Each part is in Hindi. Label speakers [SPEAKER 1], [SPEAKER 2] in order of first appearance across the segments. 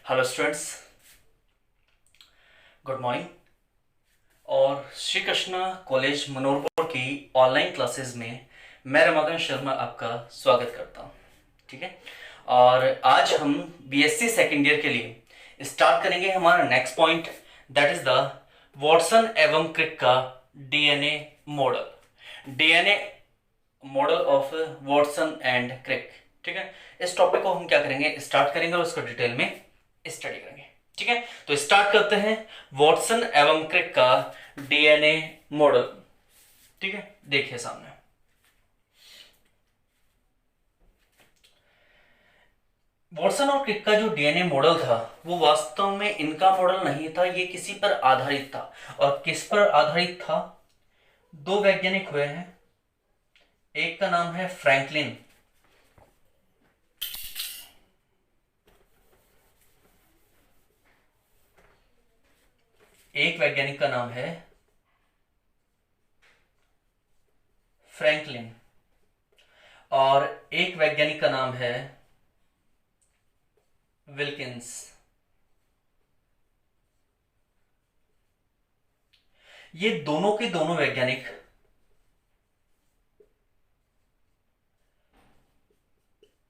[SPEAKER 1] Hello students, good morning. और श्री कृष्णा कॉलेज मनोरपुर की ऑनलाइन क्लासेस में मैं रमाकांत शर्मा आपका स्वागत करता हूं। ठीक है, और आज हम बीएससी सेकेंड ईयर के लिए स्टार्ट करेंगे हमारा next point, that is the Watson एवं क्रिक का DNA model of Watson and Crick. ठीक है, इस टॉपिक को हम क्या करेंगे, स्टार्ट करेंगे और उसको डिटेल में स्टडी करेंगे। ठीक है, तो स्टार्ट करते हैं वॉटसन एवं क्रिक का डीएनए मॉडल। ठीक है, देखिए सामने वॉटसन और क्रिक का जो डीएनए मॉडल था वो वास्तव में इनका मॉडल नहीं था, ये किसी पर आधारित था। और किस पर आधारित था? दो वैज्ञानिक हुए हैं, एक का नाम है फ्रैंकलिन, एक वैज्ञानिक का नाम है फ्रैंकलिन और एक वैज्ञानिक का नाम है विल्किंस। ये दोनों के दोनों वैज्ञानिक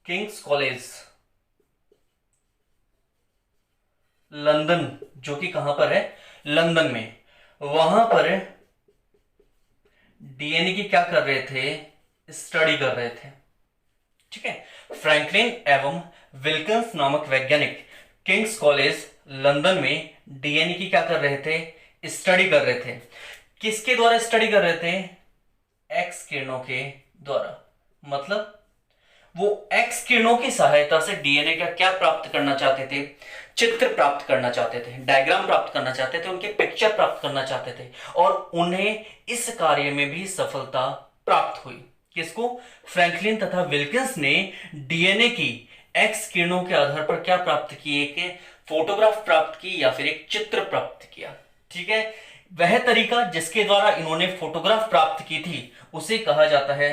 [SPEAKER 1] किंग्स कॉलेज लंदन, जो कि कहां पर है, लंदन में, वहां पर डीएनए की क्या कर रहे थे, स्टडी कर रहे थे। ठीक है, फ्रैंकलिन एवं विल्किंस नामक वैज्ञानिक किंग्स कॉलेज लंदन में डीएनए की क्या कर रहे थे, स्टडी कर रहे थे। किसके द्वारा स्टडी कर रहे थे? एक्स किरणों के द्वारा। मतलब वो एक्स किरणों की सहायता से डीएनए का क्या प्राप्त करना चाहते थे, चित्र प्राप्त करना चाहते थे, डायग्राम प्राप्त करना चाहते थे, उनके पिक्चर प्राप्त करना चाहते थे। और उन्हें इस कार्य में भी सफलता प्राप्त हुई। किसको? फ्रैंकलिन तथा विल्किंस ने डीएनए की एक्स किरणों के आधार पर क्या प्राप्त की, एक फोटोग्राफ प्राप्त की या फिर एक चित्र प्राप्त किया। ठीक है, वह तरीका जिसके द्वारा इन्होंने फोटोग्राफ प्राप्त की थी उसे कहा जाता है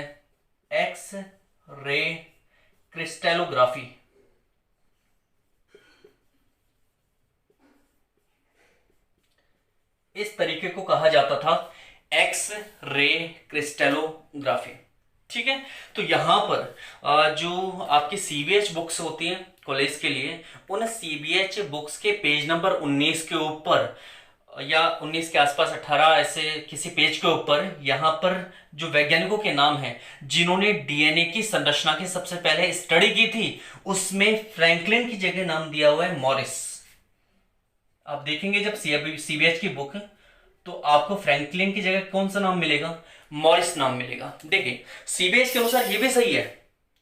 [SPEAKER 1] एक्स रे क्रिस्टलोग्राफी। इस तरीके को कहा जाता था एक्स रे क्रिस्टलोग्राफी। ठीक है, तो यहां पर जो आपकी सीबीएच बुक्स होती हैं कॉलेज के लिए, उन सीबीएच बुक्स के पेज नंबर 19 के ऊपर या 19 के आसपास 18 ऐसे किसी पेज के ऊपर यहां पर जो वैज्ञानिकों के नाम हैं जिन्होंने डीएनए की संरचना की सबसे पहले स्टडी की थी, उसमें फ्रैंकलिन की जगह नाम दिया हुआ है मॉरिस। आप देखेंगे जब सीबीएच की बुक तो आपको फ्रैंकलिन की जगह कौन सा नाम मिलेगा? मॉरिस नाम मिलेगा। देखिए, सीबीएच के अनुसार ये भी सही है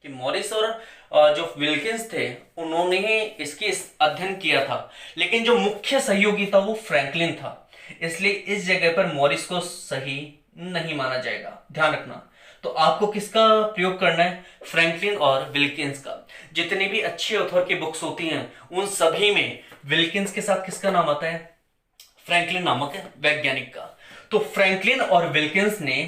[SPEAKER 1] कि मॉरिस और जो विल्किंस थे उन्होंने इसकी अध्ययन किया था, लेकिन जो मुख्य सहयोगी था वो फ्रैंकलिन था, इसलिए इस जगह पर मॉरिस को सही नहीं माना जाएगा, ध्यान रखना। तो आपको किसका प्रयोग करना है? फ्रैंकलिन और विल्किंस का। जितनी भी अच्छी ऑथर की बुक्स होती हैं उन सभी में विल्किंस के साथ किसका नाम आता है? फ्रैंकलिन नामक वैज्ञानिक का। तो फ्रैंकलिन और विल्किंस ने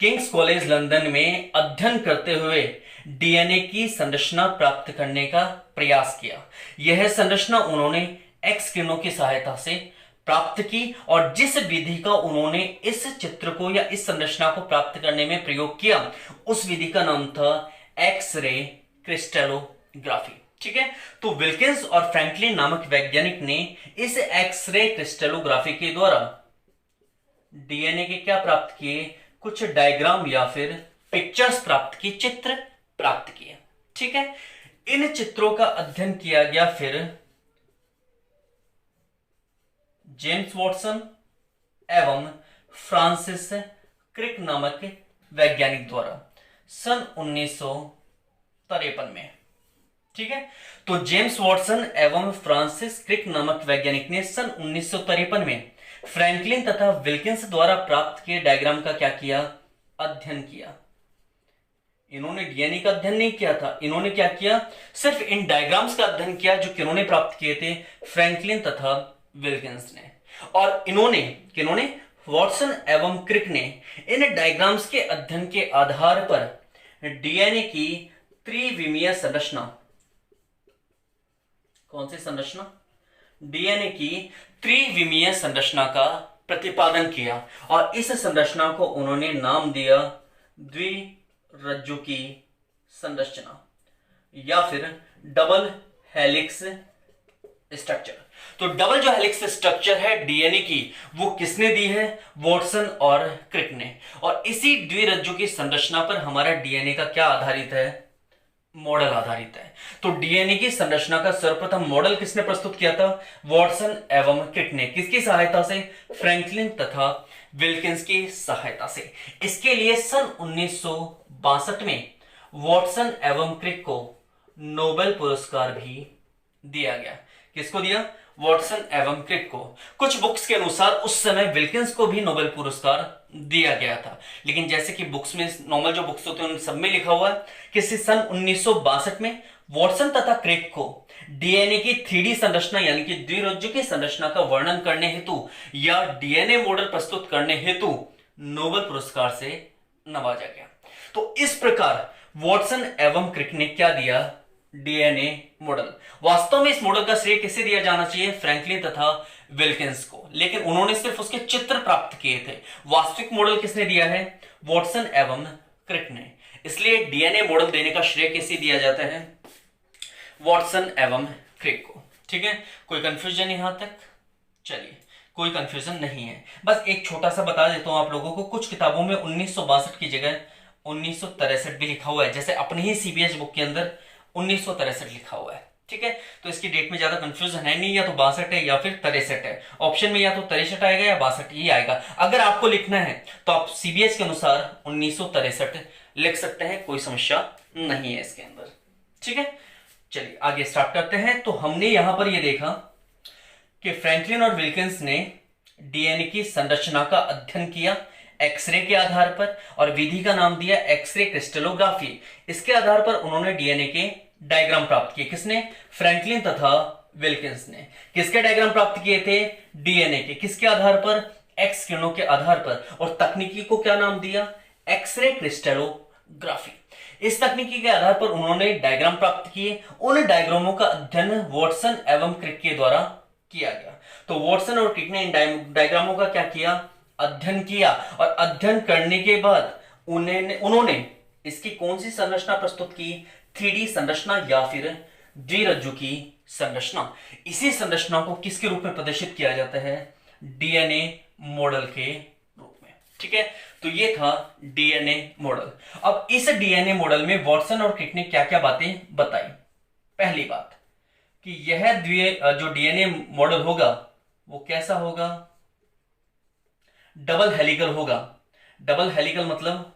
[SPEAKER 1] किंग्स कॉलेज लंदन में अध्ययन करते हुए डीएनए की संरचना प्राप्त करने का प्रयास किया। यह संरचना उन्होंने एक्स किरणों की सहायता से प्राप्त की और जिस विधि का उन्होंने इस चित्र को या इस संरचना को प्राप्त करने में प्रयोग किया उस विधि का नाम था एक्स रे क्रिस्टलोग्राफी। ठीक है, तो विल्किंस और फ्रैंकलिन नामक वैज्ञानिक ने इस एक्स रे क्रिस्टलोग्राफी के द्वारा डीएनए के क्या प्राप्त किए? कुछ डायग्राम या फिर पिक्चर्स प्राप्त की, चित्र प्राप्त किए। ठीक है, इन चित्रों का अध्ययन किया गया फिर जेम्स वॉटसन एवं फ्रांसिस क्रिक नामक वैज्ञानिक द्वारा सन 1953 में। ठीक है, तो जेम्स वॉटसन एवं फ्रांसिस क्रिक नामक वैज्ञानिक ने सन 1953 में फ्रैंकलिन तथा विल्किंस द्वारा प्राप्त किए डायग्राम का क्या किया? अध्ययन किया। इन्होंने डीएनए का अध्ययन नहीं किया था, इन्होंने क्या किया? सिर्फ इन डायग्राम्स का अध्ययन किया जो किन्होंने प्राप्त किए थे, फ्रैंकलिन तथा विल्किंस ने। और किन्होंने वॉटसन एवं क्रिक ने इन डायग्राम्स के अध्ययन के आधार पर डीएनए की त्रिविमीय संरचना, कौन सी संरचना? डीएनए की त्रिविमीय संरचना का प्रतिपादन किया और इस संरचना को उन्होंने नाम दिया द्विरज्जुकी संरचना या फिर डबल हेलिक्स स्ट्रक्चर। तो डबल जो हेलिक्स स्ट्रक्चर है डीएनए की, वो किसने दी है? वॉटसन और क्रिक ने। और इसी द्विरज्जुकी संरचना पर हमारा डीएनए का क्या आधारित है? मॉडल आधारित है। तो डीएनए की संरचना का सर्वप्रथम मॉडल किसने प्रस्तुत किया था? वॉटसन एवं क्रिक ने। किसकी सहायता से? फ्रैंकलिन तथा विल्किंस की सहायता से। इसके लिए सन 1962 में वॉटसन एवं क्रिक को नोबेल पुरस्कार भी दिया गया। किसको दिया? वॉटसन एवं क्रिक को। कुछ बुक्स के अनुसार उस समय विल्किंस को भी नोबेल पुरस्कार दिया गया था, लेकिन जैसे कि बुक्स में नॉर्मल जो बुक्स होते हैं उन सब में लिखा हुआ है कि सन 1962 में वॉटसन तथा क्रिक को डीएनए की 3D संरचना यानी कि द्विरज्जुकी संरचना का वर्णन करने हेतु या डीएनए मॉडल प्रस्तुत करने हेतु नोबेल पुरस्कार से नवाजा गया। तो इस प्रकार वॉटसन एवं क्रिक ने क्या दिया? DNA model. वास्तव में इस मॉडल का श्रेय किसे दिया जाना चाहिए? फ्रैंकलिन तथा विल्किंस को, लेकिन उन्होंने सिर्फ उसके चित्र प्राप्त किए थे। वास्तविक मॉडल किसने दिया है? वॉटसन एवं क्रिक ने। इसलिए डीएनए मॉडल देने का श्रेय किसे दिया जाता है? वॉटसन एवं क्रिक को। ठीक है, कोई कंफ्यूजन यहां तक? चलिए, कोई कंफ्यूजन नहीं है। बस एक छोटा सा बता देता हूं आप लोगों को, कुछ किताबों में 1962 की जगह 1963 भी लिखा हुआ है, जैसे अपनी ही सीबीएस बुक के अंदर 1963 लिखा हुआ है। ठीक है, तो इसकी डेट में ज्यादा कंफ्यूजन है नहीं, या तो 62 है या फिर 63 है। ऑप्शन में या तो 63 आएगा या 62 ही आएगा। अगर आपको लिखना है तो आप सीबीएस के अनुसार 1963 लिख सकते हैं, कोई समस्या नहीं है इसके अंदर। ठीक है, चलिए आगे स्टार्ट करते हैं। तो हमने यहां पर यह देखा कि फ्रैंकलिन और विल्किंस ने डीएनए की संरचना का अध्ययन किया एक्सरे के आधार पर, और विधि का नाम दिया एक्सरे क्रिस्टलोग्राफी। इसके आधार पर उन्होंने डीएनए के डायग्राम प्राप्त किए। किसने? फ्रैंकलिन तथा विल्किंस ने। किसके डायग्राम प्राप्त किए थे? डीएनए के। किसके आधार पर? एक्स किरणों के आधार पर। और तकनीकी को क्या नाम दिया? X ray crystallography. इस तकनीकी के आधार पर उन्होंने डायग्राम प्राप्त किए। उन डायग्रामों का अध्ययन वॉटसन एवं क्रिक के द्वारा किया गया। तो वॉटसन और क्रिक ने इन डायग्रामों का क्या किया? अध्ययन किया, और अध्ययन करने के बाद उन्होंने इसकी कौन सी संरचना प्रस्तुत की? 3D संरचना या फिर द्विरज्जुकी संरचना। इसी संरचना को किसके रूप में प्रदर्शित किया जाता है? डीएनए मॉडल के रूप में। ठीक है, तो ये था डीएनए मॉडल। अब इस डीएनए मॉडल में वॉटसन और क्रिक ने क्या क्या बातें बताई? पहली बात कि यह जो डीएनए मॉडल होगा वो कैसा होगा? डबल हेलिकल होगा। डबल हेलिकल मतलब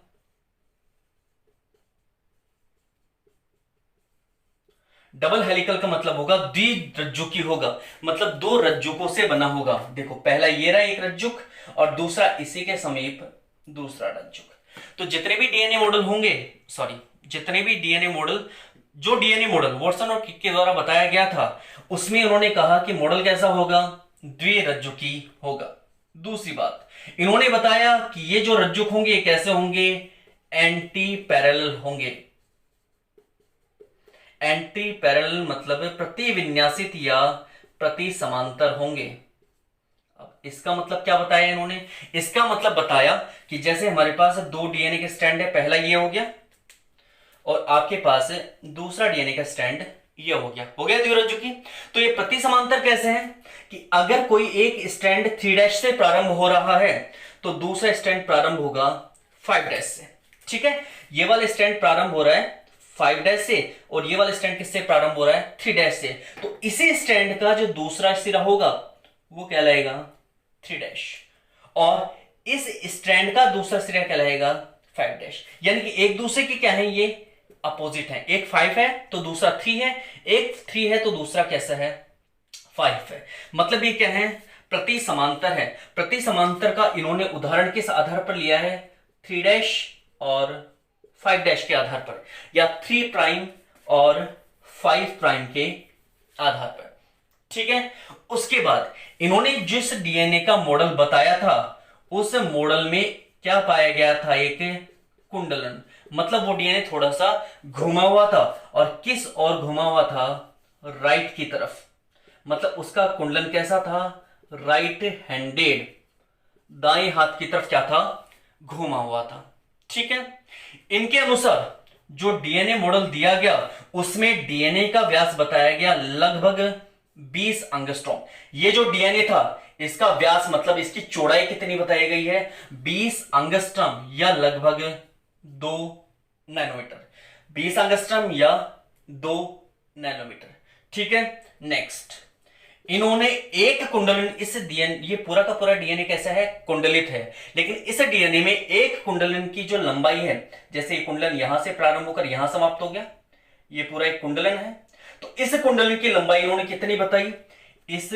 [SPEAKER 1] डबल हेलिकल का मतलब होगा द्विरज्जुकी होगा, मतलब दो रज्जुकों से बना होगा। देखो, पहला ये रहा एक रज्जुक और दूसरा इसी के समीप दूसरा रज्जुक। तो जितने भी डीएनए मॉडल होंगे, जितने भी डीएनए मॉडल, जो डीएनए मॉडल वॉटसन और क्रिक के द्वारा बताया गया था, उसमें उन्होंने कहा कि मॉडल कैसा होगा? द्विरज्जुकी होगा। दूसरी बात, इन्होंने बताया कि ये जो रज्जुक होंगे कैसे होंगे? एंटी पैरेलल होंगे। एंटी पैरेलल मतलब प्रतिविन्यासित या प्रति समांतर होंगे। अब इसका मतलब क्या बताया इन्होंने? इसका मतलब बताया कि जैसे हमारे पास दो डीएनए के स्ट्रैंड है, पहला ये हो गया और आपके पास दूसरा डीएनए का स्ट्रैंड ये हो गया द्विरज्जुकी। तो ये प्रति समांतर कैसे है कि अगर कोई एक स्ट्रैंड 3' से प्रारंभ हो रहा है तो दूसरा स्ट्रैंड प्रारंभ होगा 5' से। ठीक है, ये वाला स्ट्रैंड प्रारंभ हो रहा है 5' से और ये वाला स्ट्रैंड किससे प्रारंभ हो रहा है? 3' से। तो इसी स्ट्रैंड का जो दूसरा सिरा होगा वो कहलाएगा 3' और इस स्ट्रैंड का दूसरा सिरा कहलाएगा 5'। यानी कि एक दूसरे की क्या है? ये अपोजिट है। एक 5 है तो दूसरा 3 है, एक 3 है तो दूसरा कैसा है? 5 है। मतलब ये क्या है? प्रति समांतर है। प्रति समांतर का इन्होंने उदाहरण किस आधार पर लिया है? 3' और 5' के आधार पर, या 3 प्राइम और 5 प्राइम के आधार पर। ठीक है, उसके बाद इन्होंने जिस डीएनए का मॉडल बताया था उस मॉडल में क्या पाया गया था? एक कुंडलन, मतलब वो डीएनए थोड़ा सा घुमा हुआ था। और किस और घुमा हुआ था? राइट की तरफ। मतलब उसका कुंडलन कैसा था, राइट हैंडेड, दाएं हाथ की तरफ क्या था, घूमा हुआ था। ठीक है, इनके अनुसार जो डीएनए मॉडल दिया गया उसमें डीएनए का व्यास बताया गया लगभग 20 एंगस्ट्रॉम। ये जो डीएनए था इसका व्यास मतलब इसकी चौड़ाई कितनी बताई गई है, 20 एंगस्ट्रॉम या लगभग 2 नैनोमीटर, 20 एंगस्ट्रॉम या 2 नैनोमीटर। ठीक है, नेक्स्ट इन्होंने एक कुंडलन, इस डीएनए, ये पूरा का पूरा डीएनए कैसा है, कुंडलित है, लेकिन इस डीएनए में एक कुंडलन की जो लंबाई है, जैसे ये कुंडलन यहां से प्रारंभ होकर यहां समाप्त हो गया, ये पूरा एक कुंडलन है, तो इस कुंडलन की लंबाई इन्होंने कितनी बताई, इस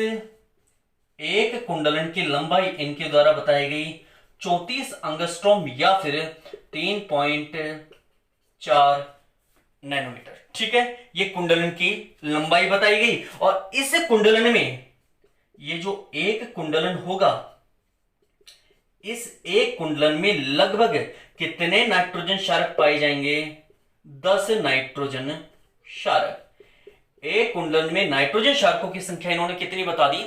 [SPEAKER 1] एक कुंडलन की लंबाई इनके द्वारा बताई गई 34 एंगस्ट्रॉम या फिर 3.4 नैनोमीटर। ठीक है, ये कुंडलन की लंबाई बताई गई। और इस कुंडलन में ये जो एक कुंडलन होगा, इस एक कुंडलन में लगभग कितने नाइट्रोजन क्षारक पाए जाएंगे, 10 नाइट्रोजन क्षारक। एक कुंडलन में नाइट्रोजन क्षारकों की संख्या इन्होंने कितनी बता दी,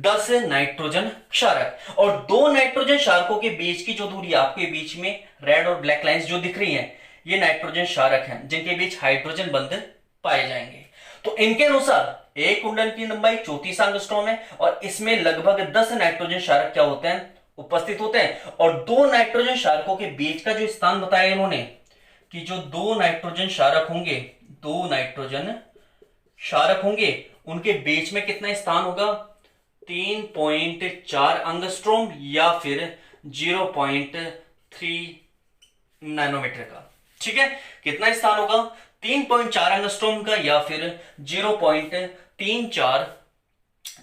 [SPEAKER 1] 10 नाइट्रोजन क्षारक। और 2 नाइट्रोजन क्षारकों के बीच की जो दूरी आपके बीच में रेड और ब्लैक लाइंस जो दिख रही हैं, ये नाइट्रोजन क्षारक हैं जिनके बीच हाइड्रोजन बंध पाए जाएंगे। तो इनके अनुसार एक कुंडल की लंबाई 34 एंगस्ट्रॉम है और इसमें लगभग 10 नाइट्रोजन क्षारक क्या होते हैं, उपस्थित होते हैं। और 2 नाइट्रोजन क्षारकों के बीच का जो स्थान बताया इन्होंने कि जो 2 नाइट्रोजन क्षारक होंगे, 2 नाइट्रोजन क्षारक होंगे, उनके बीच में कितना स्थान होगा, 3.4 एंगस्ट्रॉम या फिर 0.3 नैनोमीटर का। ठीक है, कितना स्थान होगा, 3.4 एंगस्ट्रॉम का या फिर 0.34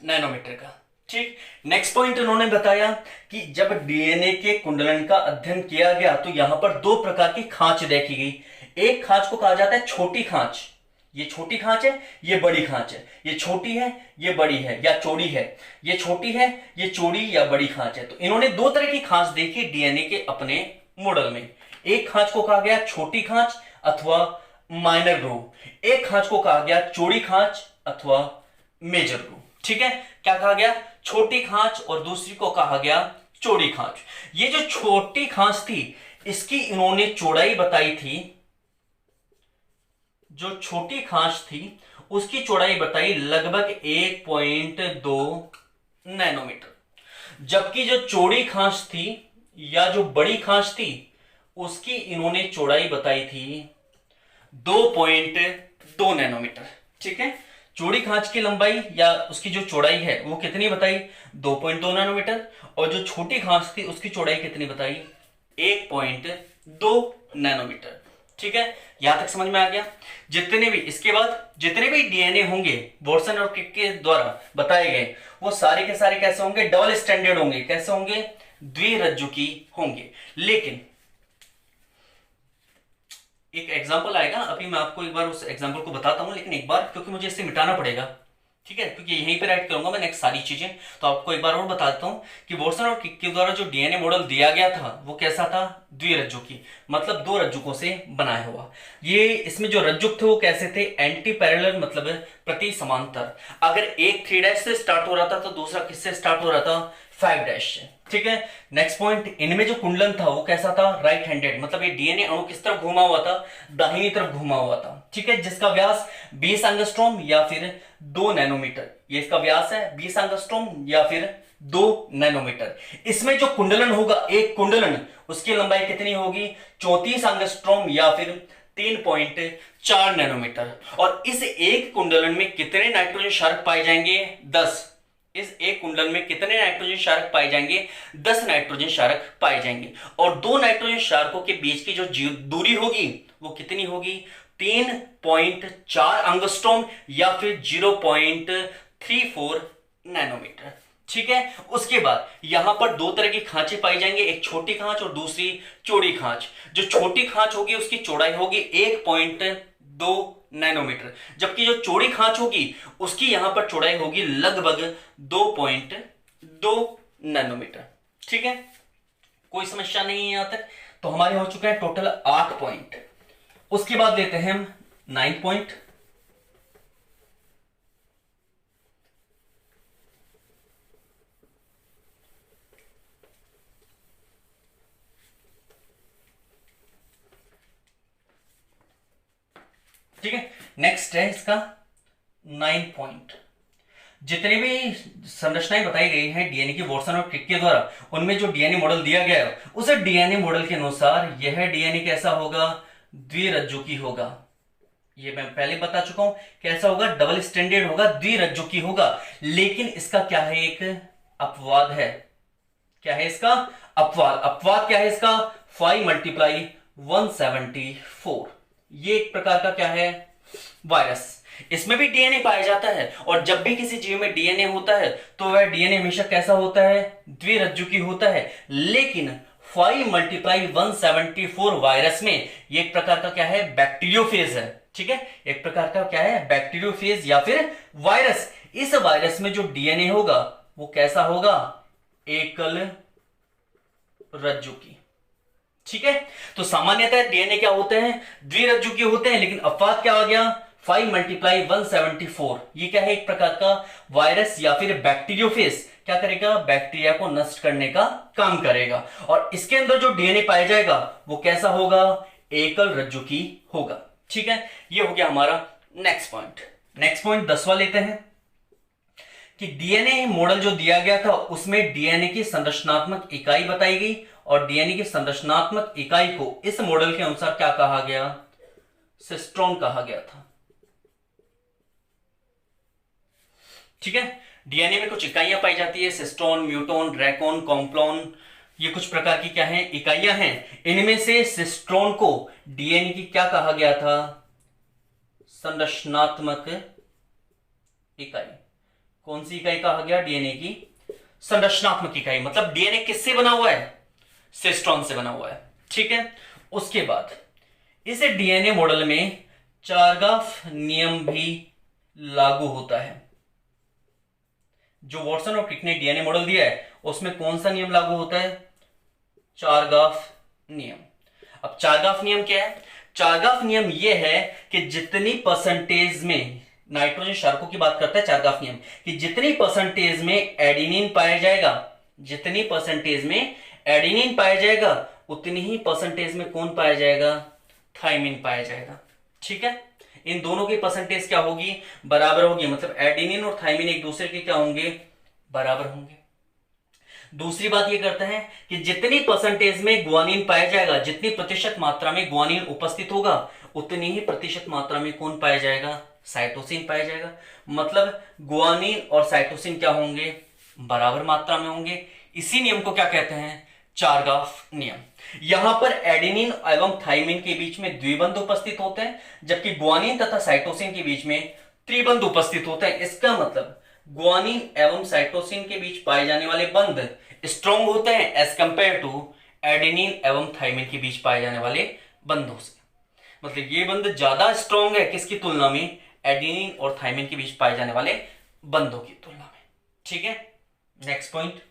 [SPEAKER 1] नैनोमीटर का। ठीक, नेक्स्ट पॉइंट उन्होंने बताया कि जब डीएनए के कुंडलन का अध्ययन किया गया तो यहां पर 2 प्रकार की खांच देखी गई। एक खांच को कहा जाता है छोटी खांच, ये छोटी खांच है, ये बड़ी खांच है, ये छोटी है, ये बड़ी है या चौड़ी है, ये छोटी है, ये चौड़ी या बड़ी खांच है। तो इन्होंने 2 तरह की खांच देखी डीएनए के अपने मॉडल में। एक खांच को कहा गया छोटी खांच अथवा माइनर ग्रूव, एक खांच को कहा गया चौड़ी खांच अथवा मेजर ग्रूव। ठीक है, क्या कहा गया, छोटी खांच, और दूसरी को कहा गया चौड़ी खांच। ये जो छोटी खांच थी इसकी इन्होंने चौड़ाई बताई थी, जो छोटी खांच थी उसकी चौड़ाई बताई लगभग 1.2 नैनोमीटर, जबकि जो चौड़ी खांच थी या जो बड़ी खांच थी उसकी इन्होंने चौड़ाई बताई थी 2.2 नैनोमीटर। ठीक है, चौड़ी खांच की लंबाई या उसकी जो चौड़ाई है वो कितनी बताई, 2.2 नैनोमीटर, और जो छोटी खांच थी उसकी चौड़ाई कितनी बताई, 1.2 नैनोमीटर। ठीक है, यहां तक समझ में आ गया। जितने भी इसके बाद जितने भी डीएनए होंगे वॉटसन और क्रिक के द्वारा बताए गए वो सारे के सारे कैसे होंगे, डबल स्टैंडर्ड होंगे। कैसे होंगे, द्विरज्जुकी होंगे। लेकिन एक एग्जांपल आएगा, अभी मैं आपको एक बार उस एग्जांपल को बताता हूं, लेकिन एक बार क्योंकि मुझे इसे मिटाना पड़ेगा। ठीक है, क्योंकि यहीं पे राइट करूंगा मैं नेक्स्ट सारी चीजें। तो आपको एक बार और बताता हूं कि वॉटसन और क्रिक के द्वारा जो डीएनए मॉडल दिया गया था वो कैसा था, द्विरज्जुकी, मतलब 2 रज्जुकों से बनाया हुआ। ये इसमें जो रज्जुक थे वो कैसे थे, एंटी पैरेलल, मतलब प्रति समांतर। अगर एक 3' से स्टार्ट हो रहा था तो दूसरा किससे स्टार्ट हो रहा था, 5' से। ठीक है, नेक्स्ट पॉइंट, इनमें जो कुंडलन था वो कैसा था, राइट हैंडेड, मतलब ये डीएनए अणु किस तरफ घूमा हुआ था, दाहिनी तरफ घूमा हुआ था। ठीक है, जिसका व्यास 20 एंगस्ट्रॉम या फिर 2 नैनोमीटर, ये इसका व्यास है 20 एंगस्ट्रॉम या फिर 2 नैनोमीटर। इसमें जो कुंडलन होगा, एक कुंडलन, उसकी लंबाई कितनी होगी, 34 एंगस्ट्रॉम या फिर 3.4 नैनोमीटर। और इस एक कुंडलन में कितने नाइट्रोजन क्षारक पाए जाएंगे, 10। इस एक कुंडल में कितने नाइट्रोजन क्षारक पाए जाएंगे, 10 नाइट्रोजन क्षारक पाए जाएंगे। और 2 नाइट्रोजन क्षारकों के बीच की जो दूरी होगी वो कितनी होगी, 3.4 एंगस्ट्रॉम या फिर 0.34 नैनोमीटर। ठीक है, उसके बाद यहां पर 2 तरह की खांचें पाई जाएंगे, एक छोटी खांच और दूसरी चौड़ी खांच। जो छोटी खांच होगी उसकी चौड़ाई होगी 1.2 नैनोमीटर, जबकि जो चौड़ी खांच होगी उसकी यहां पर चौड़ाई होगी लगभग 2.2 नैनोमीटर। ठीक है, कोई समस्या नहीं है यहां तक। तो हमारे हो चुके हैं टोटल 8 पॉइंट। उसके बाद लेते हैं हम 9 पॉइंट। नेक्स्ट है इसका 9 पॉइंट। जितने भी संरचनाएं बताई गई हैं डीएनए की वॉटसन और क्रिक के द्वारा, उनमें जो डीएनए मॉडल दिया गया है उस डीएनए मॉडल के अनुसार यह डीएनए कैसा होगा, द्विरज्जुकी होगा। ये मैं पहले बता चुका हूं कैसा होगा, डबल स्टैंडर्ड होगा, द्विरज्जुकी होगा। लेकिन इसका क्या है, एक अपवाद है। क्या है इसका अपवाद? अपवाद क्या है इसका, 5 × 174। ये एक प्रकार का क्या है, वायरस। इसमें भी डीएनए पाया जाता है, और जब भी किसी जीव में डीएनए होता है तो वह डीएनए हमेशा कैसा होता है, द्विरज्जुकी होता है। लेकिन 5 × 174 वायरस में ये एक प्रकार का क्या है, बैक्टीरियोफेज है। ठीक है, एक प्रकार का क्या है, बैक्टीरियोफेज या फिर वायरस। इस वायरस में जो डीएनए होगा वो कैसा होगा, एकल रज्जुकी। ठीक है, तो सामान्यतः डीएनए क्या होते हैं, द्विरज्जुकी होते हैं। लेकिन अपवाद क्या आ गया, 5 × 174। ये क्या है, एक प्रकार का वायरस या फिर बैक्टीरियोफेज। क्या करेगा, बैक्टीरिया को नष्ट करने का काम करेगा। और इसके अंदर जो डीएनए पाया जाएगा वो कैसा होगा, एकल रज्जुकी होगा। ठीक है, ये हो गया हमारा नेक्स्ट पॉइंट। नेक्स्ट पॉइंट 10वां लेते हैं कि डीएनए मॉडल जो दिया गया था उसमें डीएनए की संरचनात्मक इकाई बताई गई, और डीएनए की संरचनात्मक इकाई को इस मॉडल के अनुसार क्या कहा गया, सिस्ट्रॉन कहा गया था। ठीक है, डीएनए में कुछ इकाइयां पाई जाती है, सिस्ट्रॉन, म्यूटोन, ड्रैकोन, कॉम्प्लोन, ये कुछ प्रकार की क्या है, इकाइयां हैं। इनमें से सिस्ट्रॉन को डीएनए की क्या कहा गया था, संरचनात्मक इकाई। कौन सी इकाई कहा गया, डीएनए की संरचनात्मक इकाई। मतलब डीएनए किससे बना हुआ है, सिस्ट्रॉन से बना हुआ है। ठीक है, उसके बाद इस डीएनए मॉडल में चारगाफ नियम भी लागू होता है। जो वॉटसन और क्रिक ने डीएनए मॉडल दिया है उसमें कौन सा नियम लागू होता है, चारगाफ नियम। अब चारगाफ नियम क्या है, चारगाफ नियम यह है कि जितनी परसेंटेज में, नाइट्रोजन क्षारकों की बात करता है चारगाफ नियम, कि जितनी परसेंटेज में एडिनिन पाया जाएगा, जितनी परसेंटेज में एडिनिन पाया जाएगा उतनी ही परसेंटेज में कौन पाया जाएगा, थाइमिन पाया जाएगा। ठीक है, इन दोनों की परसेंटेज क्या होगी, बराबर होगी। मतलब एडिनिन और थाइमिन एक दूसरे के क्या होंगे, बराबर होंगे। दूसरी बात ये करता है कि जितनी परसेंटेज में ग्वानिन पाया जाएगा, जितनी प्रतिशत मात्रा में ग्वानिन उपस्थित होगा उतनी ही प्रतिशत मात्रा में कौन पाया जाएगा, साइटोसिन पाया जाएगा। मतलब ग्वानिन और साइटोसिन क्या होंगे, बराबर मात्रा में होंगे। इसी नियम को क्या कहते हैं, चारगाफ नियम। यहां पर एडेनिन एवं थाइमिन के बीच में द्विबंध उपस्थित होते हैं, जबकि ग्वानिन तथा साइटोसिन के बीच में त्रिबंध उपस्थित होते हैं। इसका मतलब ग्वानिन एवं साइटोसिन के बीच पाए जाने वाले बंध स्ट्रॉन्ग होते हैं एज कंपेयर टू एडेनिन एवं थाइमिन के बीच पाए जाने वाले बंधों से। मतलब ये बंध ज्यादा स्ट्रॉन्ग है किसकी तुलना में, एडेनिन और थाइमिन के बीच पाए जाने वाले बंधों की तुलना में। ठीक है, नेक्स्ट पॉइंट,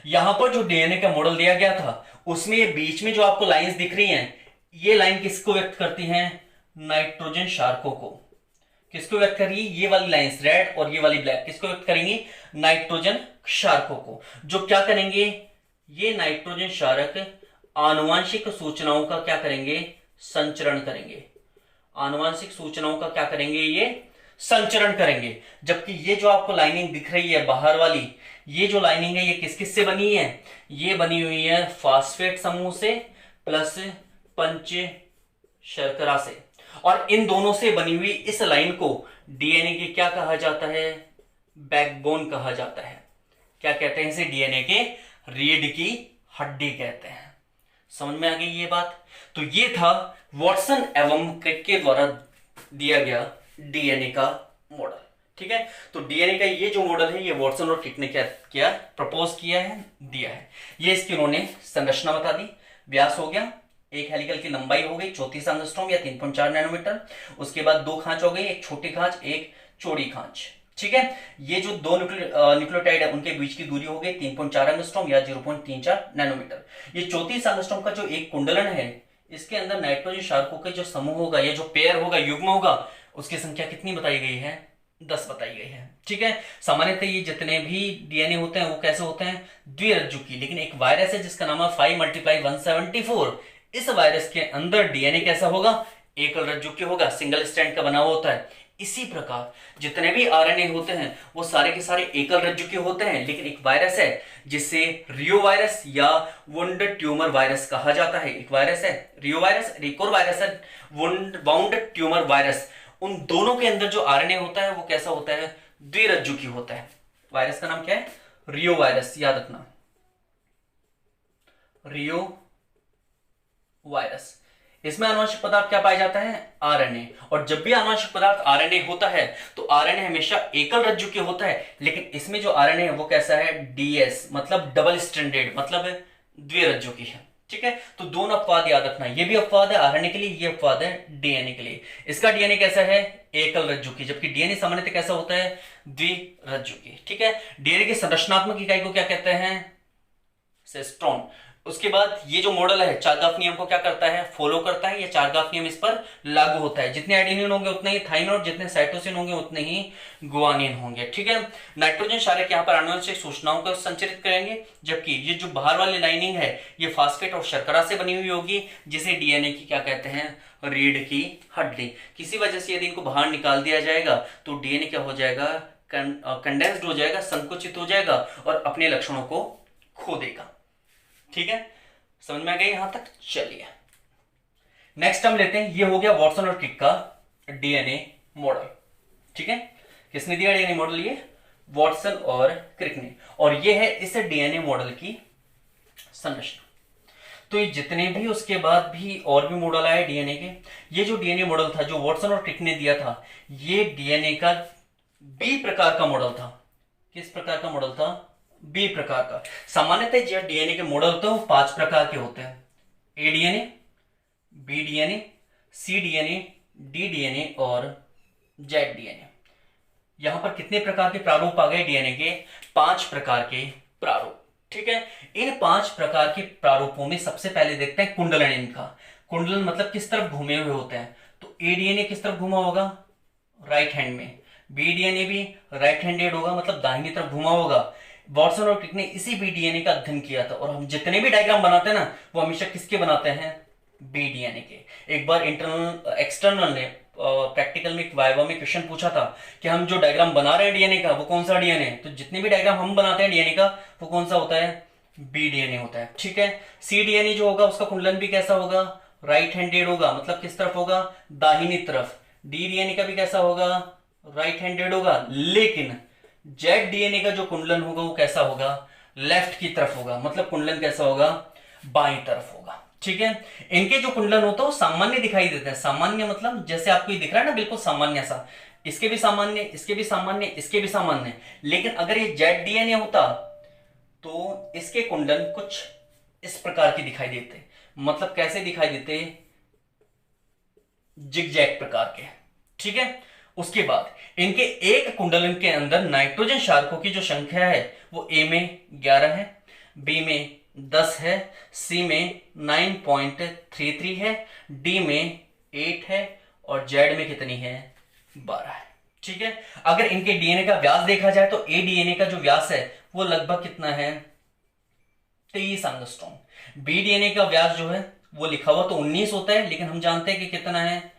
[SPEAKER 1] यहां पर जो डीएनए का मॉडल दिया गया था उसमें ये बीच में जो आपको लाइंस दिख रही हैं, ये लाइन किसको व्यक्त करती हैं, नाइट्रोजन क्षारकों को। किसको व्यक्त करेगी, ये वाली लाइंस रेड और ये वाली ब्लैक किसको व्यक्त करेंगी, नाइट्रोजन क्षारकों को। जो क्या करेंगे, ये नाइट्रोजन क्षारक आनुवांशिक सूचनाओं का क्या करेंगे, संचरण करेंगे। आनुवांशिक सूचनाओं का क्या करेंगे, ये संचरण करेंगे। जबकि ये जो आपको लाइनिंग दिख रही है बाहर वाली, ये जो लाइनिंग है ये किस किस से बनी है, ये बनी हुई है फास्फेट समूह से प्लस पंच शर्करा से। और इन दोनों से बनी हुई इस लाइन को डीएनए के क्या कहा जाता है, बैकबोन कहा जाता है। क्या कहते हैं इसे, डीएनए के रीढ़ की हड्डी कहते हैं। समझ में आ गई ये बात। तो ये था वॉटसन एवं क्रिक के द्वारा दिया गया डीएनए का मॉडल। ठीक है, तो डीएनए का ये जो मॉडल है ये वॉटसन और क्रिक ने क्या किया, प्रपोज किया है, दिया है। ये इसकी उन्होंने संरचना बता दी। व्यास हो गया, एक हेलिकल की लंबाई हो गई 34 एंगस्ट्रॉम या 3.4 नैनोमीटर। उसके बाद दो खांच हो गई, एक छोटी खांच एक चौड़ी खांच। ठीक है, ये जो दो न्यूक्लियोटाइड है उनके बीच की दूरी हो गई 3.4 एंगस्ट्रॉम या 0.34 नैनोमीटर। ये 34 एंगस्ट्रॉम का जो एक कुंडलन है, इसके अंदर नाइट्रोजन क्षारकों के जो समूह होगा, ये जो पेयर होगा, युग्म होगा, उसकी संख्या कितनी बताई गई है, 10 बताई गई है। ठीक है, सामान्यतः ये जितने भी डीएनए होते हैं वो कैसे होते हैं, द्विरज्जुकी। लेकिन एक वायरस है जिसका नाम है 5 × 174। इस वायरस के अंदर डीएनए कैसा होगा, एकल रज्जुकी होगा, सिंगल स्ट्रैंड का बना हुआ होता है। इसी प्रकार जितने भी आरएनए होते हैं वो सारे के सारे एकल रज्जुकी होते हैं, लेकिन एक वायरस है जिसे रियो वायरस या वुंड ट्यूमर वायरस कहा जाता है। एक वायरस है रियो वायरस, एक और वायरस है वाउंड ट्यूमर वायरस। उन दोनों के अंदर जो आरएनए होता है वो कैसा होता है, द्विरज्जुकी होता है। वायरस का नाम क्या है, रियो वायरस, याद रखना, रियो वायरस। इसमें आनुवंशिक पदार्थ क्या पाया जाता है, आरएनए। और जब भी आनुवंशिक पदार्थ आरएनए होता है तो आरएनए हमेशा एकल रज्जुकी होता है, लेकिन इसमें जो आरएनए है वो कैसा है, डीएस, मतलब डबल स्ट्रैंडेड, मतलब द्विरज्जुकी है। ठीक है, तो दोनों अपवाद याद रखना, ये भी अपवाद है आरएनए के लिए, ये अपवाद है डीएनए के लिए। इसका डीएनए कैसा है, एकल रज्जुकी, जबकि डीएनए सामान्यतः कैसा होता है, द्विरज्जुकी। ठीक है, डीएनए की संरचनात्मक इकाई को क्या कहते हैं, सेस्ट्रॉन। उसके बाद ये जो मॉडल है चारगाफ नियम को क्या करता है, फॉलो करता है, या चारगाफ नियम इस पर लागू होता है। जितने एडेनिन होंगे उतने ही थाइमिन, और जितने साइटोसिन होंगे उतने ही गुआनिन होंगे। ठीक है, नाइट्रोजन क्षारक यहाँ पर आनुवंशिक सूचनाओं को संचरित करेंगे, जबकि ये जो बाहर वाली लाइनिंग है ये फास्फेट और शर्करा से बनी हुई होगी, जिसे डीएनए की क्या कहते हैं, रीढ़ की हड्डी। किसी वजह से यदि इनको बाहर निकाल दिया जाएगा तो डीएनए क्या हो जाएगा, कंडेंस्ड हो जाएगा, संकुचित हो जाएगा और अपने लक्षणों को खो देगा। ठीक है, समझ में आ गई यहां तक। चलिए नेक्स्ट हम लेते हैं, ये हो गया वॉटसन और क्रिक का डीएनए मॉडल। ठीक है, किसने दिया डीएनए मॉडल, ये वॉटसन और क्रिक ने, और ये है इस डीएनए मॉडल की संरचना। तो ये जितने भी उसके बाद भी और भी मॉडल आए डीएनए के, ये जो डीएनए मॉडल था जो वॉटसन और क्रिक ने दिया था, ये डीएनए का बी प्रकार का मॉडल था। किस प्रकार का मॉडल था, बी प्रकार का। सामान्यतः जो डीएनए के मॉडल होते हैं वो 5 प्रकार के होते हैं, ए डीएनए, बी डीएनए, सी डीएनए, डी डीएनए और जेड डीएनए। यहां पर कितने प्रकार के प्रारूप आ गए डीएनए के, 5 प्रकार के प्रारूप। ठीक है, इन 5 प्रकार के प्रारूपों में सबसे पहले देखते हैं कुंडलन इनका। कुंडलन मतलब किस तरफ घूमे हुए होते हैं, तो ए डीएनए किस तरफ घूमा होगा, राइट हैंड में। बी डीएनए भी राइट हैंडेड होगा, मतलब दाहिनी तरफ घूमा होगा। वॉटसन और क्रिक ने इसी बी डीएनए का अध्ययन किया था, और हम जितने भी डायग्राम बनाते हैं ना वो हमेशा किसके बनाते हैं, बी डीएनए के। एक बार इंटरनल एक्सटर्नल ने प्रैक्टिकल में वाइवा में क्वेश्चन पूछा था कि हम जो डायग्राम बना रहे हैं डीएनए का वो कौन सा डीएनए है, तो जितने भी डायग्राम हम बनाते हैं डीएनए का वो कौन सा होता है, बी डीएनए होता है। ठीक है, सी डीएनए जो होगा उसका कुंडलन भी कैसा होगा, राइट हैंडेड होगा, मतलब किस तरफ होगा, दाहिनी तरफ। डी डीएनए का भी कैसा होगा, राइट हैंडेड होगा, लेकिन जेड डीएनए का जो कुंडलन होगा वो कैसा होगा, लेफ्ट की तरफ होगा, मतलब कुंडलन कैसा होगा, बाईं तरफ होगा। ठीक है, इनके जो कुंडलन होता है वो सामान्य दिखाई देते हैं। सामान्य मतलब जैसे आपको ये दिख रहा है ना, बिल्कुल सामान्य सा, इसके भी सामान्य, इसके भी सामान्य, इसके भी सामान्य। लेकिन अगर ये जेड डीएनए होता तो इसके कुंडलन कुछ इस प्रकार की दिखाई देते, मतलब कैसे दिखाई देते, जिगजैग प्रकार के। ठीक है, उसके बाद इनके एक कुंडलन के अंदर नाइट्रोजन क्षारकों की जो संख्या है वो ए में 11 है, बी में 10 है, सी में 9.33 है, डी में 8 है और जेड में कितनी है, 12 है। ठीक है, अगर इनके डीएनए का व्यास देखा जाए तो ए डीएनए का जो व्यास है वो लगभग कितना है, 23 एंगस्ट्रॉम। बी डीएनए का व्यास जो है वो लिखा हुआ तो 19 होता है, लेकिन हम जानते हैं कि कितना है,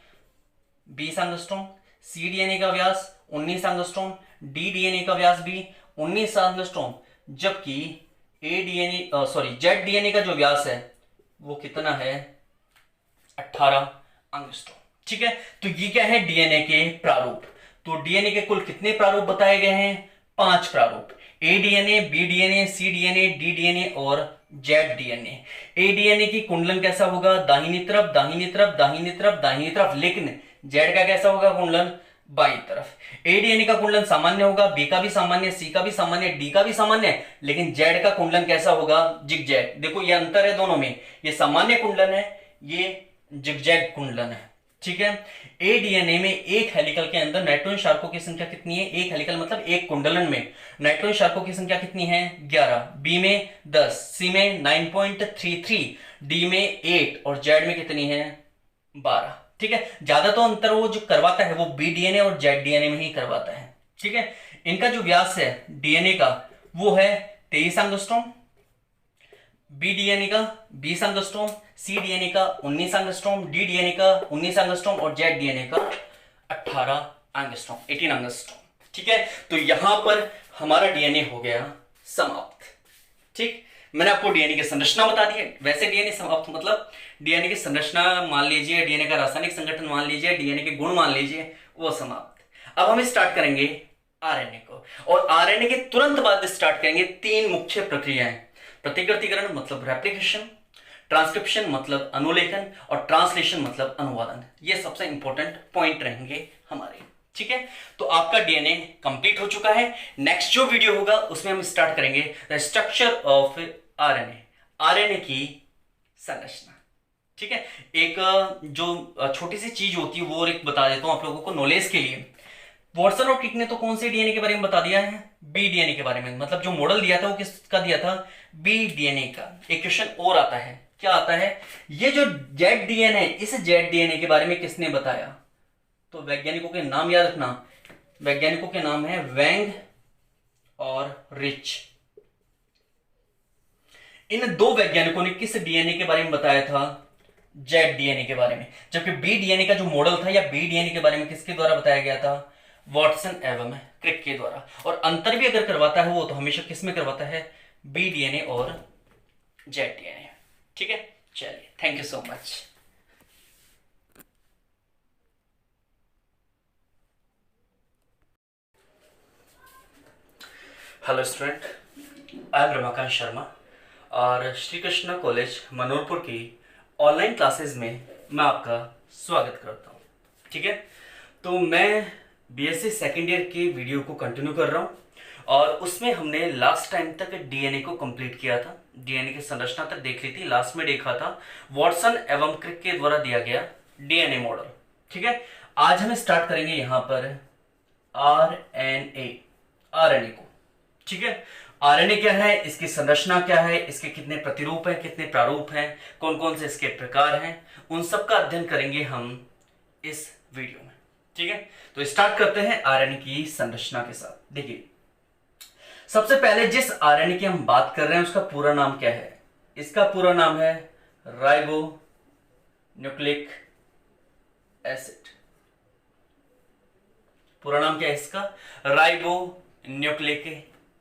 [SPEAKER 1] 20 एंगस्ट्रॉम। सी डीएनए का व्यास 19 एंगस्ट्रॉम, डी डीएनए का व्यास भी 19 एंगस्ट्रॉम, जबकि जेड डीएनए का जो व्यास है वो कितना है, 18 एंगस्ट्रॉम। ठीक है, तो ये क्या है डीएनए के प्रारूप। तो डीएनए के कुल कितने प्रारूप बताए गए हैं, 5 प्रारूप, ए डीएनए, बी डीएनए, सी डीएनए, डी डीएनए और जेड डीएनए। ए डीएनए की कुंडलन कैसा होगा, दाहिनी तरफ, दाहिनी तरफ, दाहिनी तरफ, दाहिनी तरफ, लेकिन जेड का कैसा होगा कुंडलन, बाईं तरफ। ए डीएनए का कुंडलन सामान्य होगा, बी का भी सामान्य, सी का भी सामान्य, डी का भी सामान्य, लेकिन जेड का कुंडलन कैसा होगा, जिगजैग। देखो ये अंतर है दोनों में, ये सामान्य कुंडलन है, ये जिगजैग कुंडलन है। ठीक है, ए डीएनए में एक हेलिकल के अंदर नाइट्रोजन क्षारकों की संख्या कितनी है, एक हेलिकल मतलब एक कुंडलन में नाइट्रोजन क्षारकों की संख्या कितनी है, 11, बी में 10, सी में 9.33, डी में 8 और जेड में कितनी है, 12। ठीक है, ज्यादा तो अंतर वो जो करवाता है वो बी डीएनए और जेड डीएनए में ही करवाता है। ठीक है, इनका जो व्यास है डीएनए का वो है 23 एंगस्ट्रॉम, बी डीएनए का 20 एंगस्ट्रॉम, सी डीएनए का 19 एंगस्ट्रॉम, डी डीएनए का 19 एंगस्ट्रॉम और जेड डीएनए का 18 एंगस्ट्रॉम, 18 एंगस्ट्रॉम। ठीक है, तो यहां पर हमारा डीएनए हो गया समाप्त। ठीक, मैंने आपको डीएनए की संरचना बता दी है। वैसे डीएनए समाप्त मतलब डीएनए की संरचना मान लीजिए, डीएनए का रासायनिक संगठन मान लीजिए, डीएनए के गुण मान लीजिए, वो समाप्त। अब हम स्टार्ट करेंगे आरएनए को, और आरएनए के तुरंत बाद स्टार्ट करेंगे 3 मुख्य प्रक्रियाएं। प्रतिकृतिकरण मतलब रेप्लिकेशन, ट्रांसक्रिप्शन मतलब अनुलेखन, और ट्रांसलेशन मतलब अनुवादन। ये सबसे इंपॉर्टेंट पॉइंट रहेंगे हमारे। ठीक है, तो आपका डीएनए कंप्लीट हो चुका है। नेक्स्ट जो वीडियो होगा उसमें हम स्टार्ट करेंगे the structure of RNA, RNA की संरचना। ठीक है, एक जो छोटी सी चीज होती है वो एक बता देता हूं आप लोगों को नॉलेज के लिए। वॉटसन और क्रिक ने तो कौन से डीएनए के बारे में बता दिया है? बी डीएनए के बारे में। मतलब जो मॉडल दिया था वो किसका दिया था? बी डीएनए का। एक क्वेश्चन और आता है, क्या आता है? ये जो जेड डीएनए, इस जेड डीएनए के बारे में किसने बताया? तो वैज्ञानिकों के नाम याद रखना, वैज्ञानिकों के नाम है वेंग और रिच। इन 2 वैज्ञानिकों ने किस डीएनए के बारे में बताया था? जेड डीएनए के बारे में। जबकि बी डीएनए का जो मॉडल था या बी डीएनए के बारे में किसके द्वारा बताया गया था? वॉटसन एवं क्रिक के द्वारा। और अंतर भी अगर करवाता है वो तो हमेशा किस में करवाता है? बी डीएनए और जेड डीएनए। ठीक है, चलिए, thank you so much. Hello student, I am Ramakant Sharma और श्री कृष्णा कॉलेज मनोरपुर की ऑनलाइन क्लासेस में मैं आपका स्वागत करता हूँ। ठीक है, तो मैं बीएससी सेकेंड ईयर के वीडियो को कंटिन्यू कर रहा हूँ और उसमें हमने लास्ट टाइम तक डीएनए को कंप्लीट किया था, डीएनए की संरचना तक देख ली थी। लास्ट में देखा था वॉटसन एवं क्रिक के द्वारा दिया गया डीएनए मॉडल। ठीक है, आज हम स्टार्ट करेंगे यहाँ पर आरएनए को। ठीक है, आरएनए क्या है, इसकी संरचना क्या है, इसके कितने प्रतिरूप हैं, कितने प्रारूप हैं, कौन कौन से इसके प्रकार हैं, उन सब का अध्ययन करेंगे हम इस वीडियो में। ठीक है, तो स्टार्ट करते हैं आरएनए की संरचना के साथ। देखिए, सबसे पहले जिस आरएनए की हम बात कर रहे हैं उसका पूरा नाम क्या है? इसका पूरा नाम है राइबो न्यूक्लिक एसिड। पूरा नाम क्या है इसका? Ribo nucleic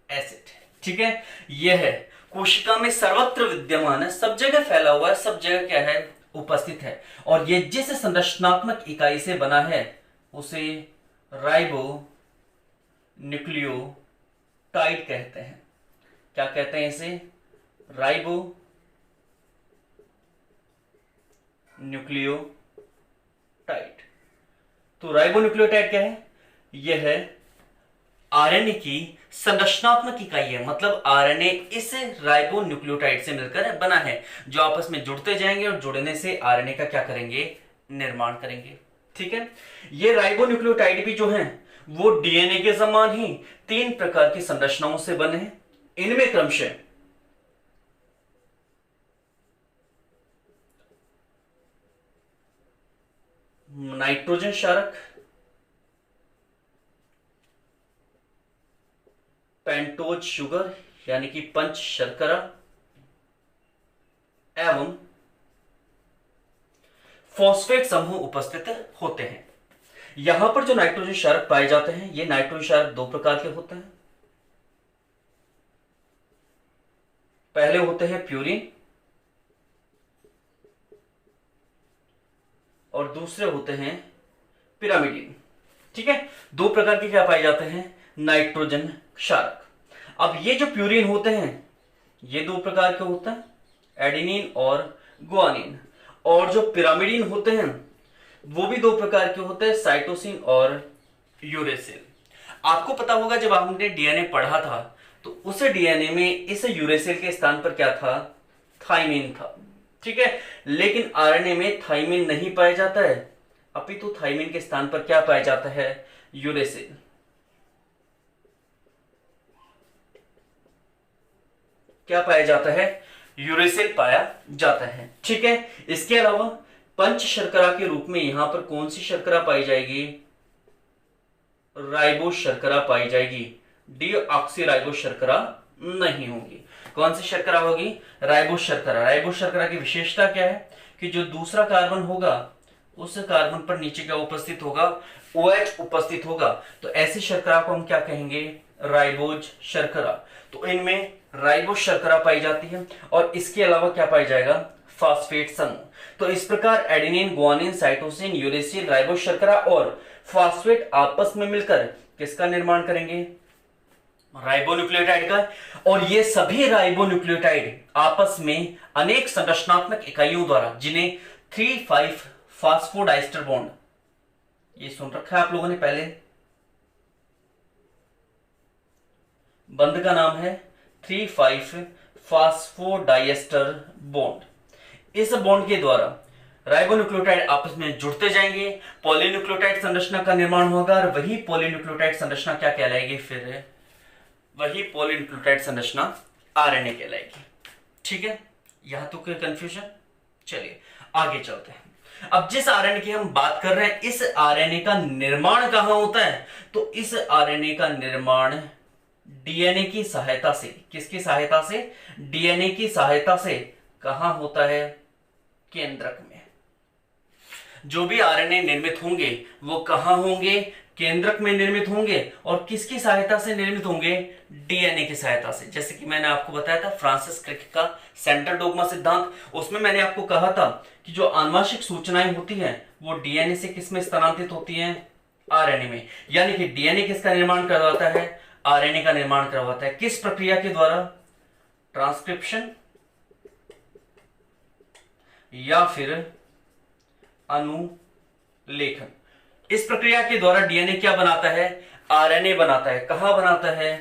[SPEAKER 1] acid. ठीक है, यह है कोशिका में सर्वत्र विद्यमान है, सब जगह फैला हुआ है, सब जगह क्या है? उपस्थित है। और ये जिस संरचनात्मक इकाई से बना है उसे राइबो न्यूक्लियोटाइड कहते हैं। क्या कहते हैं इसे? Ribo nucleotide. तो राइबो न्यूक्लियोटाइड क्या है? यह है आरएनए की संरचनात्मक इकाई है। मतलब आरएनए इस राइबो न्यूक्लियोटाइड से मिलकर बना है, जो आपस में जुड़ते जाएंगे और जुड़ने से आरएनए का क्या करेंगे? निर्माण करेंगे। ठीक है, ये राइबो न्यूक्लियोटाइड भी जो हैं वो डीएनए के समान ही 3 प्रकार की संरचनाओं से बने हैं। इनमें क्रमशः नाइट्रोजन क्षारक, पेंटोज शुगर यानी कि पंच शर्करा एवं फॉस्फेट समूह उपस्थित होते हैं। यहां पर जो नाइट्रोजन क्षारक पाए जाते हैं, ये नाइट्रोजन क्षारक 2 प्रकार के होते हैं। पहले होते हैं प्यूरिन और दूसरे होते हैं पिरामिडिन। ठीक है, 2 प्रकार के क्या पाए जाते हैं? नाइट्रोजन क्षारक। अब ये जो प्यूरिन होते हैं ये 2 प्रकार के होते हैं, एडेनिन और गुआनिन। और जो पिरामिडिन होते हैं वो भी 2 प्रकार के होते हैं, साइटोसिन और यूरेसिल। आपको पता होगा जब आपने डीएनए पढ़ा था तो उस डीएनए में इस यूरेसिल के स्थान पर क्या था? थाइमिन था। ठीक है, लेकिन आरएनए में थाइमिन नहीं पाया जाता है, अपितु थाइमिन के स्थान पर क्या पाया जाता है? यूरेसिल। क्या पाया जाता है? यूरेसिल पाया जाता है। ठीक है, इसके अलावा पंच शर्करा के रूप में यहां पर कौन सी शर्करा पाई जाएगी? राइबो शर्करा पाई जाएगी। डीऑक्सी राइबो शर्करा नहीं होगी। कौन सी शर्करा होगी? राइबोस शर्करा। राइबोस शर्करा की विशेषता क्या है कि जो दूसरा कार्बन होगा उस कार्बन पर नीचे क्या उपस्थित होगा? OH उपस्थित होगा। तो ऐसी शर्करा को हम क्या कहेंगे? राइबोज शर्करा। तो इनमें राइबोस शर्करा पाई जाती है और इसके अलावा क्या पाया जाएगा? फास्फेट समूह। तो इस प्रकार adenine, guanine, cytosine, uracil, ribose शर्करा और फास्फेट आपस में मिलकर किसका निर्माण करेंगे? राइबोन्यूक्लियोटाइड का। और ये सभी राइबोन्यूक्लियोटाइड आपस में अनेक संरचनात्मक इकाइयों द्वारा, जिन्हें 3,5 फास्फोडाइस्टर बॉन्ड, ये सुन रखा है आप लोगों ने पहले, बंध का नाम है 3,5 फास्फोडाइस्टर बॉन्ड। इस बॉन्ड के द्वारा राइबोन्यूक्लियोटाइड आपस में जुड़ते जाएंगे, पॉलीन्यूक्लियोटाइड संरचना का निर्माण होगा और वही पॉलीन्यूक्लियोटाइड संरचना क्या कहलाएगी? फिर वही पॉलीन्यूक्लियोटाइड संरचना आरएनए कहलाएगी। ठीक है, यहां तो कोई कंफ्यूजन? चलिए आगे चलते हैं। अब जिस आरएनए की हम बात कर रहे हैं, इस आरएनए का निर्माण कहां होता है? तो इस आरएनए का निर्माण डीएनए की सहायता से, किसकी सहायता से? डीएनए की सहायता से कहां होता है? केंद्रक में। जो भी आरएनए निर्मित होंगे वो कहां होंगे? केंद्रक में निर्मित होंगे। और किसकी सहायता से निर्मित होंगे? डीएनए की सहायता से। जैसे कि मैंने आपको बताया था फ्रांसिस क्रिक का सेंट्रल डोग्मा सिद्धांत, उसमें मैंने आपको कहा था कि जो आनुवंशिक सूचनाएं होती हैं वो डीएनए से किस में स्थानांतरित होती हैं? आरएनए में। यानी कि डीएनए किसका निर्माण करवाता है? आरएनए का निर्माण करवाता है। किस प्रक्रिया के द्वारा? ट्रांसक्रिप्शन या फिर अनुलेखन। इस प्रक्रिया के द्वारा डीएनए क्या बनाता है? आरएनए बनाता है। कहां बनाता है?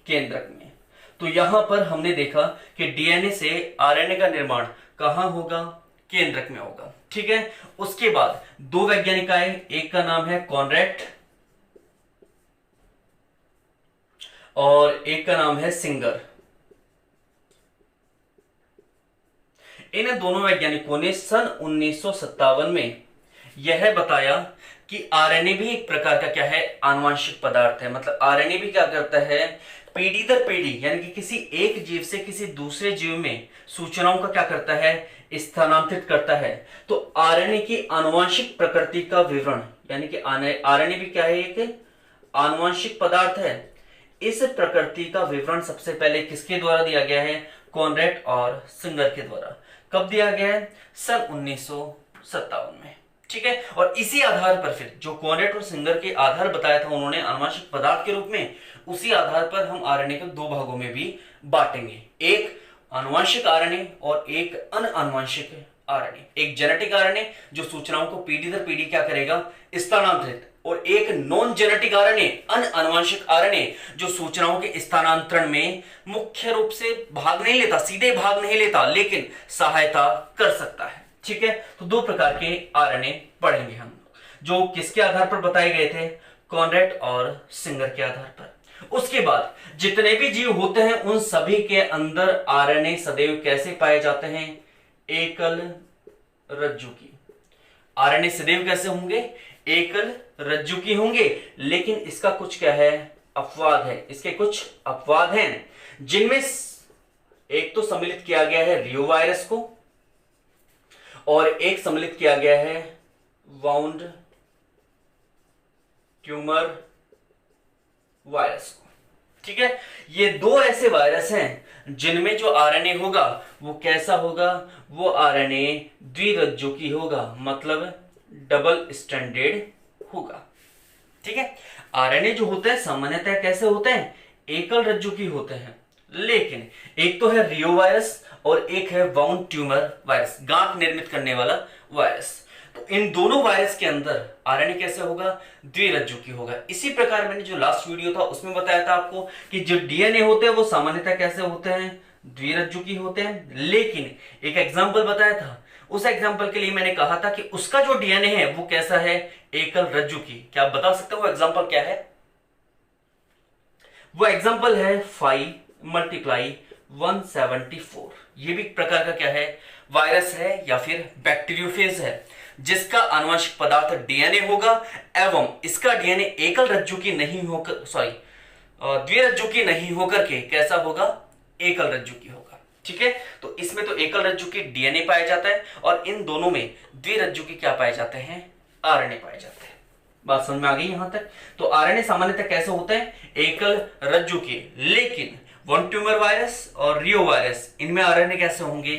[SPEAKER 1] केंद्रक में। तो यहां पर हमने देखा कि डीएनए से आरएनए का निर्माण कहां होगा? केंद्रक में होगा। ठीक है, उसके बाद दो वैज्ञानिक आए, एक का नाम है कॉनरेड और एक का नाम है सिंगर। इन दोनों वैज्ञानिकों ने सन 1957 में यह बताया कि आरएनए भी एक प्रकार का क्या है? आनुवंशिक पदार्थ है। मतलब आरएनए भी क्या करता है? पीढ़ी दर पीढ़ी, यानी कि किसी एक जीव से किसी दूसरे जीव में सूचनाओं का क्या करता है? स्थानांतरित करता है। तो आरएनए की आनुवंशिक प्रकृति का विवरण, यानी कि आरएनए भी क्या है? एक आनुवंशिक पदार्थ है। इस प्रकृति का विवरण सबसे पहले किसके द्वारा दिया गया है? कॉनरेड और सिंगर के द्वारा। कब दिया गया है? सन 1957 में। ठीक है, और इसी आधार पर फिर जो कॉनरेड और सिंगर के आधार बताया था उन्होंने आनुवंशिक पदार्थ के रूप में, उसी आधार पर हम आरएनए को दो भागों में भी बांटेंगे, एक आनुवंशिक आरएनए और एक अनआनुवंशिक आरएनए। एक जेनेटिक आरएनए जो सूचनाओं को पीढ़ी दर पीढ़ी क्या करेगा? स्थानांतरित, और एक नॉन जेनेटिक आरएनए, अनआनुवंशिक आरएनए जो सूचनाओं के स्थानांतरण में मुख्य रूप से भाग नहीं लेता, सीधे भाग नहीं लेता, लेकिन सहायता कर सकता है। ठीक है, तो दो प्रकार के आरएनए पढ़ेंगे हम, जो किसके आधार पर बताए गए थे? कॉनरेड और सिंगर के आधार पर। उसके बाद जितने भी जीव होते हैं उन सभी के अंदर आरएनए सदैव कैसे पाए जाते हैं? एकल रज्जु की। आरएनए सदैव कैसे होंगे? एकल रज्जु की होंगे। लेकिन इसका कुछ क्या है? अपवाद है। इसके कुछ अपवाद हैं, जिनमें एक तो सम्मिलित किया गया है रियो वायरस को और एक सम्मिलित किया गया है वाउंड ट्यूमर वायरस को। ठीक है, ये दो ऐसे वायरस हैं जिनमें जो आरएनए होगा वो कैसा होगा? वो आरएनए द्विरज्जु की होगा, मतलब डबल स्ट्रैंडेड होगा। ठीक है, आरएनए जो होते हैं सामान्यतः कैसे होते हैं? एकल रज्जु की होते हैं। लेकिन एक तो है रियो वायरस और एक है वाउंड ट्यूमर वायरस, गांठ निर्मित करने वाला वायरस। तो इन दोनों वायरस के अंदर आरएनए कैसे होगा? द्विरज्जु की होगा। इसी प्रकार मैंने जो लास्ट वीडियो था उसमें बताया था आपको कि जो डीएनए होते हैं वो सामान्यतः कैसे होते हैं? द्विरज्जु की होते हैं। लेकिन एक एग्जाम्पल बताया था, उस एग्जाम्पल के लिए मैंने कहा था कि उसका जो डीएनए है वो कैसा है? एकल रज्जु की। क्या आप बता सकते हो वो एग्जाम्पल क्या है? वो एग्जाम्पल है 5 × 174। ये भी एक प्रकार का क्या है? वायरस है या फिर बैक्टीरियोफेज है, जिसका आनुवंशिक पदार्थ डीएनए होगा एवं इसका डीएनए एकल रज्जु की नहीं होकर, द्विरज्जु की नहीं होकर के कैसा होगा? एकल रज्जु की होगा। ठीक है, तो इसमें तो एकल रज्जु की डीएनए पाया जाता है और इन दोनों में द्विरज्जु के क्या पाए जाते हैं, आरएनए पाए जाते हैं। बात समझ में आ गई यहां तक। तो आरएनए सामान्यतः कैसे होते हैं, एकल रज्जु के, लेकिन वन ट्यूमर वायरस और रियो वायरस इनमें आरएनए कैसे होंगे,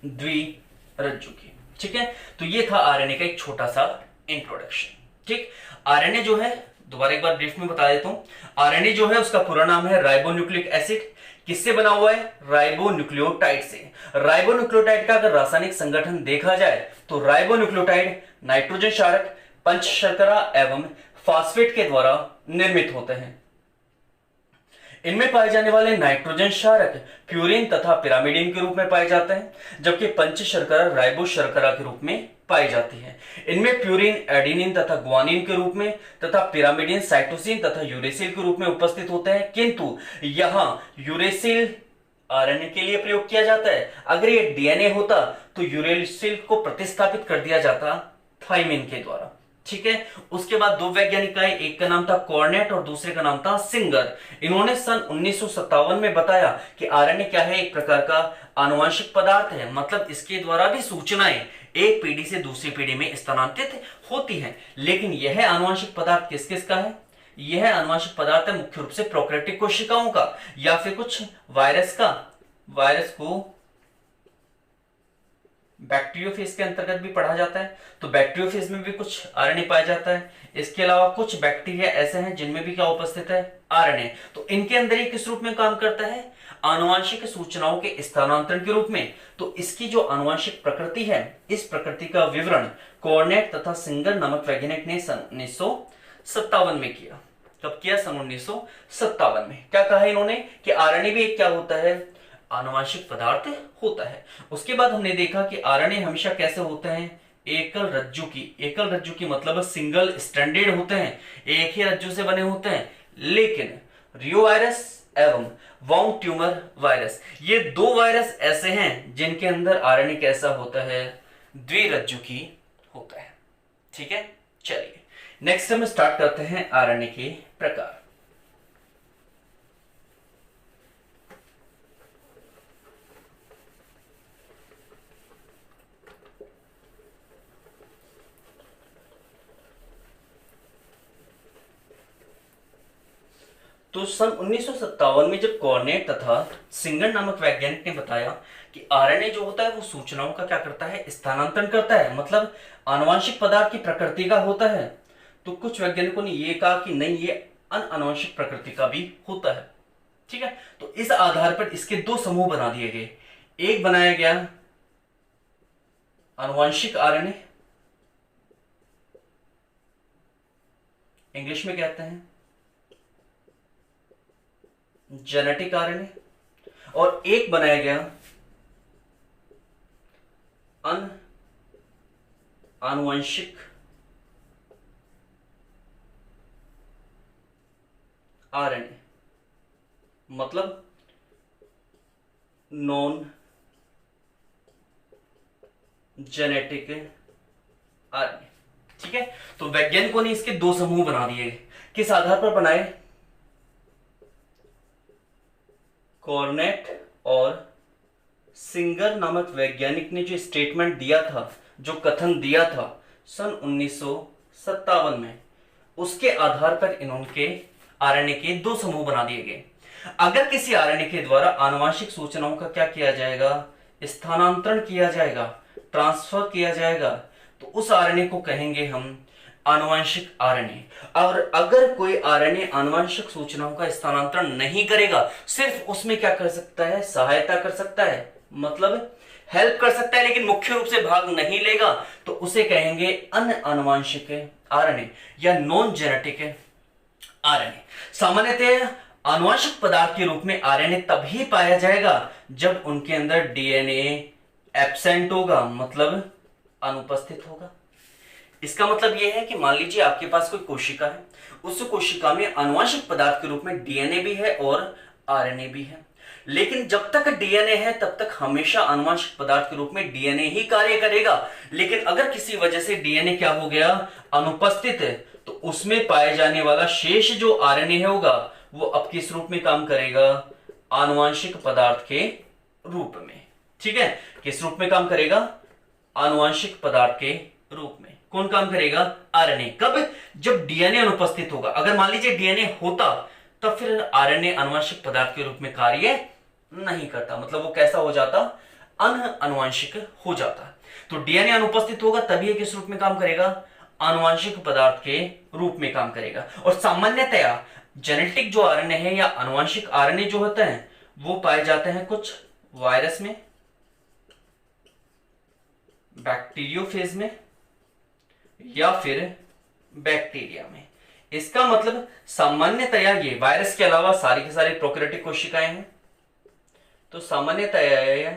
[SPEAKER 1] द्विरज्जु के। ठीक है, तो ये था आरएनए का एक छोटा सा इंट्रोडक्शन। ठीक, आरएनए जो है, दोबारा एक बार ब्रीफ में बता देता हूं, आरएनए जो है उसका पूरा नाम है राइबोन्यूक्लिक एसिड। किससे बना हुआ है, राइबोन्यूक्लियोटाइड से। राइबोन्यूक्लियोटाइड का अगर रासायनिक संगठन देखा जाए तो राइबोन्यूक्लियोटाइड नाइट्रोजन क्षारक, पंच शर्करा एवं फास्फेट के द्वारा निर्मित होते हैं। इनमें पाए जाने वाले नाइट्रोजन क्षारक प्यूरिन तथा पिरामिडिन के रूप में पाए जाते हैं, जबकि पंच शर्करा राइबो शर्करा के रूप में पाई जाती है। इनमें प्यूरिन एडिनिन तथा ग्वानिन के रूप में तथा पिरामिडिन साइटोसिन तथा यूरेसिल के रूप में उपस्थित होते हैं, किंतु यहां यूरेसिल आरएनए के लिए प्रयोग किया जाता है। अगर ये डीएनए होता तो यूरेसिल को प्रतिस्थापित कर दिया जाता थाइमिन के द्वारा। ठीक है, उसके बाद दो वैज्ञानिक आए, एक का नाम था कॉर्नेट और दूसरे का नाम था सिंगर। इन्होंने सन 1957 में बताया कि आरएनए क्या है, एक प्रकार का आनुवंशिक पदार्थ है, मतलब इसके द्वारा भी सूचनाएं एक पीढ़ी से दूसरी पीढ़ी में स्थानांतरित होती हैं। लेकिन यह आनुवंशिक पदार्थ किस किस का है, यह आनुवंशिक पदार्थ है मुख्य रूप से प्रोकैरियोटिक कोशिकाओं का या फिर कुछ वायरस का। वायरस को बैक्टीरियोफेज के अंतर्गत भी पढ़ा जाता है, तो बैक्टीरियोफेज में भी कुछ आरएनए पाया जाता है। इसके अलावा कुछ बैक्टीरिया ऐसे हैं जिनमें भी क्या उपस्थित है, आरएनए। तो इनके अंदर ये किस रूप में काम करता है, आनुवंशिक सूचनाओं के स्थानांतरण के रूप में। तो इसकी जो आनुवंशिक प्रकृति है, इस प्रकृति का विवरण कॉर्नेट तथा सिंगर नामक वैज्ञानिक ने सन 1957 में किया। कब किया, सन 1957 में। क्या कहा इन्होंने कि आरएनए भी एक क्या होता है, आनुवंशिक पदार्थ होता है। उसके बाद हमने देखा कि आरएनए हमेशा कैसे होते हैं, एकल रज्जु की। एकल रज्जु की मतलब सिंगल स्ट्रैंडेड होते हैं, एक ही रज्जु से बने होते हैं। लेकिन रियो वायरस एवं वाउंड ट्यूमर वायरस, ये दो वायरस ऐसे हैं जिनके अंदर आरएनए कैसा होता है, द्विरज्जु की होता है। ठीक है, चलिए नेक्स्ट हम स्टार्ट करते हैं आरएनए के प्रकार। तो सन 1957 में जब कॉर्नेट तथा सिंगर नामक वैज्ञानिक ने बताया कि आरएनए जो होता है वो सूचनाओं का क्या करता है, स्थानांतरण करता है, मतलब आनुवंशिक पदार्थ की प्रकृति का होता है, तो कुछ वैज्ञानिकों ने ये कहा कि नहीं, ये अनानुवंशिक प्रकृति का भी होता है। ठीक है, तो इस आधार पर इसके दो समूह बना दिए गए। एक बनाया गया आनुवंशिक आरएनए, इंग्लिश में कहते हैं जेनेटिक आरएनए, और एक बनाया गया आनुवंशिक आरएनए, मतलब नॉन जेनेटिक आरएनए। ठीक है, तो वैज्ञानिकों ने इसके दो समूह बना दिए। किस आधार पर बनाए, कॉर्नेट और सिंगर नामक वैज्ञानिक ने जो स्टेटमेंट दिया था, जो कथन दिया था सन 1957 में, उसके आधार पर इन्होंने आरएनए के दो समूह बना दिए गए। अगर किसी आरएनए के द्वारा आनुवंशिक सूचनाओं का क्या किया जाएगा, स्थानांतरण किया जाएगा, ट्रांसफर किया जाएगा, तो उस आरएनए को कहेंगे हम आनुवंशिक आरएनए। और अगर कोई आरएनए आनुवंशिक सूचनाओं का स्थानांतरण नहीं करेगा, सिर्फ उसमें क्या कर सकता है, सहायता कर सकता है, मतलब हेल्प कर सकता है, लेकिन मुख्य रूप से भाग नहीं लेगा, तो उसे कहेंगे अनानुवंशिक आरएनए या नॉन जेनेटिक आरएनए। सामान्यतः आनुवंशिक पदार्थ के रूप में आरएनए तभी पाया जाएगा जब उनके अंदर डीएनए एब्सेंट होगा, मतलब अनुपस्थित होगा। इसका मतलब यह है कि मान लीजिए आपके पास कोई कोशिका है, उस कोशिका में आनुवंशिक पदार्थ के रूप में डीएनए भी है और आरएनए भी है, लेकिन जब तक डीएनए है तब तक हमेशा आनुवंशिक पदार्थ के रूप में डीएनए ही कार्य करेगा। लेकिन अगर किसी वजह से डीएनए क्या हो गया, अनुपस्थित है, तो उसमें पाए जाने वाला शेष जो आरएनए होगा वो अब किस रूप में काम करेगा, आनुवांशिक पदार्थ के रूप में। ठीक है, किस रूप में काम करेगा? आनुवांशिक पदार्थ के रूप में। कौन काम करेगा? आरएनए। कब? जब डीएनए अनुपस्थित होगा। अगर मान लीजिए डीएनए होता तब फिर आरएनए आनुवांशिक पदार्थ के रूप में कार्य नहीं करता, मतलब वो कैसा हो जाता? अनआनुवांशिक हो जाता। तो डीएनए अनुपस्थित होगा तभी ये किस रूप में काम करेगा? आनुवांशिक पदार्थ के रूप में काम करेगा। और सामान्यतया जेनेटिक जो आरएनए है या आनुवांशिक आरएनए जो होते हैं वो पाए जाते हैं कुछ वायरस में, बैक्टीरियोफेज में या फिर बैक्टीरिया में। इसका मतलब सामान्यतया ये वायरस के अलावा सारी की सारी प्रोकैरियोटिक कोशिकाएं हैं। तो सामान्यतया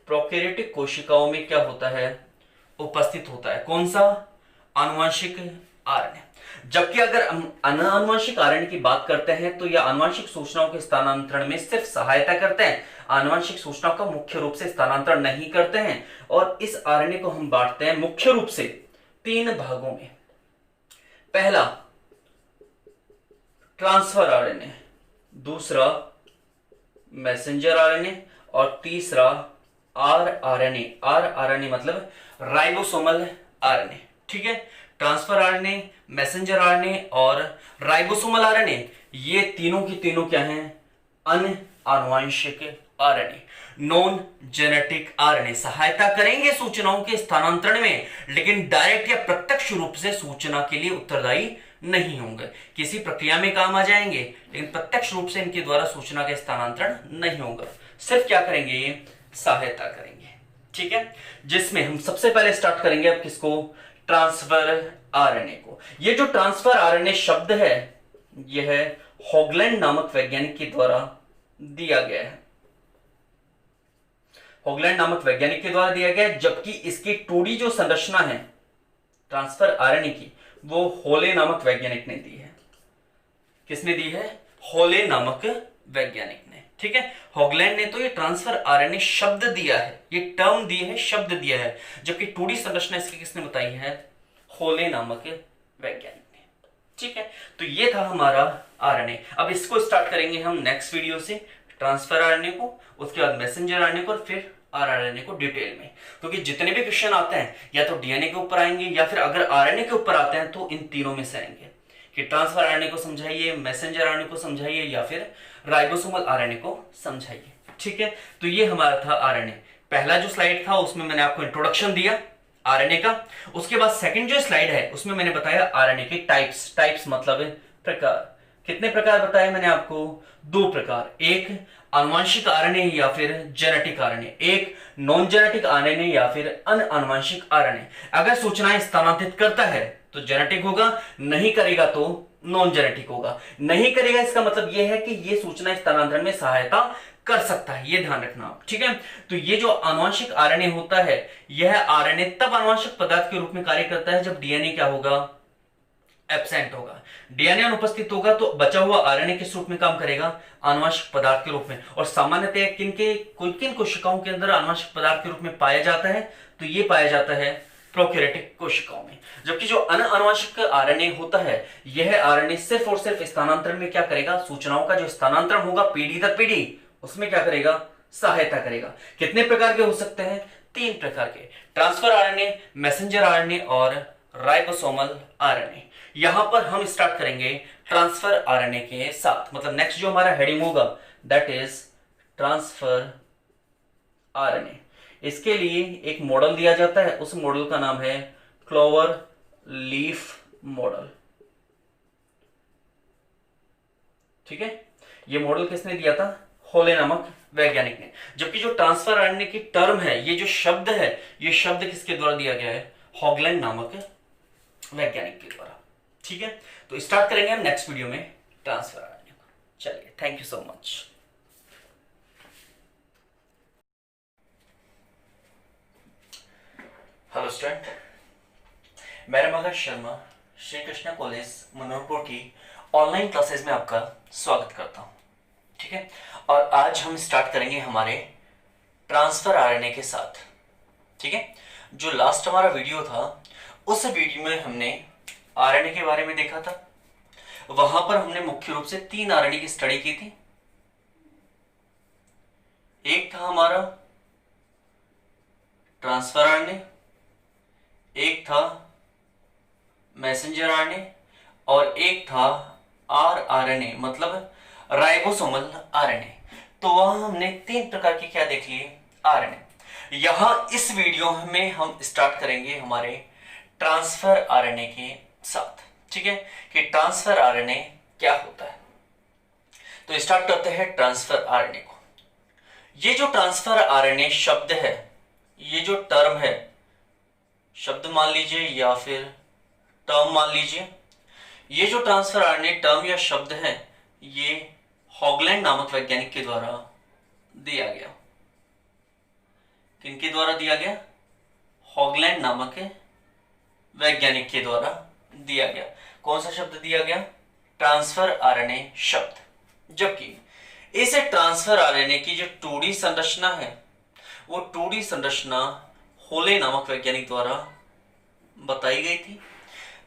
[SPEAKER 1] प्रोकैरियोटिक कोशिकाओं में क्या होता है? उपस्थित होता है कौन सा? आनुवांशिक आरएनए। जबकि अगर हम अनानुवांशिक आरएनए की बात करते हैं तो यह आनुवांशिक सूचनाओं के स्थानांतरण में सिर्फ सहायता करते हैं, आनुवांशिक सूचनाओं का मुख्य रूप से स्थानांतरण नहीं करते हैं। और इस आरएनए को हम बांटते हैं मुख्य रूप से 3 भागों में। पहला ट्रांसफर आरएनए, दूसरा मैसेंजर आरएनए और तीसरा आरआरएनए। आरआरएनए मतलब राइबोसोमल आरएनए। ठीक है, ट्रांसफर आरएनए, मैसेंजर आरएनए और राइबोसोमल आरएनए, ये तीनों की तीनों क्या हैं? अनआनुवांशिक आरएनए, नॉन जेनेटिक आरएनए। सहायता करेंगे सूचनाओं के स्थानांतरण में, लेकिन डायरेक्ट या प्रत्यक्ष रूप से सूचना के लिए उत्तरदायी नहीं होंगे। किसी प्रक्रिया में काम आ जाएंगे लेकिन प्रत्यक्ष रूप से इनके द्वारा सूचना के स्थानांतरण नहीं होगा। सिर्फ क्या करेंगे? ये सहायता करेंगे। ठीक है, जिसमें हम सबसे पहले स्टार्ट करेंगे अब किसको? ट्रांसफर आरएनए को। ये जो ट्रांसफर आरएनए शब्द है यह हॉगलैंड नामक वैज्ञानिक के द्वारा दिया गया है। हॉगलैंड नामक वैज्ञानिक के द्वारा दिया गया है, जबकि इसकी 2D जो संरचना है ट्रांसफर आरएनए की वो होले नामक वैज्ञानिक ने दी है। किसने दी है? होले नामक वैज्ञानिक ने। ठीक है, हॉगलैंड ने तो ये ट्रांसफर आरएनए शब्द दिया है, ये टर्म दिए है, शब्द दिया है, जबकि 2D संरचना इसकी किसने बताई है? होले नामक वैज्ञानिक ने। ठीक है, तो ये था हमारा आरएनए। अब इसको स्टार्ट करेंगे हम नेक्स्ट वीडियो से, ट्रांसफर आरएनए को, उसके बाद मैसेंजर आरएनए को और फिर आरआरएनए को डिटेल में। क्योंकि जितने भी क्वेश्चन आते हैं या तो डीएनए के ऊपर आएंगे या फिर अगर आरएनए के ऊपर आते हैं तो इन तीनों में से आएंगे कि ट्रांसफर आरएनए को समझाइए, मैसेंजर आरएनए को समझाइए या फिर राइबोसोमल आरएनए को समझाइए। ठीक है, तो ये हमारा था आरएनए। पहला जो स्लाइड था उसमें मैंने आपको इंट्रोडक्शन दिया आरएनए का। उसके बाद सेकंड जो स्लाइड है उसमें मैंने बताया आरएनए के टाइप्स। टाइप्स मतलब प्रकार। कितने प्रकार बताए मैंने आपको? 2 प्रकार, एक आनुवांशिक आरएनए या फिर जेनेटिक आरएनए, एक नॉन जेनेटिक आरएनए या फिर अनआनुवांशिक आरएनए। अगर सूचनाएं स्थानांतरित करता है तो जेनेटिक होगा, नहीं करेगा तो नॉन जेनेटिक होगा। नहीं करेगा इसका मतलब यह है कि यह सूचना स्थानांतरण में सहायता कर सकता है, ये ध्यान रखना आप। ठीक है, तो ये जो आनुवांशिक आरएनए होता है यह आरएनए तब आनुवांशिक पदार्थ के रूप में कार्य करता है जब डीएनए क्या होगा? एब्सेंट होगा। डीएनए अनुपस्थित होगा तो बचा हुआ आरएनए किस रूप में काम करेगा? आनुवांशिक पदार्थ के रूप में। और सामान्यतः किन कोशिकाओं के अंदर आनुवांशिक पदार्थ के रूप में पाया जाता है? तो ये पाया जाता है प्रोकैरियोटिक कोशिकाओं में। जबकि जो अनानुवांशिक आरएनए होता है यह आरएनए सिर्फ और सिर्फ स्थानांतरण में क्या करेगा? सूचनाओं का जो स्थानांतरण होगा पीढ़ी दर पीढ़ी उसमें क्या करेगा? सहायता करेगा। कितने प्रकार के हो सकते हैं? 3 प्रकार के, ट्रांसफर आरएनए, मैसेंजर आरएनए और राइबोसोमल आरएनए। यहां पर हम स्टार्ट करेंगे ट्रांसफर आरएनए के साथ, मतलब नेक्स्ट जो हमारा हेडिंग होगा दैट इज ट्रांसफर आरएनए। इसके लिए एक मॉडल दिया जाता है, उस मॉडल का नाम है क्लोवर लीफ मॉडल। ठीक है, ये मॉडल किसने दिया था? होले नामक वैज्ञानिक ने। जबकि जो ट्रांसफर आरएनए की टर्म है, ये जो शब्द है, ये शब्द किसके द्वारा दिया गया है? हॉगलैंड नामक वैज्ञानिक के द्वारा। ठीक है, तो स्टार्ट करेंगे हम नेक्स्ट वीडियो में ट्रांसफर आरएनए को। चलिए, thank you so much. Hello student, मैं रमाकांत शर्मा श्री कृष्णा कॉलेज मनोहरपुर की ऑनलाइन क्लासेस में आपका स्वागत करता हूं। ठीक है, और आज हम स्टार्ट करेंगे हमारे ट्रांसफर आरएनए के साथ। ठीक है, जो लास्ट हमारा वीडियो था उस वीडियो में हमने आरएनए के बारे में देखा था। वहां पर हमने मुख्य रूप से 3 आरएनए की स्टडी की थी। एक था 1 प्राइमर आरएनए, दूसरा 2 प्राइमर आरएनए और तीसरा 3 primer RNA. 1 primer RNA, 2 primer RNA और 3 प्राइमर आरएनए। था हमारा ट्रांसफर आरएनए, एक था मैसेंजर आरएनए और एक था आरआरएनए मतलब राइबोसोमल आरएनए। तो वहां हमने 3 प्रकार के क्या देख लिए, आरएनए। यहां इस वीडियो में हम स्टार्ट करेंगे हमारे ट्रांसफर आरएनए के साथ, ठीक है, कि ट्रांसफर आरएनए क्या होता है। तो स्टार्ट करते हैं ट्रांसफर आरएनए को। ये जो ट्रांसफर आरएनए शब्द है, ये जो टर्म है, शब्द मान लीजिए या फिर टर्म मान लीजिए, ये जो ट्रांसफर आरएनए टर्म या शब्द है, ये हॉगलैंड नामक वैज्ञानिक के द्वारा दिया गया। किनके द्वारा दिया गया? हॉगलैंड नामक वैज्ञानिक के द्वारा दिया गया। कौन सा शब्द दिया गया? ट्रांसफर आरएनए शब्द। जबकि इस ट्रांसफर आरएनए की जो 2D संरचना है, वो 2D संरचना होले नामक वैज्ञानिक द्वारा बताई गई थी।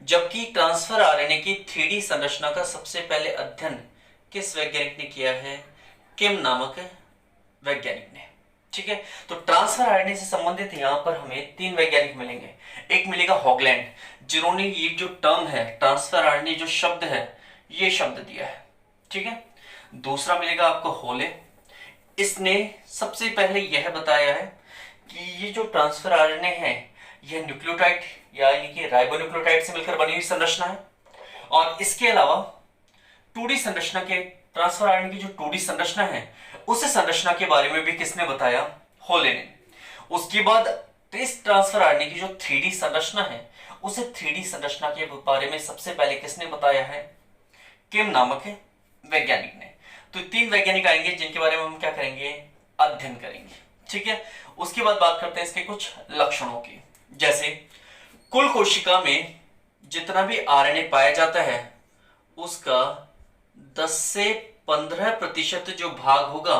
[SPEAKER 1] जबकि ट्रांसफर आरएनए की 3D संरचना का सबसे पहले अध्ययन किस वैज्ञानिक ने किया है? किम नामक वैज्ञानिक ने। ठीक है, तो ट्रांसफर आरएनए से संबंधित यहां पर हमें 3 वैज्ञानिक मिलेंगे। एक मिलेगा हॉगलैंड, जिन्होंने ये जो टर्म है ट्रांसफर आरएनए जो शब्द है, ये शब्द दिया है। ठीक है, दूसरा मिलेगा आपको होले, इसने सबसे पहले यह बताया है कि ये जो ट्रांसफर आरएनए है, यह न्यूक्लियोटाइड यानी कि राइबोन्यूक्लियोटाइड से मिलकर बनी हुई संरचना है। और इसके अलावा 2D संरचना के ट्रांसफर आरएनए की जो 2D संरचना है, उस संरचना के बारे में भी किसने बताया? होले ने। उसके बाद इस ट्रांसफर आरएनए की जो 3D संरचना है, उस 3D संरचना के बारे में सबसे पहले किसने बताया है? किम नामक वैज्ञानिक ने। तो 3 वैज्ञानिक आएंगे जिनके बारे में हम क्या करेंगे? अध्ययन करेंगे। ठीक है, उसके बाद बात करते हैं इसके कुछ लक्षणों की। जैसे कुल कोशिका में जितना भी आरएनए पाया जाता है, उसका 10 से 15% जो भाग होगा,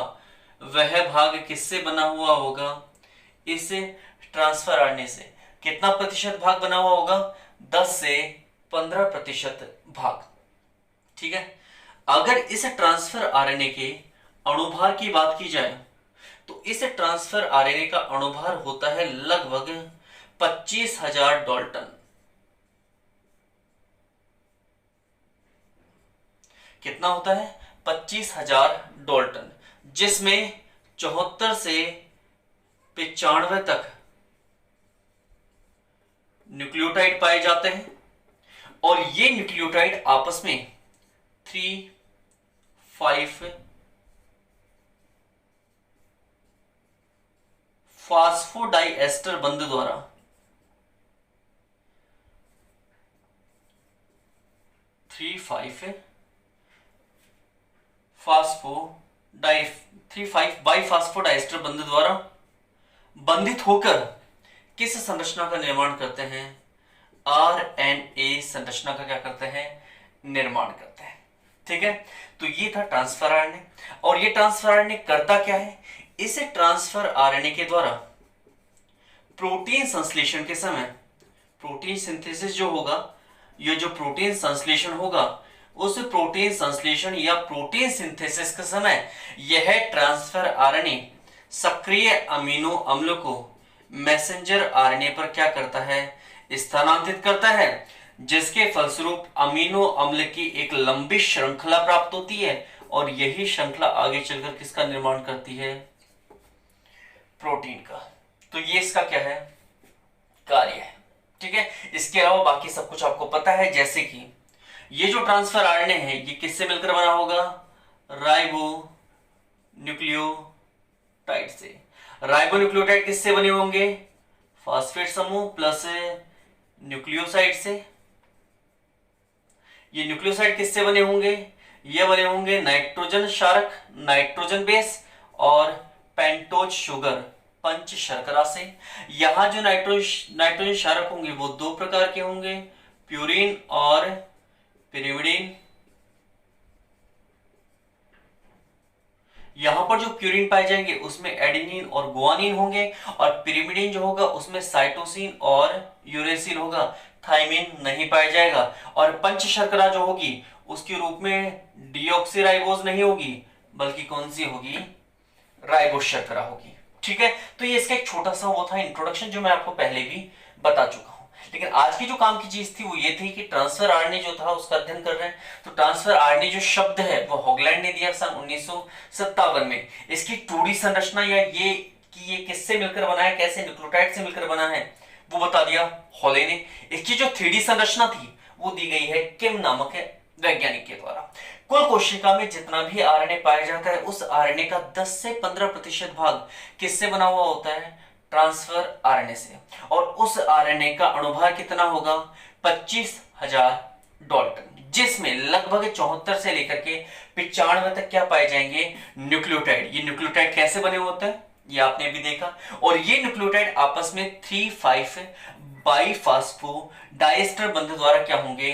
[SPEAKER 1] वह भाग किससे बना हुआ होगा? इस ट्रांसफर आरएनए से। कितना प्रतिशत भाग बना हुआ होगा? 10 से 15% भाग। ठीक है, अगर इस ट्रांसफर आरएनए के अणुभार की बात की जाए, तो इस ट्रांसफर आरएनए का अणुभार होता है लगभग 25,000 डाल्टन। कितना होता है? 25,000 डाल्टन, जिसमें 74 से 95 तक न्यूक्लियोटाइड पाए जाते हैं। और ये न्यूक्लियोटाइड आपस में 3,5 फास्फोडाइएस्टर बंध द्वारा 3,5 बाइफास्फोडाइएस्टर बंध द्वारा बंधित होकर किस संरचना का निर्माण करते हैं? आरएनए संरचना का क्या करते हैं? निर्माण करते हैं। ठीक है, तो ये था ट्रांसफर आरएनए। और ये ट्रांसफर आरएनए करता क्या है? इस ट्रांसफर आरएनए के द्वारा प्रोटीन संश्लेषण के समय, प्रोटीन सिंथेसिस जो होगा, ये जो प्रोटीन संश्लेषण होगा, उस प्रोटीन संश्लेषण या प्रोटीन सिंथेसिस के समय यह ट्रांसफर आरएनए सक्रिय अमीनो अम्ल को मैसेंजर आरएनए पर क्या करता है? स्थानांतरित करता है, जिसके फलस्वरूप अमीनो अम्ल की एक लंबी श्रृंखला प्राप्त होती है। और यही श्रृंखला आगे चलकर किसका निर्माण करती है? प्रोटीन का। तो ये इसका क्या है? कार्य है। ठीक है, इसके अलावा बाकी सब कुछ आपको पता है। जैसे कि ये जो ट्रांसफर आरएनए है, ये किससे मिलकर बना होगा? राइबो न्यूक्लियोटाइड से। राइबो न्यूक्लियोटाइड किससे बने होंगे? फास्फेट समूह प्लस न्यूक्लियोसाइड से। ये न्यूक्लियोसाइड किससे बने होंगे? ये बने होंगे नाइट्रोजन क्षारक, नाइट्रोजन बेस और पेंटोज शुगर, पंच शर्करा से। यहां जो नाइट्रोजन क्षारक होंगे वो 2 प्रकार के होंगे, प्यूरिन और पिरिमिडिन। यहां पर जो प्यूरिन पाए जाएंगे उसमें एडेनिन और गुआनिन होंगे, और पिरिमिडिन जो होगा उसमें साइटोसिन और यूरेसिल होगा, थाइमिन नहीं पाया जाएगा। और पंच शर्करा जो होगी उसके रूप में डीऑक्सीराइबोज नहीं होगी, बल्कि कौन सी होगी? राइबोज शर्करा होगी। ठीक है, तो ये इसका एक छोटा सा वो था इंट्रोडक्शन जो मैं आपको पहले भी बता चुका हूं। लेकिन आज की जो काम की चीज थी वो ये थी कि ट्रांसफर आरएनए जो था उसका अध्ययन कर रहे हैं। तो ट्रांसफर आरएनए जो शब्द है वो हॉगलैंड ने दिया सन 1957 में। इसकी 2D संरचना या ये कि ये किससे मिलकर बना है, कैसे न्यूक्लियोटाइड से मिलकर बना है, वो बता दिया हॉले ने। इसकी जो 3D संरचना थी वो दी गई है किम नामक वैज्ञानिक के द्वारा। कुल कोशिका में जितना भी आरएनए पाया जाता है उस आरएनए का 10 से 15% भाग किससे बना हुआ होता है, ट्रांसफर आरएनए से। और उस आरएनए का अणुभार कितना होगा, 25,000 डाल्टन, जिसमें लगभग 74 से लेकर के 95 तक क्या पाए जाएंगे, न्यूक्लियोटाइड। ये न्यूक्लियोटाइड कैसे बने होते हैं ये आपने भी देखा। और ये न्यूक्लियोटाइड आपस में 3,5 बाइफास्फो डाइएस्टर बंध द्वारा क्या होंगे,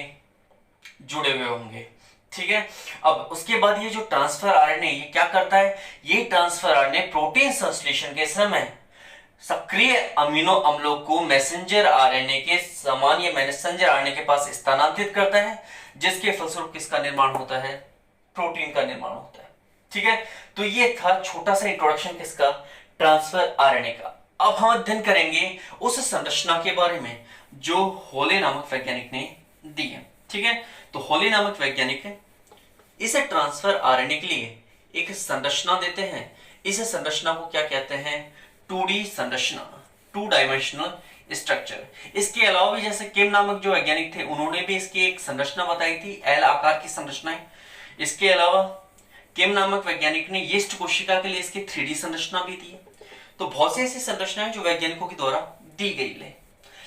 [SPEAKER 1] जुड़े हुए होंगे। ठीक है, अब उसके बाद ये जो ट्रांसफर आरएनए ये क्या करता है, ये ट्रांसफर आरएनए प्रोटीन संश्लेषण के समय सक्रिय अमीनो अम्लों को मैसेंजर आरएनए के समान या मैसेंजर आरएनए के पास स्थानांतरित करता है, जिसके फलस्वरूप किसका निर्माण होता है, प्रोटीन का निर्माण होता है। ठीक है, तो ये था छोटा सा इंट्रोडक्शन किसका, ट्रांसफर आरएनए का। अब हम अध्ययन करेंगे उस संरचना के बारे में जो होले नामक वैज्ञानिक ने दी है। ठीक है, तो होले नामक वैज्ञानिक इस ट्रांसफर आरएनए के लिए एक संरचना देते हैं। इस संरचना को क्या कहते हैं, 2D संरचना, 2 डायमेंशनल स्ट्रक्चर। इसके अलावा भी जैसे किम नामक जो वैज्ञानिक थे उन्होंने भी इसकी एक संरचना बताई थी, एल आकार की संरचनाएं। इसके अलावा किम नामक वैज्ञानिक ने यीस्ट कोशिका के लिए इसकी 3D संरचना भी दी है। तो बहुत सी ऐसी संरचनाएं जो वैज्ञानिकों के द्वारा दी गई है,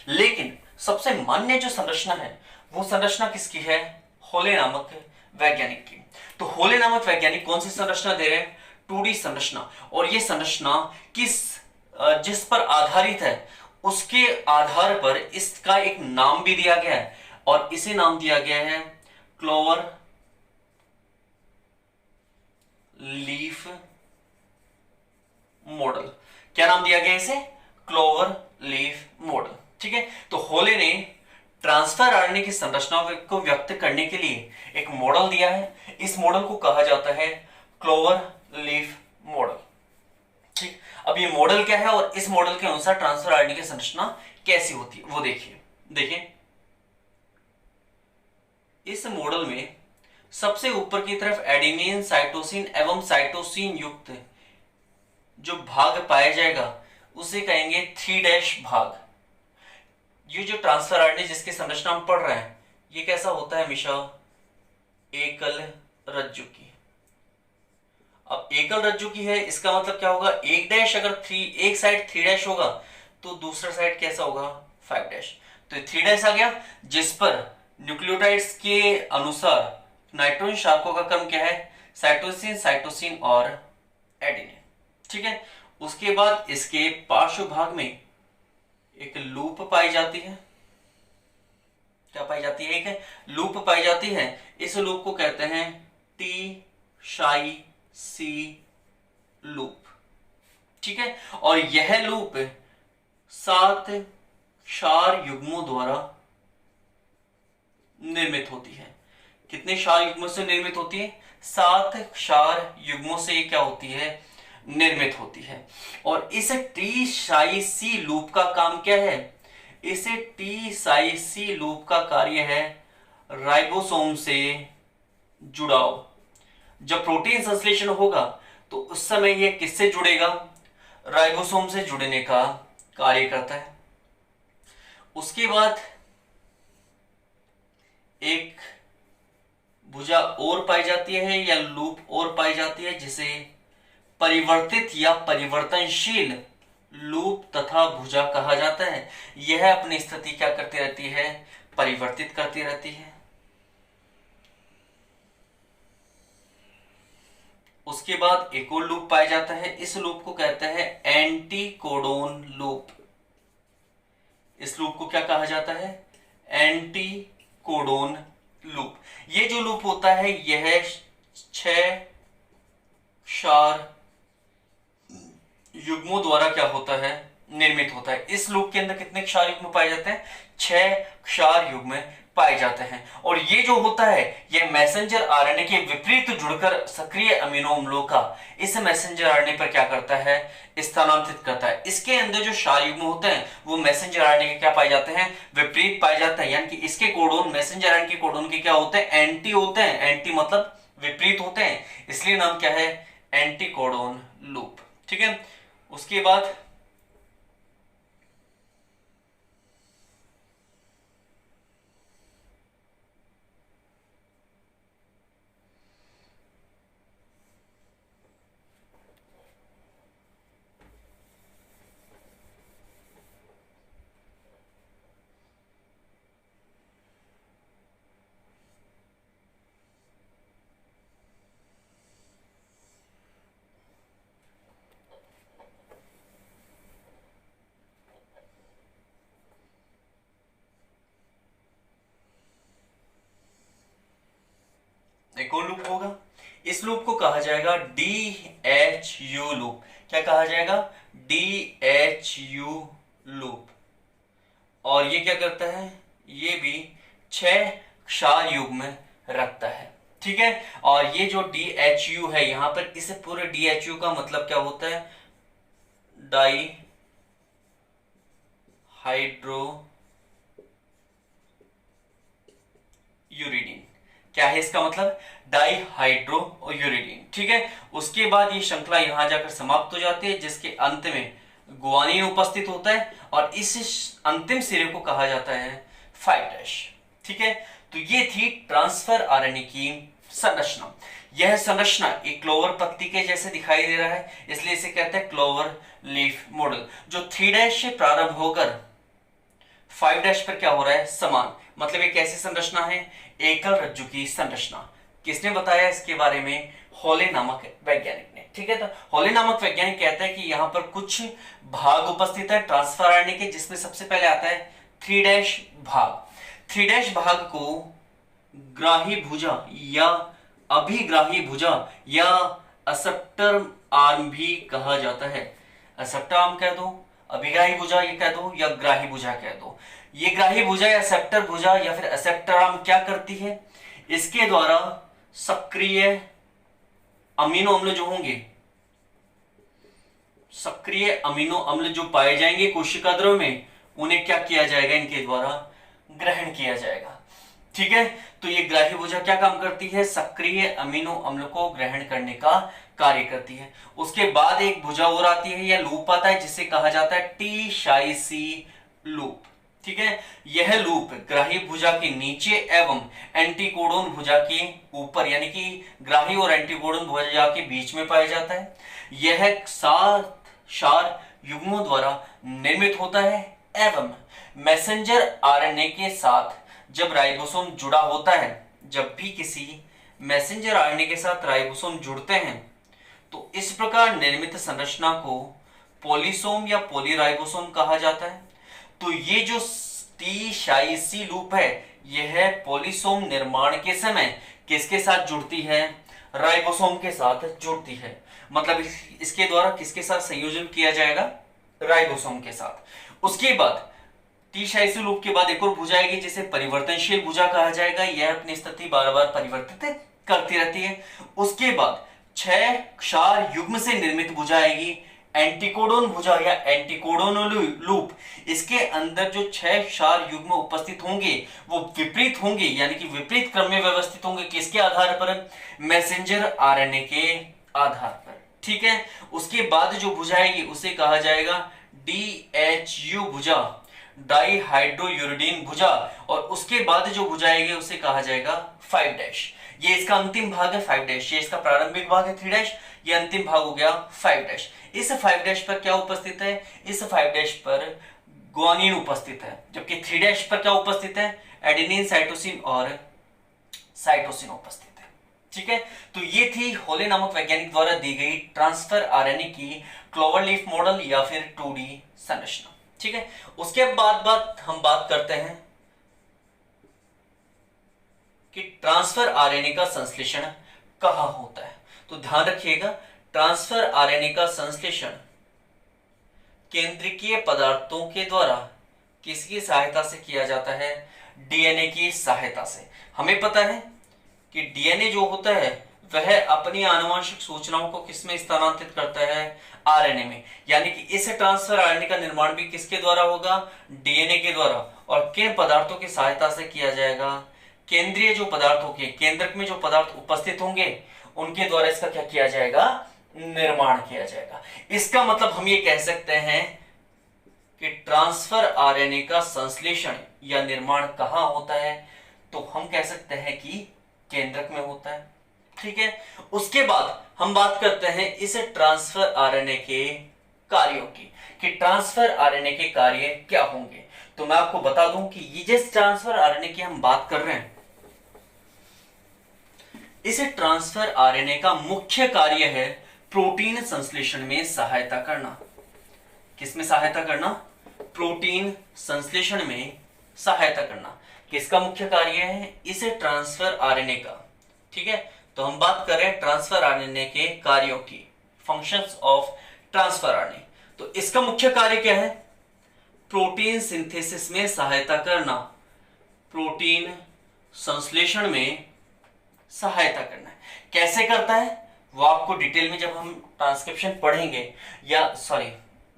[SPEAKER 1] लेकिन सबसे मान्य जो संरचना है वो संरचना किसकी है, होले नामक वैज्ञानिक की। तो होले नामक वैज्ञानिक कौन सी संरचना दे रहे हैं, 2D संरचना। और ये संरचना जिस पर आधारित है उसके आधार पर इसका एक नाम भी दिया गया है और इसे नाम दिया गया है क्लोवर लीफ मॉडल। क्या नाम दिया गया इसे, क्लोवर लीफ मॉडल। ठीक है, तो होले ने ट्रांसफर आरएनए की संरचना को व्यक्त करने के लिए एक मॉडल दिया है। इस मॉडल को कहा जाता है क्लोवर लीफ मॉडल। ठीक, अब ये मॉडल क्या है और इस मॉडल के अनुसार ट्रांसफर आरएनए की संरचना कैसी होती है वो देखिए इस मॉडल में सबसे ऊपर की तरफ एडेनिन, साइटोसिन एवं साइटोसिन युक्त जो भाग पाया जाएगा उसे कहेंगे 3' भाग। ये जो ट्रांसफर आरएनए जिसकी संरचना हम पढ़ रहे हैं ये कैसा होता है, हमेशा एकल रज्जु की। अब एकल रज्जु की है, इसका मतलब क्या होगा, एक डैश अगर एक साइड 3' होगा तो दूसरा साइड कैसा होगा, 5'। तो 3' आ गया, जिस पर न्यूक्लियोटाइड्स के अनुसार नाइट्रोजन शार्कों का क्रम क्या है, साइटोसिन, साइटोसिन और एडेनिन। ठीक है, उसके बाद इसके पार्श्व भाग में एक लूप पाई जाती है। क्या पाई जाती है, एक लूप पाई जाती है। इस लूप को कहते हैं टी शाई सी लूप। ठीक है, और यह लूप 7 क्षार युग्मों द्वारा निर्मित होती है। कितने क्षार युग्मों से निर्मित होती है, 7 क्षार युग्मों से क्या होती है, निर्मित होती है। और इस टी साई सी लूप का काम क्या है, इसे टी साई सी लूप का कार्य है राइबोसोम से जुड़ाव। जब प्रोटीन संश्लेषण होगा तो उस समय यह किससे जुड़ेगा, राइबोसोम से जुड़ने का कार्य करता है। उसके बाद एक भुजा और पाई जाती है या लूप और पाई जाती है जिसे परिवर्तित या परिवर्तनशील लूप तथा भुजा कहा जाता है। यह अपनी स्थिति क्या करती रहती है, परिवर्तित करती रहती है। उसके बाद एक और लूप पाया जाता है, इस लूप को कहते हैं एंटीकोडोन लूप। इस लूप को क्या कहा जाता है, एंटीकोडोन लूप। ये जो लूप होता है यह 6 क्षार युग्मों द्वारा क्या होता है, निर्मित होता है। इस लूप के अंदर कितने क्षार युग्म पाए जाते हैं, 6 क्षार युग्म पाए जाते हैं। और ये जो होता है ये मैसेंजर आरएनए के विपरीत जुड़कर सक्रिय अमीनो अम्लों का इस मैसेंजर आरएनए पर क्या करता है, स्थानांतरित करता है। इसके अंदर जो क्षार युग्म होते हैं वो मैसेंजर आरएनए के क्या पाए जाते हैं, विपरीत पाए जाते हैं। यानी कि इसके कोडोन, मैसेंजर आरएनए के कोडोन के क्या होते हैं, एंटी होते हैं। एंटी मतलब विपरीत होते हैं, इसलिए नाम क्या है, एंटी कोडोन लूप। ठीक है, उसके बाद एक और लूप होगा, इस लूप को कहा जाएगा DHU लूप। क्या कहा जाएगा, DHU लूप। और ये क्या करता है, ये भी 6 क्षार युग्म रखता है। ठीक है, और ये जो DHU है यहां पर, इस पूरे DHU का मतलब क्या होता है, डाई हाइड्रो यूरिडीन। क्या है इसका मतलब, डाईहाइड्रो यूरिडीन। ठीक है, उसके बाद ये श्रृंखला यहां जाकर समाप्त हो जाती है, जिसके अंत में गुआनिन उपस्थित होता है और इस अंतिम सिरे को कहा जाता है 5'। ठीक है, तो ये थी ट्रांसफर आरएनए की संरचना। यह संरचना एक क्लोवर पत्ती के जैसे दिखाई दे रहा है, इसलिए इसे कहते हैं क्लोवर लीफ मॉडल, जो 3' से प्रारंभ होकर 5' पर क्या हो रहा है, समान। मतलब एक ऐसी संरचना है, एकल रज्जु की संरचना। किसने बताया इसके बारे में, हॉले नामक वैज्ञानिक ने। ठीक है, तो हॉले नामक वैज्ञानिक कहता है कि यहां पर कुछ भाग उपस्थित है ट्रांसफर आरएनए के, जिसमें सबसे पहले आता है 3' भाग। 3' भाग को ग्राही भुजा या अभिग्राही भुजा या असेप्टर आर्म भी कहा जाता है। असेप्टर आर्म कह दो, अभिग्राही भुजा ये कह दो, या ग्राही भुजा कह दो। ये ग्राही भुजा या सेप्टर भुजा या फिर असेप्टर आर्म क्या करती है, इसके द्वारा सक्रिय अमीनो अम्ल जो होंगे, सक्रिय अमीनो अम्ल जो पाए जाएंगे कोशिका द्रव्य में, उन्हें क्या किया जाएगा, इनके द्वारा ग्रहण किया जाएगा। ठीक है, तो ये ग्राही भुजा क्या काम करती है, सक्रिय अमीनो अम्ल को ग्रहण करने का कार्य करती है। उसके बाद एक भुजा और आती है या लूप आता है, जिसे कहा जाता है टी-शाई-सी लूप। ठीक है, यह लूप ग्राही भुजा के नीचे एवं एंटीकोडोन भुजा के ऊपर, यानी कि ग्राही और एंटीकोडोन भुजा के बीच में पाया जाता है। यह 7 क्षार युग्मों द्वारा निर्मित होता है एवं मैसेंजर आरएनए के साथ जब राइबोसोम जुड़ा होता है, जब भी किसी मैसेंजर आरएनए के साथ राइबोसोम जुड़ते हैं तो इस प्रकार निर्मित संरचना को पॉलीसोम या पॉलीराइबोसोम कहा जाता है। तो ये जो टी-शाई-सी लूप है, यह पॉलीसोम निर्माण के समय किसके साथ जुड़ती है, राइबोसोम के साथ जुड़ती है। मतलब इसके द्वारा किसके साथ संयोजन किया जाएगा, राइबोसोम के साथ। उसके बाद टी-शाई-सी लूप के बाद एक और भुजा आएगी जिसे परिवर्तनशील भुजा कहा जाएगा। यह अपनी स्थिति बार बार परिवर्तित करती रहती है। उसके बाद 6 क्षार युग्म से निर्मित भुजा आएगी, एंटीकोडोन भुजा या एंटीकोडोन लूप। इसके अंदर जो 6 क्षार युग्म उपस्थित होंगे वो विपरीत होंगे, यानी कि विपरीत क्रम में व्यवस्थित होंगे। किसके आधार पर, मैसेंजर आरएनए के आधार पर। ठीक है, उसके बाद जो भुजा आएगी उसे कहा जाएगा DHU भुजा, डाईहाइड्रोयूरिडीन भुजा। और उसके बाद जो भुजा आएगी उसे कहा जाएगा 5'। ये इसका अंतिम भाग है 5'। ये इसका प्रारंभिक भाग है 3', ये अंतिम भाग हो गया 5'। इस 5' पर क्या उपस्थित है, इस 5' पर गुआनिन उपस्थित है, जबकि 3' पर क्या उपस्थित है, एडेनिन, साइटोसिन और साइटोसिन उपस्थित है। ठीक है, तो ये थी हॉले नामक वैज्ञानिक द्वारा दी गई ट्रांसफर आरएनए की क्लोवरलीफ मॉडल या फिर 2D संरचना। ठीक है, उसके बाद हम बात करते हैं कि ट्रांसफर आरएनए का संश्लेषण कहां होता है। तो ध्यान रखिएगा, ट्रांसफर आरएनए का संश्लेषण केंद्रीय पदार्थों के द्वारा किसकी सहायता से किया जाता है, डीएनए की सहायता से। हमें पता है कि डीएनए जो होता है वह अपनी आनुवंशिक सूचनाओं को किसमें स्थानांतरित करता है, आरएनए में। यानी कि इस ट्रांसफर आरएनए का निर्माण भी किसके द्वारा होगा, डीएनए के द्वारा। और किन पदार्थों की सहायता से किया जाएगा, केंद्रीय जो पदार्थों के केंद्रक में जो पदार्थ उपस्थित होंगे उनके द्वारा इसका क्या किया जाएगा, निर्माण किया जाएगा। इसका मतलब हम ये कह सकते हैं कि ट्रांसफर आरएनए का संश्लेषण या निर्माण कहां होता है, तो हम कह सकते हैं कि केंद्रक में होता है। ठीक है, उसके बाद हम बात करते हैं इस ट्रांसफर आरएनए के कार्यों की, कि ट्रांसफर आरएनए के कार्य क्या होंगे। तो मैं आपको बता दूं कि ये जिस ट्रांसफर आरएनए की हम बात कर रहे हैं, इस ट्रांसफर आरएनए का मुख्य कार्य है प्रोटीन संश्लेषण में सहायता करना। किसमें सहायता करना, प्रोटीन संश्लेषण में सहायता करना। किसका मुख्य कार्य है, इस ट्रांसफर आरएनए का। ठीक है, तो हम बात कर रहे हैं ट्रांसफर आरएनए के कार्यों की, फंक्शंस ऑफ ट्रांसफर आरएनए। तो इसका मुख्य कार्य क्या है, प्रोटीन सिंथेसिस में सहायता करना, प्रोटीन संश्लेषण में सहायता करना है। कैसे करता है वो आपको डिटेल में जब हम ट्रांसक्रिप्शन पढ़ेंगे, या सॉरी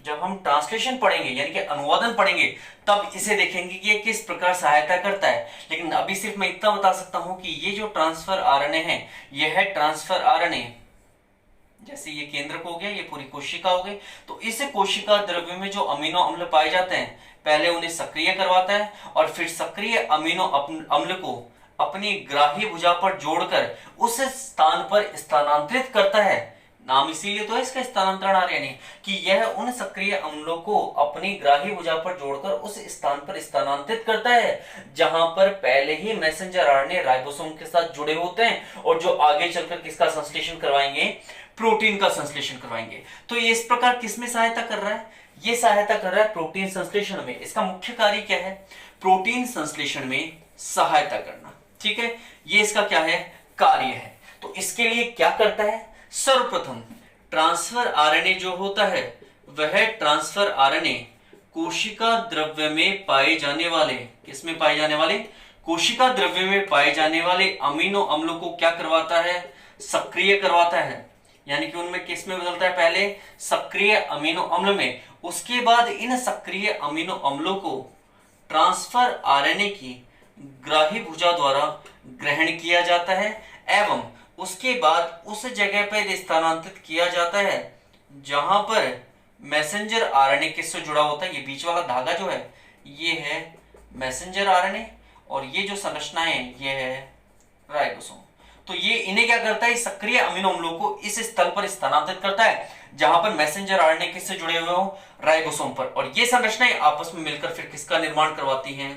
[SPEAKER 1] जब हम ट्रांसलेशन पढ़ेंगे यानी कि अनुवादन पढ़ेंगे, तब इसे देखेंगे कि ये किस प्रकार सहायता करता है। लेकिन अभी सिर्फ मैं इतना बता सकता हूं कि ये जो ट्रांसफर आरएनए है, ये है ट्रांसफर आरएनए। जैसे ये केंद्रक हो गया, ये पूरी कोशिका हो गई, तो इस कोशिका द्रव्य में जो अमीनो अम्ल पाए जाते हैं, पहले उन्हें सक्रिय करवाता है और फिर सक्रिय अमीनो अम्ल को अपनी ग्राही भुजा पर जोड़कर उस स्थान पर स्थानांतरित करता है। नाम इसीलिए तो है इसका स्थानांतरण आरएनए, कि यह उन सक्रिय अम्लों को अपनी ग्राही भुजा पर जोड़कर उस स्थान पर स्थानांतरित करता है जहां पर पहले ही मैसेंजर आरएनए राइबोसोम के साथ जुड़े होते हैं, और जो आगे चलकर किसका संश्लेषण करवाएंगे, प्रोटीन का संश्लेषण करवाएंगे। तो ये इस प्रकार किसमें सहायता कर रहा है, ये सहायता कर रहा है प्रोटीन संश्लेषण में। इसका मुख्य कार्य क्या है, प्रोटीन संश्लेषण में सहायता करना। ठीक है, ये इसका क्या है, कार्य है। तो इसके लिए क्या करता है, सर्वप्रथम ट्रांसफर आरएनए जो होता है वह ट्रांसफर आरएनए कोशिका द्रव्य में पाए जाने वाले, किसमें पाए जाने वाले, कोशिका द्रव्य में पाए जाने वाले अमीनो अम्लों को क्या करवाता है, सक्रिय करवाता है। यानी कि उनमें किस में बदलता है, पहले सक्रिय अमीनो अम्ल में, उसके बाद इन सक्रिय अमीनो अम्लों को ट्रांसफर आरएनए की ग्राही भुजा द्वारा ग्रहण किया जाता है एवं उसके बाद उस जगह पर स्थानांतरित किया जाता है जहां पर मैसेंजर आरएनए किससे जुड़ा होता है। ये बीच वाला धागा जो है ये है मैसेंजर आरएनए, और ये जो संरचना है ये है राइबोसोम। तो ये इन्हें क्या करता है, सक्रिय अमीनो अम्लों को इस स्थल पर स्थानांतरित करता है जहां पर मैसेंजर आरएनए किससे जुड़े हुए हो, राइबोसोम पर। और ये संरचनाएं आपस में मिलकर फिर किसका निर्माण करवाती हैं,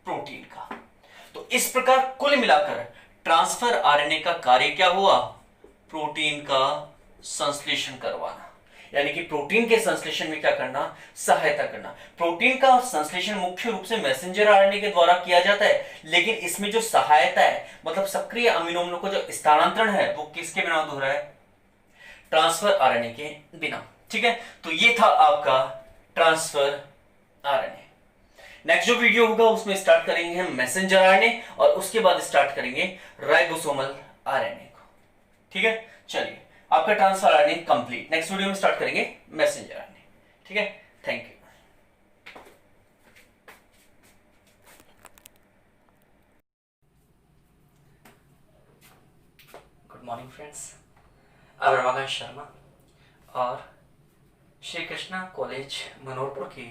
[SPEAKER 1] प्रोटीन का। तो इस प्रकार कुल मिलाकर ट्रांसफर आरएनए का कार्य क्या हुआ, प्रोटीन का संश्लेषण करवाना। यानी कि प्रोटीन के संश्लेषण में क्या करना, सहायता करना। प्रोटीन का संश्लेषण मुख्य रूप से मैसेंजर आरएनए के द्वारा किया जाता है, लेकिन इसमें जो सहायता है मतलब सक्रिय अमीनो अम्लों को जो स्थानांतरण है वो किसके बिना हो रहा है, ट्रांसफर आरएनए के बिना। ठीक है, तो ये था आपका ट्रांसफर आरएनए। नेक्स्ट जो वीडियो होगा उसमें स्टार्ट करेंगे हम मैसेंजर आरएनए और उसके बाद स्टार्ट करेंगे राइबोसोमल आरएनए को। ठीक है, चलिए आपका transfer RNA complete. Next video में स्टार्ट करेंगे मैसेंजर आरएनए। ठीक है, thank you. Good morning friends, I am Ramakant Sharma और श्री कृष्णा कॉलेज मनोरपुर की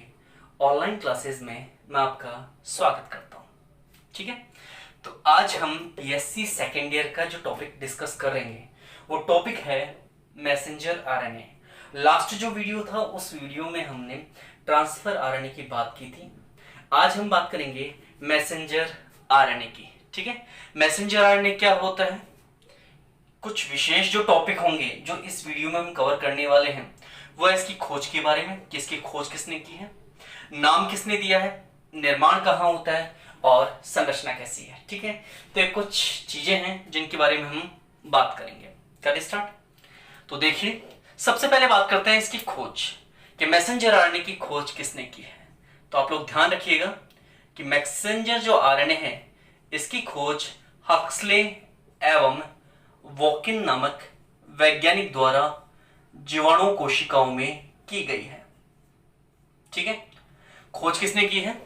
[SPEAKER 1] ऑनलाइन क्लासेस में मैं आपका स्वागत करता हूं। ठीक है, तो आज हम बीएससी सेकेंड ईयर का जो टॉपिक डिस्कस करेंगे वो टॉपिक है मैसेंजर आरएनए। लास्ट जो वीडियो था उस वीडियो में हमने ट्रांसफर आरएनए की बात की थी। आज हम बात करेंगे मैसेंजर आरएनए की। ठीक है, मैसेंजर आरएनए क्या होता है, कुछ विशेष जो टॉपिक होंगे जो इस वीडियो में हम कवर करने वाले हैं वो है इसकी खोज के बारे में, किसकी खोज किसने की है, नाम किसने दिया है, निर्माण कहाँ होता है और संरचना कैसी है। ठीक है, तो ये कुछ चीजें हैं जिनके बारे में हम बात करेंगे। कर स्टार्ट। तो देखिए सबसे पहले बात करते हैं इसकी खोज कि मैसेंजर आरएनए की खोज किसने की है। तो आप लोग ध्यान रखिएगा कि मैसेंजर जो आरएनए है इसकी खोज हक्सले एवं वोकिन नामक वैज्ञानिक द्वारा जीवाणु कोशिकाओं में की गई है। ठीक है, खोज किसने की है?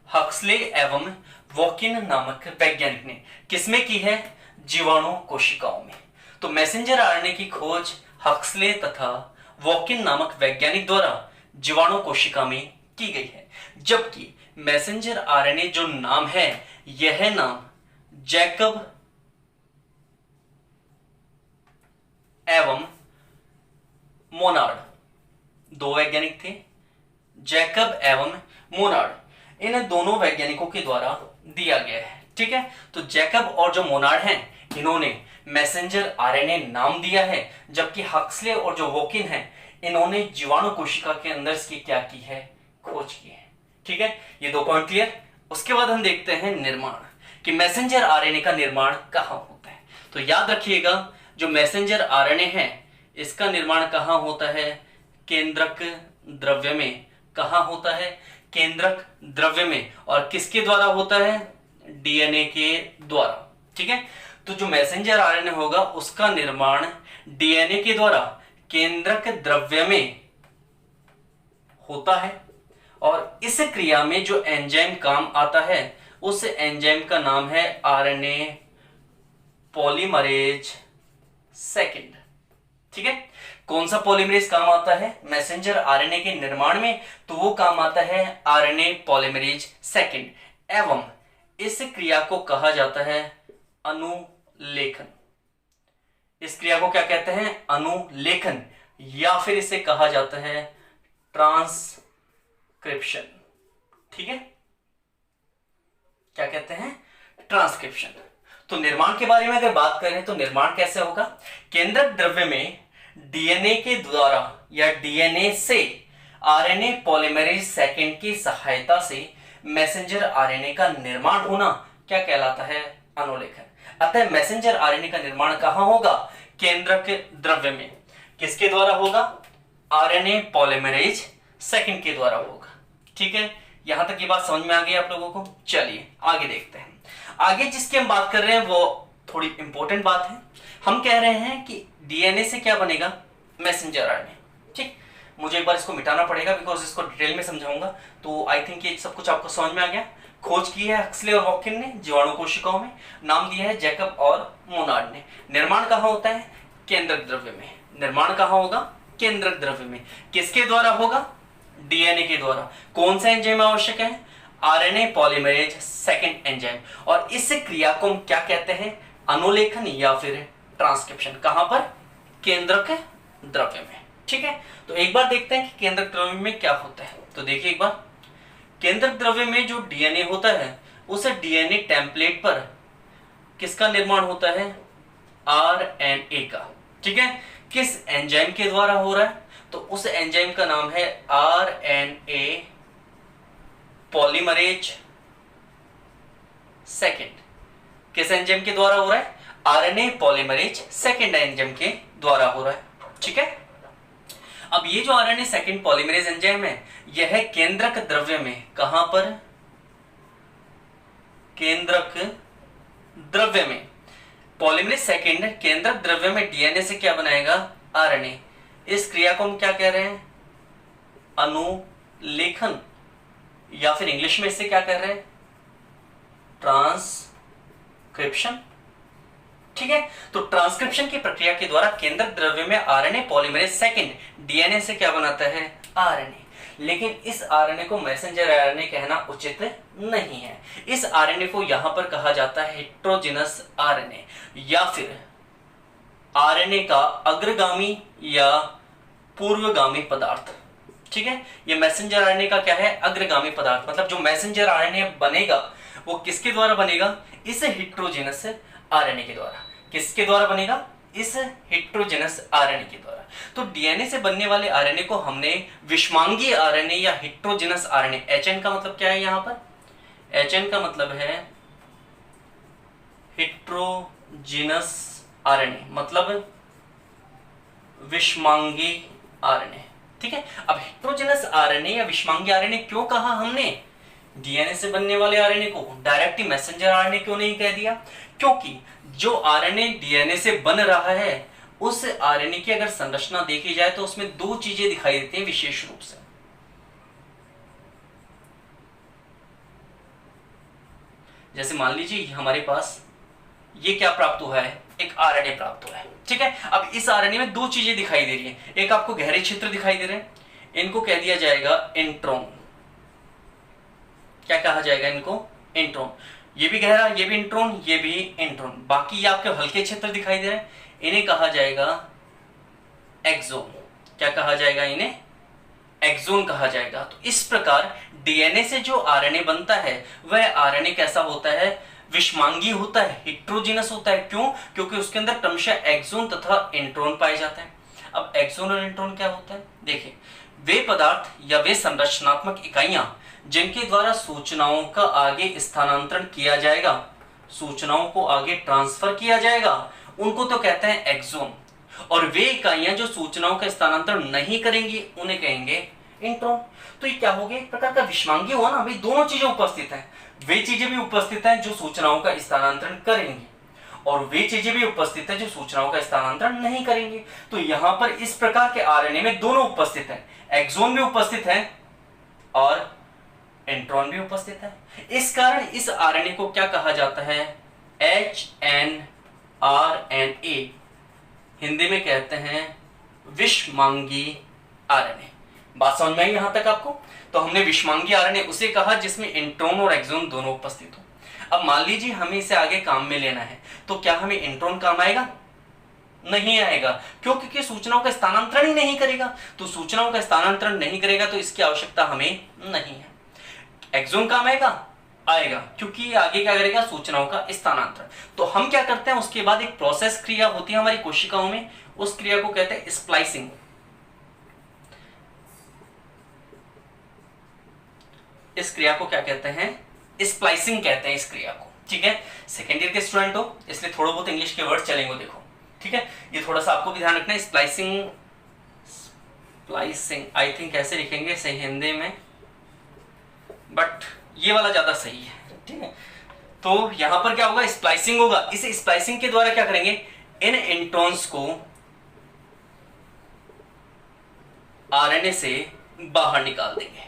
[SPEAKER 1] हक्सले एवं वोकिन नामक वैज्ञानिक ने। किसमें की है? जीवाणु कोशिकाओं में। तो मैसेंजर आरएनए की खोज हक्सले तथा वोकिन नामक वैज्ञानिक द्वारा जीवाणु कोशिका में की गई है, जबकि मैसेंजर आरएनए जो नाम है यह नाम जैकब एवं मोनार्ड, दो वैज्ञानिक थे, जैकब एवं मोनार्ड, इन दोनों वैज्ञानिकों के द्वारा दिया गया है। ठीक है, तो जैकब और जो मोनार्ड हैं इन्होंने मैसेंजर आरएनए नाम दिया है, जबकि हक्सले और जो वोकिन है इन्होंने जीवाणु कोशिका के अंदर इसकी क्या की है? खोज की है। ठीक है, ये दो पॉइंट क्लियर। उसके बाद हम देखते हैं निर्माण, कि मैसेंजर आरएनए का निर्माण कहां होता है। तो याद रखिएगा जो मैसेंजर आरएनए है इसका निर्माण कहां होता है? केंद्रक द्रव्य में। कहां होता है? केंद्रक द्रव्य में। और किसके द्वारा होता है? डीएनए के द्वारा। ठीक है, तो जो मैसेंजर आरएनए होगा उसका निर्माण डीएनए के द्वारा केंद्रक द्रव्य में होता है, और इस क्रिया में जो एंजाइम काम आता है उस एंजाइम का नाम है आरएनए पॉलीमरेज सेकेंड। ठीक है, कौन सा पॉलीमरेज काम आता है मैसेंजर आरएनए के निर्माण में? तो वो काम आता है आरएनए पॉलीमरेज सेकेंड, एवं इस क्रिया को कहा जाता है अनुलेखन। इस क्रिया को क्या कहते हैं? अनुलेखन, या फिर इसे कहा जाता है ट्रांसक्रिप्शन। ठीक है, क्या कहते हैं? ट्रांसक्रिप्शन। तो निर्माण के बारे में अगर बात करें तो निर्माण कैसे होगा? केंद्रक द्रव्य में डीएनए के द्वारा या डीएनए से आरएनए पॉलीमरेज सेकेंड की सहायता से मैसेंजर आरएनए का निर्माण होना क्या कहलाता है? अनुलेखन। अतः मैसेंजर आरएनए का निर्माण कहां होगा? केंद्रक द्रव्य में। किसके द्वारा होगा? आरएनए पॉलीमरेज सेकेंड के द्वारा होगा। ठीक है, यहां तक ये बात समझ में आ गई आप लोगों को? चलिए आगे देखते हैं। आगे जिसकी हम बात कर रहे हैं वो थोड़ी इंपॉर्टेंट बात है। हम कह रहे हैं कि डीएनए से क्या बनेगा? Messenger RNA. ठीक, मुझे एक बार इसको मिटाना पड़ेगा बिकॉज इसको डिटेल में समझाऊंगा। तो आई थिंक ये सब कुछ आपको समझ में आ गया। खोज की है हक्सले और वोकिन ने जीवाणु कोशिकाओं में, नाम दिया है जैकब और मोनार्ड ने। निर्माण कहां होता है? केंद्रक द्रव्य में। निर्माण कहां होगा? केंद्रक द्रव्य में। किसके द्वारा होगा? डीएनए के द्वारा। कौन सा एंजाइम आवश्यक है? RNA polymerase second enzyme. और इस क्रिया को हम क्या कहते हैं? अनुलेखन या फिर ट्रांसक्रिप्शन। कहां पर? केंद्रक द्रव्य में। ठीक है, तो एक बार देखते हैं कि केंद्रक द्रव्य में क्या होता है। तो देखिए एक बार, केंद्रक द्रव्य में जो डीएनए होता है उस डीएनए टेम्पलेट पर किसका निर्माण होता है? आरएनए का। ठीक है, किस एंजाइम के द्वारा हो रहा है? तो उस एंजाइम का नाम है आरएनए पॉलीमरेज सेकेंड। किस एंजाइम के द्वारा हो रहा है? आरएनए पॉलीमरेज सेकेंड एंजाइम के द्वारा हो रहा है। ठीक है, अब ये जो आरएनए सेकेंड पॉलीमरेज एंजाइम है यह केंद्रक द्रव्य में, कहां पर? केंद्रक द्रव्य में। पॉलीमरेज सेकेंड केंद्रक द्रव्य में डीएनए से क्या बनाएगा? आरएनए। इस क्रिया को हम क्या कह रहे हैं? अनुलेखन, या फिर इंग्लिश में इससे क्या कह रहे हैं? ट्रांसक्रिप्शन। ठीक है, तो ट्रांसक्रिप्शन की प्रक्रिया के द्वारा केंद्रक द्रव्य में आरएनए पॉलीमरेज सेकेंड डीएनए से क्या बनाता है? आरएनए। लेकिन इस आरएनए को मैसेंजर आरएनए कहना उचित नहीं है। इस आरएनए को यहां पर कहा जाता है हेट्रोजिनस आरएनए, या फिर आरएनए का अग्रगामी या पूर्वगामी पदार्थ। ठीक है, ये मैसेंजर आरएनए का क्या है? अग्रगामी पदार्थ। मतलब जो मैसेंजर आरएनए बनेगा वो किसके द्वारा बनेगा? इस हेट्रोजिनस आरएनए के द्वारा। किसके द्वारा बनेगा? इस हेट्रोजेनस आरएनए के द्वारा। तो डीएनए से बनने वाले आरएनए को हमने विषमांगी आरएनए या हेट्रोजेनस आरएनए, एचएन का मतलब क्या है यहां पर? एचएन का मतलब है हेट्रोजेनस आरएनए, मतलब विषमांगी आरएनए। ठीक है, अब हेट्रोजेनस आरएनए या विषमांगी आरएनए क्यों कहा हमने? डीएनए से बनने वाले आरएनए को डायरेक्ट मैसेंजर आरएनए क्यों नहीं कह दिया? क्योंकि जो आरएनए डीएनए से बन रहा है उस आरएनए की अगर संरचना देखी जाए तो उसमें दो चीजें दिखाई देती हैं विशेष रूप से। जैसे मान लीजिए हमारे पास ये क्या प्राप्त हुआ है, एक आरएनए प्राप्त हुआ है, ठीक है। अब इस आरएनए में दो चीजें दिखाई दे रही हैं, एक आपको गहरे क्षेत्र दिखाई दे रहे हैं, इनको कह दिया जाएगा इंट्रॉन। क्या कहा जाएगा इनको? इंट्रॉन। ये भी गहरा, ये भी इंट्रॉन, ये भी इंट्रॉन। बाकी ये आपके हल्के क्षेत्र दिखाई दे रहे हैं, इन्हें कहा जाएगा एक्सोन। क्या कहा जाएगा इन्हें? एक्सोन कहा जाएगा। तो इस प्रकार डीएनए से जो आरएनए बनता है वह आरएनए कैसा होता है? विषमांगी होता है, हेट्रोजीनस होता है। क्यों? क्योंकि उसके अंदर क्रमशः एक्सोन तथा इंट्रॉन पाए जाते हैं। अब एक्सोन और इंट्रॉन क्या होता है? देखिए, वे पदार्थ या वे संरचनात्मक इकाइयां जिनके द्वारा सूचनाओं का आगे स्थानांतरण किया जाएगा, सूचनाओं को आगे ट्रांसफर किया जाएगा, उनको तो कहते हैं एक्सोन। और वे इकाइयां जो सूचनाओं का स्थानांतरण नहीं करेंगी उन्हें कहेंगे इंट्रॉन। तो ये क्या हो गया? एक प्रकार का विषमांगी हुआ ना, भाई दोनों चीजें उपस्थित हैं। वे चीजें भी उपस्थित हैं जो सूचनाओं का स्थानांतरण करेंगी और वे चीजें भी उपस्थित हैं जो सूचनाओं का स्थानांतरण नहीं करेंगी। तो यहां पर इस प्रकार के आरएनए में दोनों उपस्थित हैं, एक्सोन भी उपस्थित है और इंट्रॉन भी उपस्थित है। इस कारण इस आरएनए को क्या कहा जाता है? HNRNA, हिंदी में कहते हैं विषमांगी आरएनए। बात समझ में आई यहां तक आपको? तो हमने विषमांगी आरएनए उसे कहा जिसमें इंट्रॉन और एक्सोन दोनों उपस्थित हो। अब मान लीजिए हमें इसे आगे काम में लेना है, तो क्या हमें इंट्रॉन काम आएगा? नहीं आएगा। क्यों? क्योंकि सूचनाओं का स्थानांतरण ही नहीं करेगा। तो सूचनाओं का स्थानांतरण नहीं करेगा तो इसकी आवश्यकता हमें नहीं है। एक्सोन काम आएगा? आएगा, क्योंकि आगे क्या करेगा? सूचनाओं का स्थानांतरण। तो हम क्या करते हैं, उसके बाद एक प्रोसेस क्रिया होती है हमारी कोशिकाओं में, उस क्रिया को कहते हैं स्प्लाइसिंग। इस क्रिया को क्या कहते हैं? स्प्लाइसिंग कहते हैं इस क्रिया को, ठीक है। सेकेंड ईयर के स्टूडेंट हो इसलिए थोड़ा बहुत इंग्लिश के वर्ड चलेंगे, देखो, ठीक है। ये थोड़ा सा आपको भी ध्यान रखना है। स्प्लाइसिंग, स्प्लाइसिंग आई थिंक ऐसे लिखेंगे सही हिंदी में, बट ये वाला ज्यादा सही है, ठीक है। तो यहां पर क्या होगा? स्प्लाइसिंग होगा। इस स्प्लाइसिंग के द्वारा क्या करेंगे? इन इंट्रॉन्स को आरएनए से बाहर निकाल देंगे,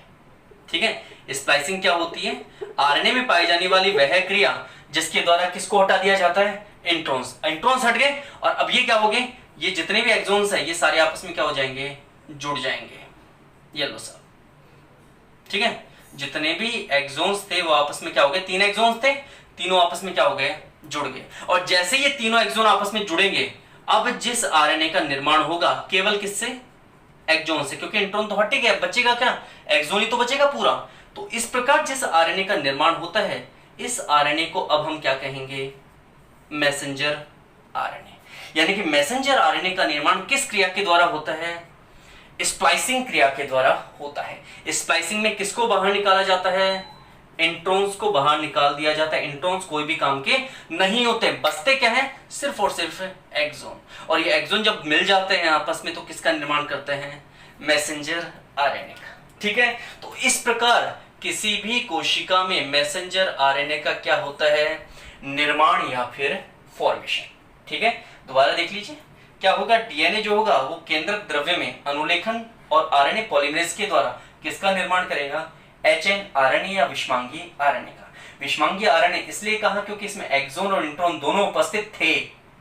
[SPEAKER 1] ठीक है। स्प्लाइसिंग क्या होती है? आरएनए में पाई जाने वाली वह क्रिया जिसके द्वारा किसको हटा दिया जाता है? इंट्रॉन्स। इंट्रॉन्स हट गए और अब ये क्या हो गए? ये जितने भी एक्सोन्स है ये सारे आपस में क्या हो जाएंगे? जुड़ जाएंगे। ये लो साहब, ठीक है। जितने भी एक्सोन्स थे वो आपस में क्या हो गए? 3 एक्सोन्स थे, तीनों आपस में क्या हो गए? जुड़ गए। और जैसे ये तीनों एक्सोन आपस में जुड़ेंगे, अब जिस आरएनए का निर्माण होगा केवल किससे? एक्सोन से, क्योंकि इंट्रॉन तो हट गया, बचेगा क्या? एक्सोन ही तो बचेगा पूरा। तो इस प्रकार जिस आरएनए का निर्माण होता है, इस आरएनए को अब हम क्या कहेंगे? Messenger RNA. यानी कि मैसेंजर आरएनए का निर्माण किस क्रिया के द्वारा होता है? स्प्लाइसिंग क्रिया के द्वारा होता है। स्प्लाइसिंग में किसको बाहर निकाला जाता है? इंट्रॉन्स को बाहर निकाल दिया जाता है। इंट्रॉन्स कोई भी काम के नहीं होते, बचते क्या है? सिर्फ और सिर्फ एक्सोन। और ये एक्सोन जब मिल जाते हैं आपस में तो किसका निर्माण करते हैं? मैसेंजर आरएनए का, ठीक है। तो इस प्रकार किसी भी कोशिका में मैसेंजर आरएनए का क्या होता है? निर्माण या फिर फॉर्मेशन, ठीक है। दोबारा देख लीजिए क्या होगा? डीएनए जो होगा वो केंद्रक द्रव्य में अनुलेखन और आरएनए पॉलीमरेज के द्वारा किसका निर्माण करेगा? HNRNA या विषमांगी आरएनए का। विषमांगी आरएनए इसलिए कहा क्योंकि इसमें एक्सोन और इंट्रॉन दोनों उपस्थित थे,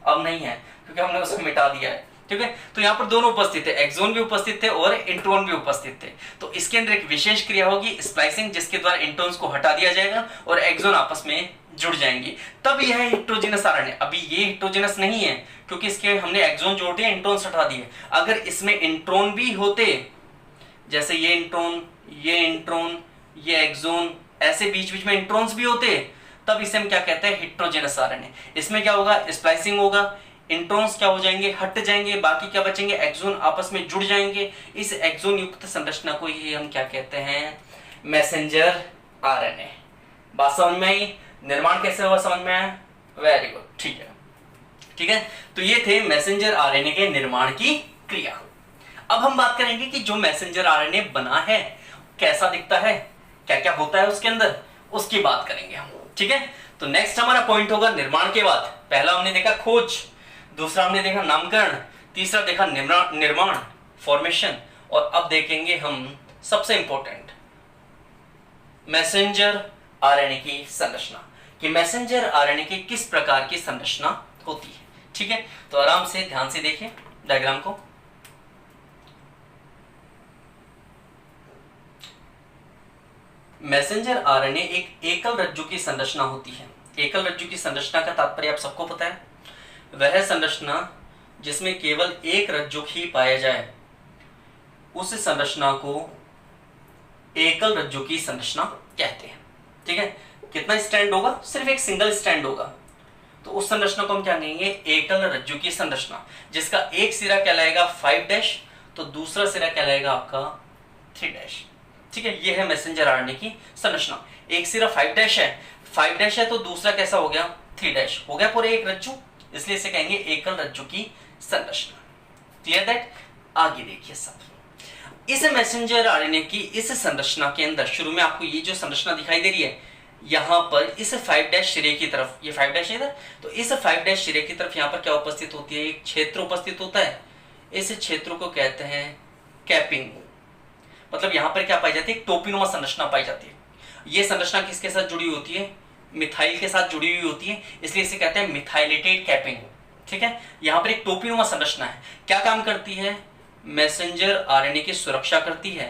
[SPEAKER 1] अब नहीं है क्योंकि हमने उसको मिटा दिया है, ठीक है। तो यहाँ पर दोनों उपस्थित थे, एक्सोन भी उपस्थित थे और इंट्रॉन भी उपस्थित थे। तो इसके अंदर एक विशेष क्रिया होगी स्प्लाइसिंग, जिसके द्वारा इंट्रॉन्स को हटा दिया जाएगा और एक्सोन आपस में जुड़ जाएंगे, तब यह हेटेरोजेनस आरएनए। अभी ये हेटेरोजेनस नहीं है क्योंकि इसके हमने एक्सोन जोड़ दिए, इंट्रॉन्स हटा दिए। अगर इसमें इंट्रॉन भी होते, जैसे ये इंट्रॉन, ये एक्सोन, ऐसे बीच बीच में इंट्रॉन्स भी होते, तब इसे हम क्या कहते हैं? Heterogeneous RNA. इसमें क्या होगा? स्प्लाइसिंग होगा, इंट्रॉन्स क्या हो जाएंगे? हट जाएंगे, बाकी क्या बचेंगे? एक्सोन आपस में जुड़ जाएंगे। इस एक्सोन युक्त संरचना को ही हम क्या कहते हैं? Messenger RNA. बात समझ में आई? निर्माण कैसे हुआ समझ में आया? वेरी गुड, ठीक है, ठीक है। तो ये थे मैसेंजर आरएनए के निर्माण की क्रिया। अब हम बात करेंगे कि जो मैसेंजर आरएनए बना है कैसा दिखता है, क्या क्या होता है उसके अंदर, उसकी बात करेंगे हम। ठीक है, तो नेक्स्ट हमारा पॉइंट होगा निर्माण के बाद। पहला हमने देखा खोज, दूसरा हमने देखा नामकरण, तीसरा देखा निर्माण फॉर्मेशन, और अब देखेंगे हम सबसे इंपॉर्टेंट मैसेंजर आरएनए की संरचना, कि मैसेंजर आरएनए की किस प्रकार की संरचना होती है। ठीक है, तो आराम से ध्यान से देखिए डायग्राम को। मैसेंजर आरएनए एक एकल रज्जु की संरचना होती है। एकल रज्जु की संरचना का तात्पर्य आप सबको पता है, वह संरचना जिसमें केवल एक रज्जु ही पाया जाए उस संरचना को एकल रज्जु की संरचना कहते हैं। ठीक है, कितना स्टैंड होगा, सिर्फ एक सिंगल स्टैंड होगा, तो उस संरचना को हम क्या कहेंगे, एकल रज्जु की संरचना, जिसका एक सिरा कहलाएगा 5' तो दूसरा सिरा कहलाएगा आपका 3'। ठीक है, ये है मैसेंजर आरएनए की संरचना। एक सिरा 5' है तो दूसरा कैसा हो गया, 3' हो गया, पूरे एक रज्जु, इसलिए इसे कहेंगे एकल रज्जु की संरचना। Clear that. आगे देखिए सब, इस मैसेंजर आरएनए की इस संरचना के अंदर शुरू में आपको ये जो संरचना दिखाई दे रही है, यहां पर इस 5' सिरे की तरफ, ये 5' इधर, तो इस 5' सिरे की तरफ यहां पर क्या उपस्थित होती है, एक क्षेत्र उपस्थित होता है। इस क्षेत्र को कहते हैं कैपिंग, मतलब यहां पर क्या पाई जाती है, टोपीनुमा संरचना पाई जाती है। ये संरचना किसके साथ जुड़ी होती है, मिथाइल के साथ जुड़ी हुई होती है, इसलिए इसे कहते हैं मिथाइलेटेड कैपिंग। ठीक है, यहां पर एक टोपीनुमा संरचना है, क्या काम करती है, मैसेंजर आरएनए की सुरक्षा करती है।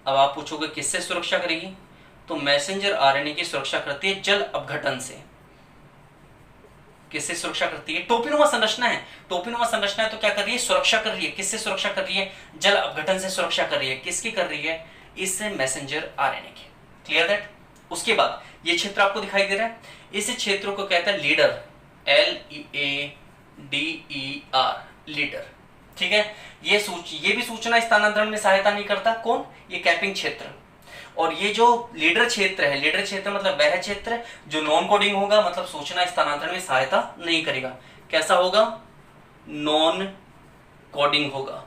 [SPEAKER 1] अब आप पूछोगे किससे सुरक्षा करेगी, तो मैसेंजर आरएनए की सुरक्षा करती है जल अपघटन से। किससे सुरक्षा करती है, टोपीनुमा संरचना है, टोपीनुमा संरचना है तो क्या कर रही है, सुरक्षा कर रही है। किससे सुरक्षा कर रही है, जल अपघटन से सुरक्षा कर रही है। किसकी कर रही है, इससे मैसेंजर आरएनए की। Clear that. उसके बाद ये क्षेत्र आपको दिखाई दे रहा है, इस क्षेत्र को कहता है लीडर, LEADER, लीडर। ठीक है, ये भी सूचना स्थानांतरण में सहायता नहीं करता, कौन, ये कैपिंग क्षेत्र। और ये जो लीडर क्षेत्र है, लीडर क्षेत्र मतलब वह क्षेत्र जो नॉन कोडिंग होगा, मतलब सूचना स्थानांतरण में सहायता नहीं करेगा। कैसा होगा, नॉन कोडिंग होगा।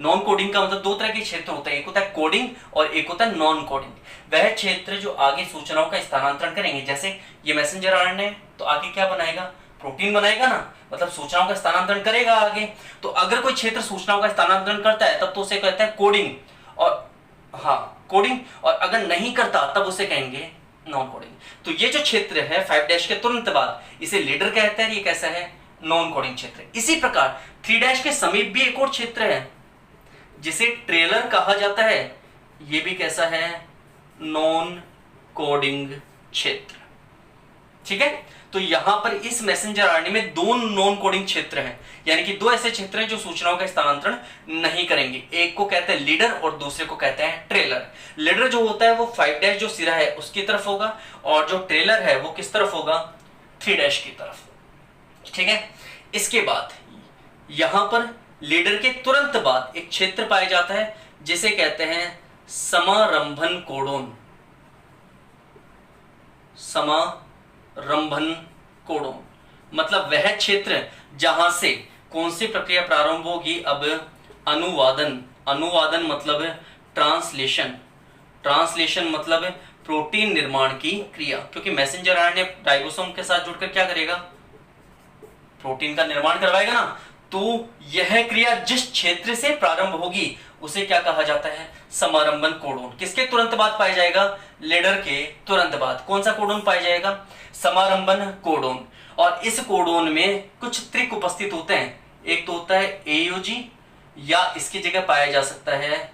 [SPEAKER 1] नॉन कोडिंग का मतलब दो तरह के क्षेत्र होते हैं, एक होता है कोडिंग और एक होता है नॉन कोडिंग। वह क्षेत्र जो आगे सूचनाओं का स्थानांतरण करेंगे, जैसे ये मैसेंजर आरएनए तो आगे क्या बनाएगा, प्रोटीन बनाएगा ना, मतलब सूचनाओं का स्थानांतरण करेगा आगे। तो अगर कोई क्षेत्र सूचनाओं का स्थानांतरण करता है तब तो उसे कहते हैं कोडिंग, और कोडिंग, और अगर नहीं करता तब उसे कहेंगे नॉन कोडिंग। तो ये जो क्षेत्र है 5' के तुरंत बाद, इसे लीडर कहते हैं, ये कैसा है, नॉन कोडिंग क्षेत्र। इसी प्रकार 3' के समीप भी एक और क्षेत्र है जिसे ट्रेलर कहा जाता है, ये भी कैसा है, नॉन कोडिंग क्षेत्र। ठीक है, तो यहां पर इस मैसेंजर आरएनए में दो नॉन कोडिंग क्षेत्र हैं, यानी कि दो ऐसे क्षेत्र हैं जो सूचनाओं का स्थानांतरण नहीं करेंगे। एक को कहते हैं लीडर और दूसरे को कहते हैं ट्रेलर। लीडर जो होता है वो 5' जो सिरा है उसकी तरफ होगा, और जो ट्रेलर है वो किस तरफ होगा, 3' की तरफ। ठीक है, इसके बाद यहां पर लीडर के तुरंत बाद एक क्षेत्र पाया जाता है जिसे कहते हैं समारंभन कोडोन। समारंभन कोडोन मतलब वह क्षेत्र जहां से कौन सी प्रक्रिया प्रारंभ होगी, अब अनुवादन। अनुवादन मतलब ट्रांसलेशन, ट्रांसलेशन मतलब प्रोटीन निर्माण की क्रिया, क्योंकि मैसेंजर आरएनए राइबोसोम के साथ जुड़कर क्या करेगा, प्रोटीन का निर्माण करवाएगा ना। तो यह क्रिया जिस क्षेत्र से प्रारंभ होगी उसे क्या कहा जाता है, समारंभन कोडोन। किसके तुरंत बाद पाया जाएगा, लीडर के तुरंत बाद। कौन सा कोडोन पाया जाएगा, समारंभन कोडोन। और इस कोडोन में कुछ त्रिक उपस्थित होते हैं, एक तो होता है AUG या इसकी जगह पाया जा सकता है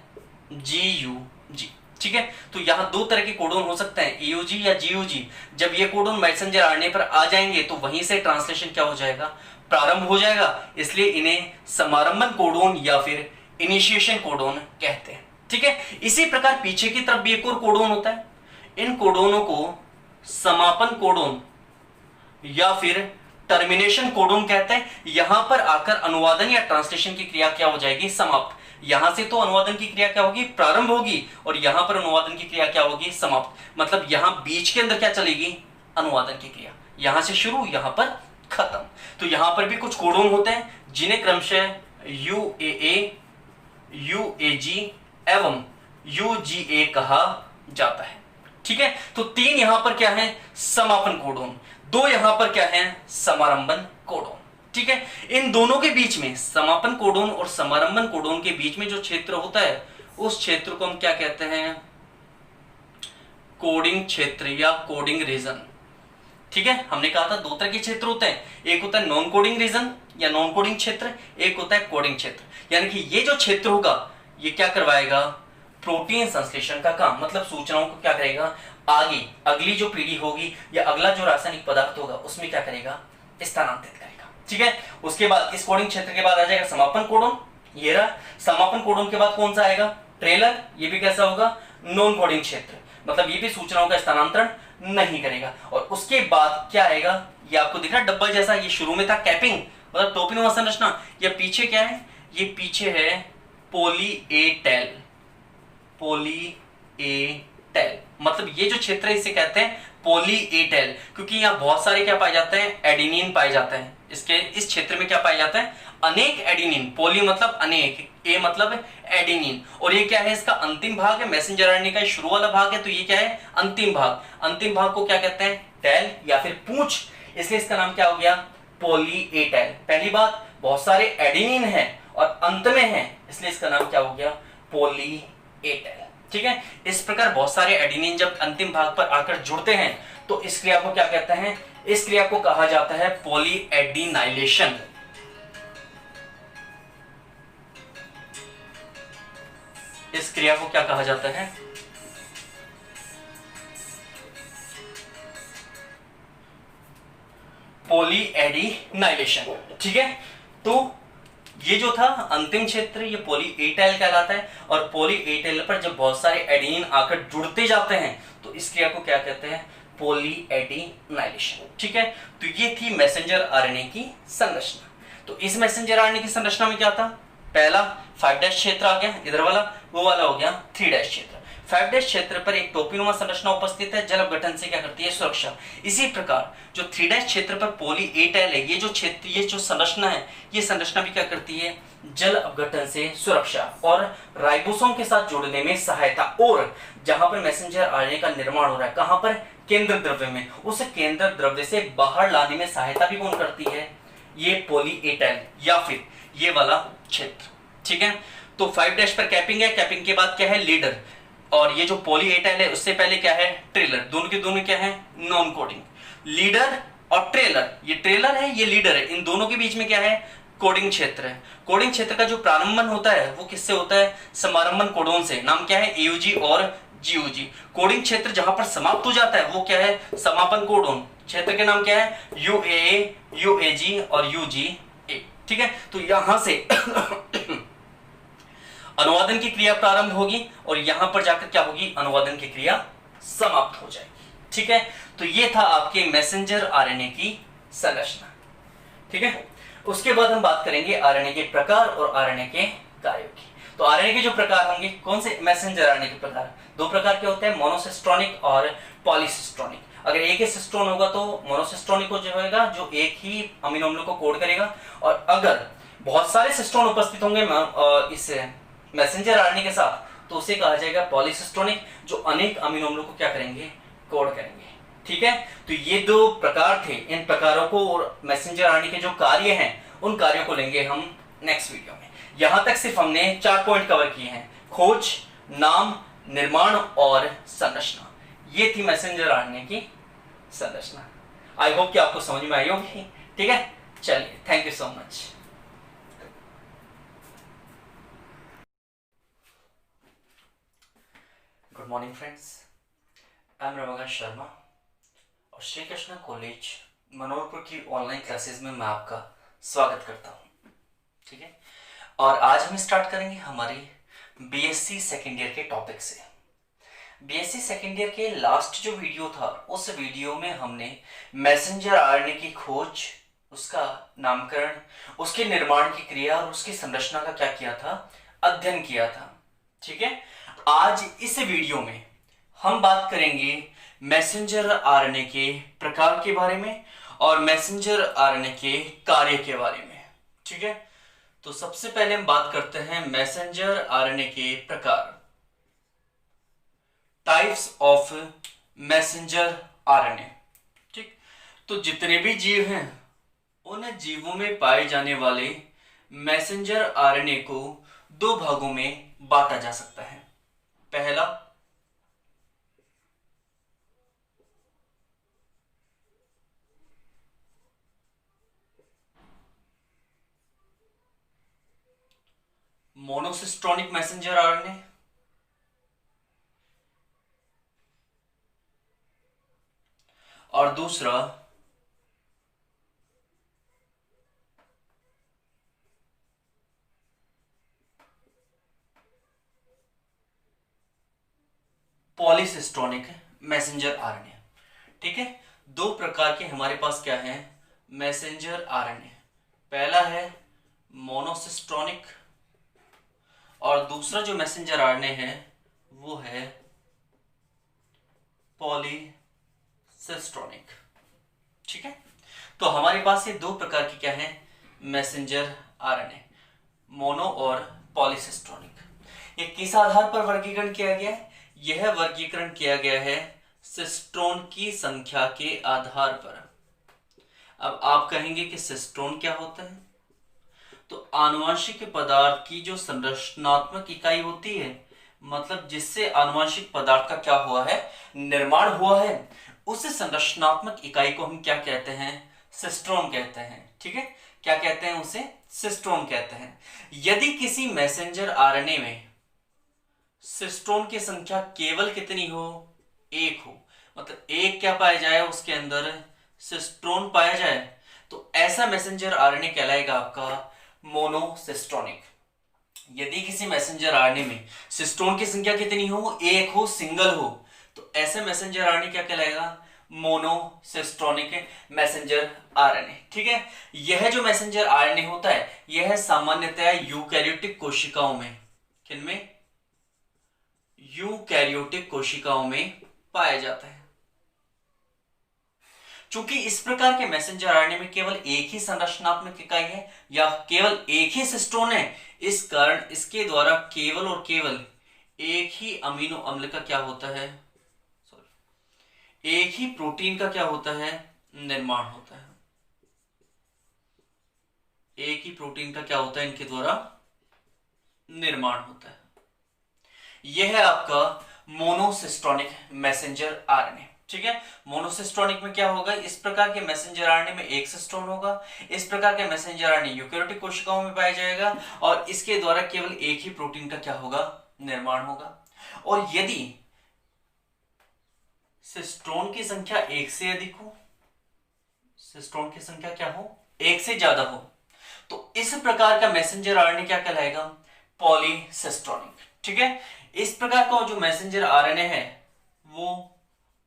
[SPEAKER 1] GUG। ठीक है, तो यहां दो तरह के कोडोन हो सकते हैं, AUG या GUG। जब ये कोडोन मैसेंजर आरएनए पर आ जाएंगे तो वहीं से ट्रांसलेशन क्या हो जाएगा, प्रारंभ हो जाएगा, इसलिए इन्हें समारंभन कोडोन या फिर इनिशिएशन कोडोन कहते हैं। ठीक है, इसी प्रकार पीछे की तरफ भी एक और कोडोन होता है, इन कोडोनों को समापन कोडोन या फिर टर्मिनेशन कोडोन कहते हैं। यहां पर आकर अनुवादन या ट्रांसलेशन की क्रिया क्या हो जाएगी, समाप्त। यहां से तो अनुवादन की क्रिया क्या होगी, प्रारंभ होगी, और यहां पर अनुवादन की क्रिया क्या होगी, समाप्त। मतलब यहां बीच के अंदर क्या चलेगी, अनुवादन की क्रिया, यहां से शुरू यहां पर खत्म। तो यहां पर भी कुछ कोडोन होते हैं जिन्हें क्रमशः UAA, UAG एवं UGA कहा जाता है। ठीक है, तो 3 यहां पर क्या है, समापन कोडोन, 2 यहां पर क्या है, समारंभन कोडोन। ठीक है, इन दोनों के बीच में, समापन कोडोन और समारंभन कोडोन के बीच में जो क्षेत्र होता है उस क्षेत्र को हम क्या कहते हैं, कोडिंग क्षेत्र या कोडिंग रीजन। ठीक है, हमने कहा था 2 तरह के क्षेत्र होते हैं, एक होता है नॉन कोडिंग रीजन या नॉन कोडिंग क्षेत्र, एक होता है कोडिंग क्षेत्र। यानी कि ये जो क्षेत्र होगा ये क्या करवाएगा, प्रोटीन संश्लेषण का काम, मतलब सूचनाओं को क्या करेगा, आगे अगली जो पीढ़ी होगी या अगला जो रासायनिक पदार्थ होगा उसमें क्या करेगा, स्थानांतरित करेगा। ठीक है, उसके बाद इस कोडिंग क्षेत्र के बाद आ जाएगा समापन कोडोन, ये रहा। समापन कोडोन के बाद कौन सा आएगा, ट्रेलर, ये भी कैसा होगा, नॉन कोडिंग क्षेत्र, मतलब ये भी सूचनाओं का स्थानांतरण नहीं करेगा। और उसके बाद क्या आएगा, ये आपको दिख रहा है डब्बा जैसा, ये शुरू में था कैपिंग मतलब टोपीनुमा संरचना, ये पीछे क्या है, ये पीछे है poly A tail, poly A tail, मतलब ये जो क्षेत्र है इसे कहते हैं पॉली ए टेल, क्योंकि यहाँ बहुत सारे क्या पाए जाते हैं, एडिनिन पाए जाते हैं। इसके इस क्षेत्र में क्या पाया जाता है, अनेक एडिनिन, पॉली मतलब अनेक, ए मतलब एडिनिन, और ये क्या है, इसका अंतिम भाग है, मैसेंजर आरएनए का शुरू वाला भाग है, तो ये क्या है, अंतिम भाग। अंतिम भाग को क्या कहते हैं, टेल या फिर पूंछ, इसलिए इसका नाम क्या हो गया, पॉली ए टेल। पहली बात, बहुत सारे एडिनिन है और अंत में है, इसलिए इसका नाम क्या हो गया, पॉली ए टेल। ठीक है, इस प्रकार बहुत सारे एडिनिन जब अंतिम भाग पर आकर जुड़ते हैं तो इस क्रिया को क्या कहते हैं, इस क्रिया को कहा जाता है पॉलीएडिनाइलेशन। इस क्रिया को क्या कहा जाता है, पॉलीएडिनाइलेशन। ठीक है, तो ये जो था अंतिम क्षेत्र ये पॉली ए टेल कहलाता है, और पॉली ए टेल पर जब बहुत सारे एडिनिन आकर जुड़ते जाते हैं तो इस क्रिया को क्या कहते हैं, पॉलीएडिनाइलेशन। ठीक है, तो ये थी मैसेंजर आरएनए की संरचना। तो इस मैसेंजर आरएनए की संरचना में क्या था, पहला 5' क्षेत्र आ गया, इधर वाला, वो वाला हो गया 3' क्षेत्र। 5' क्षेत्र पर एक टोपीनुमा संरचना उपस्थित है, जल अपघटन से क्या करती है, सुरक्षा। इसी प्रकार जो 3' क्षेत्र पर पॉली ए टेल है, ये जो क्षेत्र, ये जो संरचना है, ये संरचना भी क्या करती है, जल अपघटन से सुरक्षा और राइबोसोम के साथ जोड़ने में सहायता। और जहां पर मैसेंजर आरएनए का निर्माण हो रहा है, कहां पर, केंद्र द्रव्य में, उस केंद्र द्रव्य से बाहर लाने में सहायता भी कौन करती है, ये पॉली ए टेल या फिर ये वाला क्षेत्र। ठीक है, तो 5' पर कैपिंग है, कैपिंग के बाद क्या है, लीडर, और ये जो पॉली ए टेल है उससे पहले क्या है, ट्रेलर, दोनों के दोनों क्या है, नॉन कोडिंग। लीडर और ट्रेलर, ये ट्रेलर है ये लीडर है, इन दोनों के बीच में क्या है, कोडिंग क्षेत्र है। कोडिंग क्षेत्र का जो प्रारंभन होता है वो किससे होता है, समारंभन कोडोन से, नाम क्या है, एयूजी और जीओजी। कोडिंग क्षेत्र जहां पर समाप्त हो जाता है वो क्या है, समापन कोडोन, क्षेत्र के नाम क्या है, यूएए, यूएजी और यूजीए। ठीक है, तो यहां से अनुवादन की क्रिया प्रारंभ होगी और यहां पर जाकर क्या होगी, अनुवादन की क्रिया समाप्त हो जाएगी। ठीक है, तो ये था आपके मैसेंजर आरएनए की संरचना। ठीक है, उसके बाद हम बात करेंगे आरएनए के प्रकार और आरएनए के कार्यों की। तो आरएनए के जो प्रकार होंगे, कौन से, मैसेंजर आरएनए के प्रकार 2 प्रकार के होते हैं, मोनोसिस्ट्रोनिक और पॉलीसिस्ट्रोनिक। अगर एक ही सिस्टोन होगा तो मोनोसिस्ट्रोनिक हो जाएगा, जो एक ही अमीनो अम्ल को कोड करेगा, और अगर बहुत सारे सिस्टोन उपस्थित होंगे इस मैसेंजर आरएनए के साथ तो उसे कहा जाएगा पॉलीसिस्ट्रोनिक, जो अनेक अमीनो अम्लों को क्या करेंगे, कोड करेंगे। ठीक है, तो ये 2 प्रकार थे, इन प्रकारों को और मैसेंजर आरएनए के जो कार्य हैं उन कार्यों को लेंगे हम नेक्स्ट वीडियो में। यहां तक सिर्फ हमने 4 पॉइंट कवर किए हैं, खोज, नाम, निर्माण और संरचना। ये थी मैसेंजर आरएनए की संरचना। आई होप कि आपको समझ में आई होगी। ठीक है, चलिए, thank you so much. Good morning friends, I am Ramakant Sharma और श्री कृष्णा कॉलेज मनोहरपुर की ऑनलाइन क्लासेस में मैं आपका स्वागत करता हूं। ठीक है, और आज हम स्टार्ट करेंगे हमारी बीएससी सेकेंड ईयर के टॉपिक से। बीएससी सेकेंड ईयर के लास्ट जो वीडियो था उस वीडियो में हमने मैसेंजर आरएनए की खोज, उसका नामकरण, उसके निर्माण की क्रिया और उसकी संरचना का क्या किया था, अध्ययन किया था। ठीक है, आज इस वीडियो में हम बात करेंगे मैसेंजर आरएनए के प्रकार के बारे में और मैसेंजर आरएनए के कार्य के बारे में। ठीक है, तो सबसे पहले हम बात करते हैं मैसेंजर आरएनए के प्रकार। Types of messenger RNA. ठीक, तो जितने भी जीव हैं उन जीवों में पाए जाने वाले मैसेंजर आरएनए को दो भागों में बांटा जा सकता है। पहला मोनोसिस्टोनिक मैसेंजर आरएनए और दूसरा पॉलीसिस्टोनिक मैसेंजर आरएनए। ठीक है, दो प्रकार के हमारे पास क्या है, मैसेंजर आरएनए। पहला है मोनोसिस्टोनिक और दूसरा जो मैसेंजर आरएनए है वो है पॉलीसिस्टोनिक। ठीक है, तो हमारे पास ये दो प्रकार के क्या है, मैसेंजर आरएनए, मोनो और पॉलीसिस्टोनिक। ये किस आधार पर वर्गीकरण किया गया है, यह वर्गीकरण किया गया है सिस्टोन की संख्या के आधार पर। अब आप कहेंगे कि सिस्टोन क्या होता है, तो आनुवंशिक पदार्थ की जो संरचनात्मक इकाई होती है, मतलब जिससे आनुवंशिक पदार्थ का क्या हुआ है, निर्माण हुआ है, उस संरचनात्मक इकाई को हम क्या कहते हैं, सिस्टोन कहते हैं। ठीक है, क्या कहते हैं उसे, सिस्टोन कहते हैं। यदि किसी मैसेंजर आरएनए में सिस्टोन की संख्या केवल कितनी हो, एक हो, मतलब एक क्या पाया जाए उसके अंदर, सिस्टोन पाया जाए, तो ऐसा मैसेंजर आरएनए कहलाएगा आपका मोनोसिस्टोनिक। यदि किसी मैसेंजर आरएनए में सिस्टोन की संख्या कितनी हो, एक हो, सिंगल हो, तो ऐसा मैसेंजर आरएनए क्या कहलाएगा, मोनोसिस्टोनिक मैसेंजर आरएनए। ठीक है, यह जो मैसेंजर आरएनए होता है यह सामान्यतया यूकैरियोटिक कोशिकाओं में, किनमें, यूकैरियोटिक कोशिकाओं में पाया जाता है। चूंकि इस प्रकार के मैसेंजर आरएनए में केवल एक ही संरचनात्मक इकाई है या केवल एक ही सिस्टोन है, इस कारण इसके द्वारा केवल और केवल एक ही अमीनो अम्ल का क्या होता है, सॉरी, एक ही प्रोटीन का क्या होता है, निर्माण होता है। एक ही प्रोटीन का क्या होता है, इनके द्वारा निर्माण होता है। यह है आपका मोनोसिस्टोनिक मैसेंजर आरएनए। ठीक है, मोनोसिस्टोनिक में क्या होगा, इस प्रकार के मैसेंजर आरएनए में एक सिस्टोन होगा। इस प्रकार के मैसेंजर आरएनए यूकैरियोटिक कोशिकाओं में पाया जाएगा और इसके द्वारा केवल एक ही प्रोटीन का क्या होगा, निर्माण होगा। और यदि सिस्टोन की संख्या एक से अधिक हो, सिस्टोन की संख्या क्या हो, एक से ज्यादा हो, तो इस प्रकार का मैसेंजर आरएनए क्या कहलाएगा, पॉलीसिस्टोनिक। ठीक है, इस प्रकार का जो मैसेंजर आरएनए है वो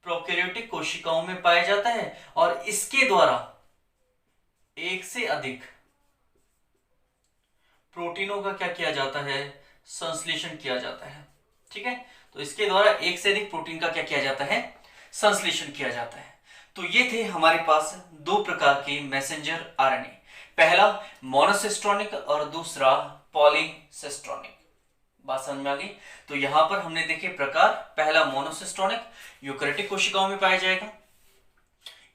[SPEAKER 1] प्रोकैरियोटिक कोशिकाओं में पाया जाता है और इसके द्वारा एक से अधिक प्रोटीनों का क्या किया जाता है, संश्लेषण किया जाता है। ठीक है, तो इसके द्वारा एक से अधिक प्रोटीन का क्या किया जाता है, संश्लेषण किया जाता है। तो ये थे हमारे पास दो प्रकार के मैसेंजर आरएनए, पहला मोनोसिस्टोनिक और दूसरा पॉलीसिस्टोनिक। बात समझ में आ गई। तो यहां पर हमने देखे प्रकार, पहला मोनोसिस्टोनिक, यूकैरियोटिक कोशिकाओं में पाया जाएगा,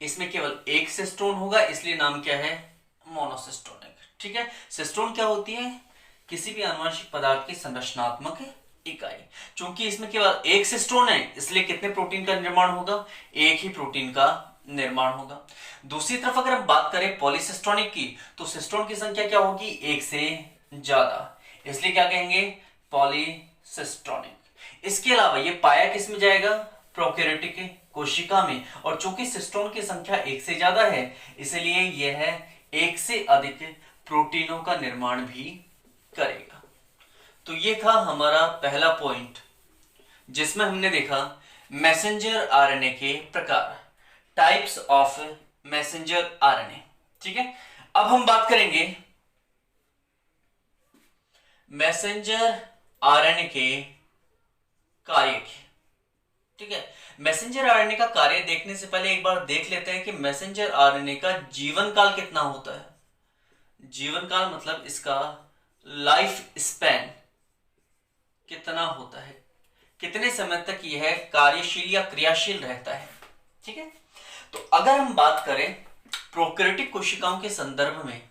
[SPEAKER 1] इसमें केवल एक सिस्टोन होगा, इसलिए नाम क्या है, मोनोसिस्टोनिक। ठीक है, सिस्टोन क्या होती है, किसी भी आनुवंशिक पदार्थ की संरचनात्मक इकाई। चूंकि इसमें केवल एक सिस्टोन है इसलिए कितने प्रोटीन का निर्माण होगा, एक ही प्रोटीन का निर्माण होगा। दूसरी तरफ अगर हम बात करें पॉलीसिस्टोनिक की, तो सिस्टोन की संख्या क्या होगी, एक से ज्यादा, इसलिए क्या कहेंगे, पॉलीसिस्टोनिक। इसके अलावा ये पाया किस में जाएगा, प्रोकैरियोटिक कोशिका में, और चूंकि सिस्टोन की संख्या एक से ज्यादा है इसलिए यह एक से अधिक प्रोटीनों का निर्माण भी करेगा। तो ये था हमारा पहला पॉइंट जिसमें हमने देखा मैसेंजर आरएनए के प्रकार, टाइप्स ऑफ मैसेंजर आरएनए। ठीक है, अब हम बात करेंगे मैसेंजर आरएनए के कार्य की। ठीक है, मैसेंजर आरएनए का कार्य देखने से पहले एक बार देख लेते हैं कि मैसेंजर आरएनए का जीवन काल कितना होता है। जीवन काल मतलब इसका लाइफ स्पैन कितना होता है, कितने समय तक यह कार्यशील या क्रियाशील रहता है। ठीक है, तो अगर हम बात करें प्रोकैरियोटिक कोशिकाओं के संदर्भ में,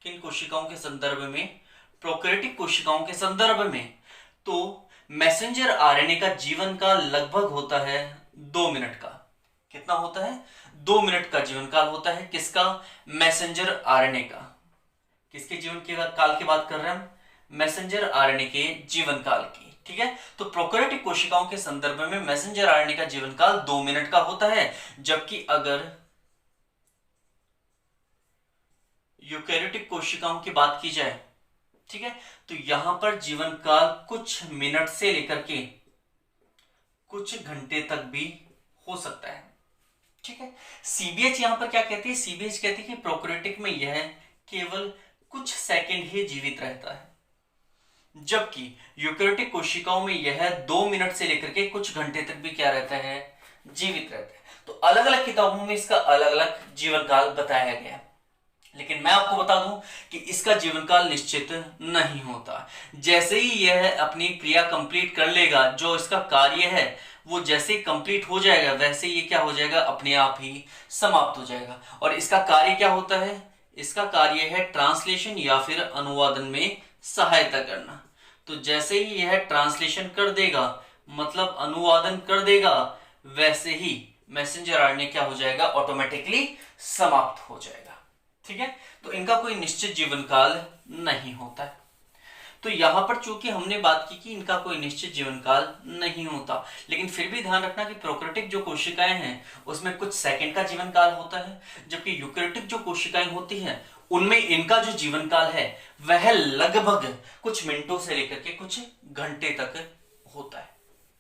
[SPEAKER 1] किन कोशिकाओं के संदर्भ में, प्रोकैरियोटिक कोशिकाओं के संदर्भ में, तो मैसेंजर आरएनए का जीवन काल लगभग होता है 2 मिनट का। कितना होता है? 2 मिनट का जीवन काल होता है। किसका? मैसेंजर आरएनए का। किसके जीवन के काल की बात कर रहे हैं हम? मैसेंजर आरएनए के जीवन काल की। ठीक है, तो प्रोकैरियोटिक कोशिकाओं के संदर्भ में मैसेंजर आरएनए का जीवन काल 2 मिनट का होता है, जबकि अगर यूकेरियोटिक कोशिकाओं की बात की जाए, ठीक है, तो यहां पर जीवन काल कुछ मिनट से लेकर के कुछ घंटे तक भी हो सकता है। ठीक है, सीबीएच यहां पर क्या कहती है? सीबीएच कहती है कि प्रोकैरियोटिक में यह केवल कुछ सेकंड ही जीवित रहता है, जबकि यूकेरियोटिक कोशिकाओं में यह 2 मिनट से लेकर के कुछ घंटे तक भी क्या रहता है? जीवित रहता है। तो अलग अलग किताबों में इसका अलग अलग जीवन काल बताया गया है, लेकिन मैं आपको बता दूं कि इसका जीवन काल निश्चित नहीं होता। जैसे ही यह अपनी क्रिया कंप्लीट कर लेगा, जो इसका कार्य है वो जैसे ही कंप्लीट हो जाएगा, वैसे ये क्या हो जाएगा? अपने आप ही समाप्त हो जाएगा। और इसका कार्य क्या होता है? इसका कार्य है ट्रांसलेशन या फिर अनुवादन में सहायता करना। तो जैसे ही यह ट्रांसलेशन कर देगा, मतलब अनुवादन कर देगा, वैसे ही मैसेंजर आरएनए क्या हो जाएगा? ऑटोमेटिकली समाप्त हो जाएगा। ठीक है, तो इनका कोई निश्चित जीवन काल नहीं होता है। तो यहां पर चूंकि हमने बात की कि इनका कोई निश्चित जीवन काल नहीं होता, लेकिन फिर भी ध्यान रखना कि प्रोकैरियोटिक जो कोशिकाएं हैं उसमें कुछ सेकंड का जीवन काल होता है, जबकि यूकेरियोटिक जो कोशिकाएं होती हैं उनमें इनका जो जीवन काल है वह लगभग कुछ मिनटों से लेकर के कुछ घंटे तक होता है।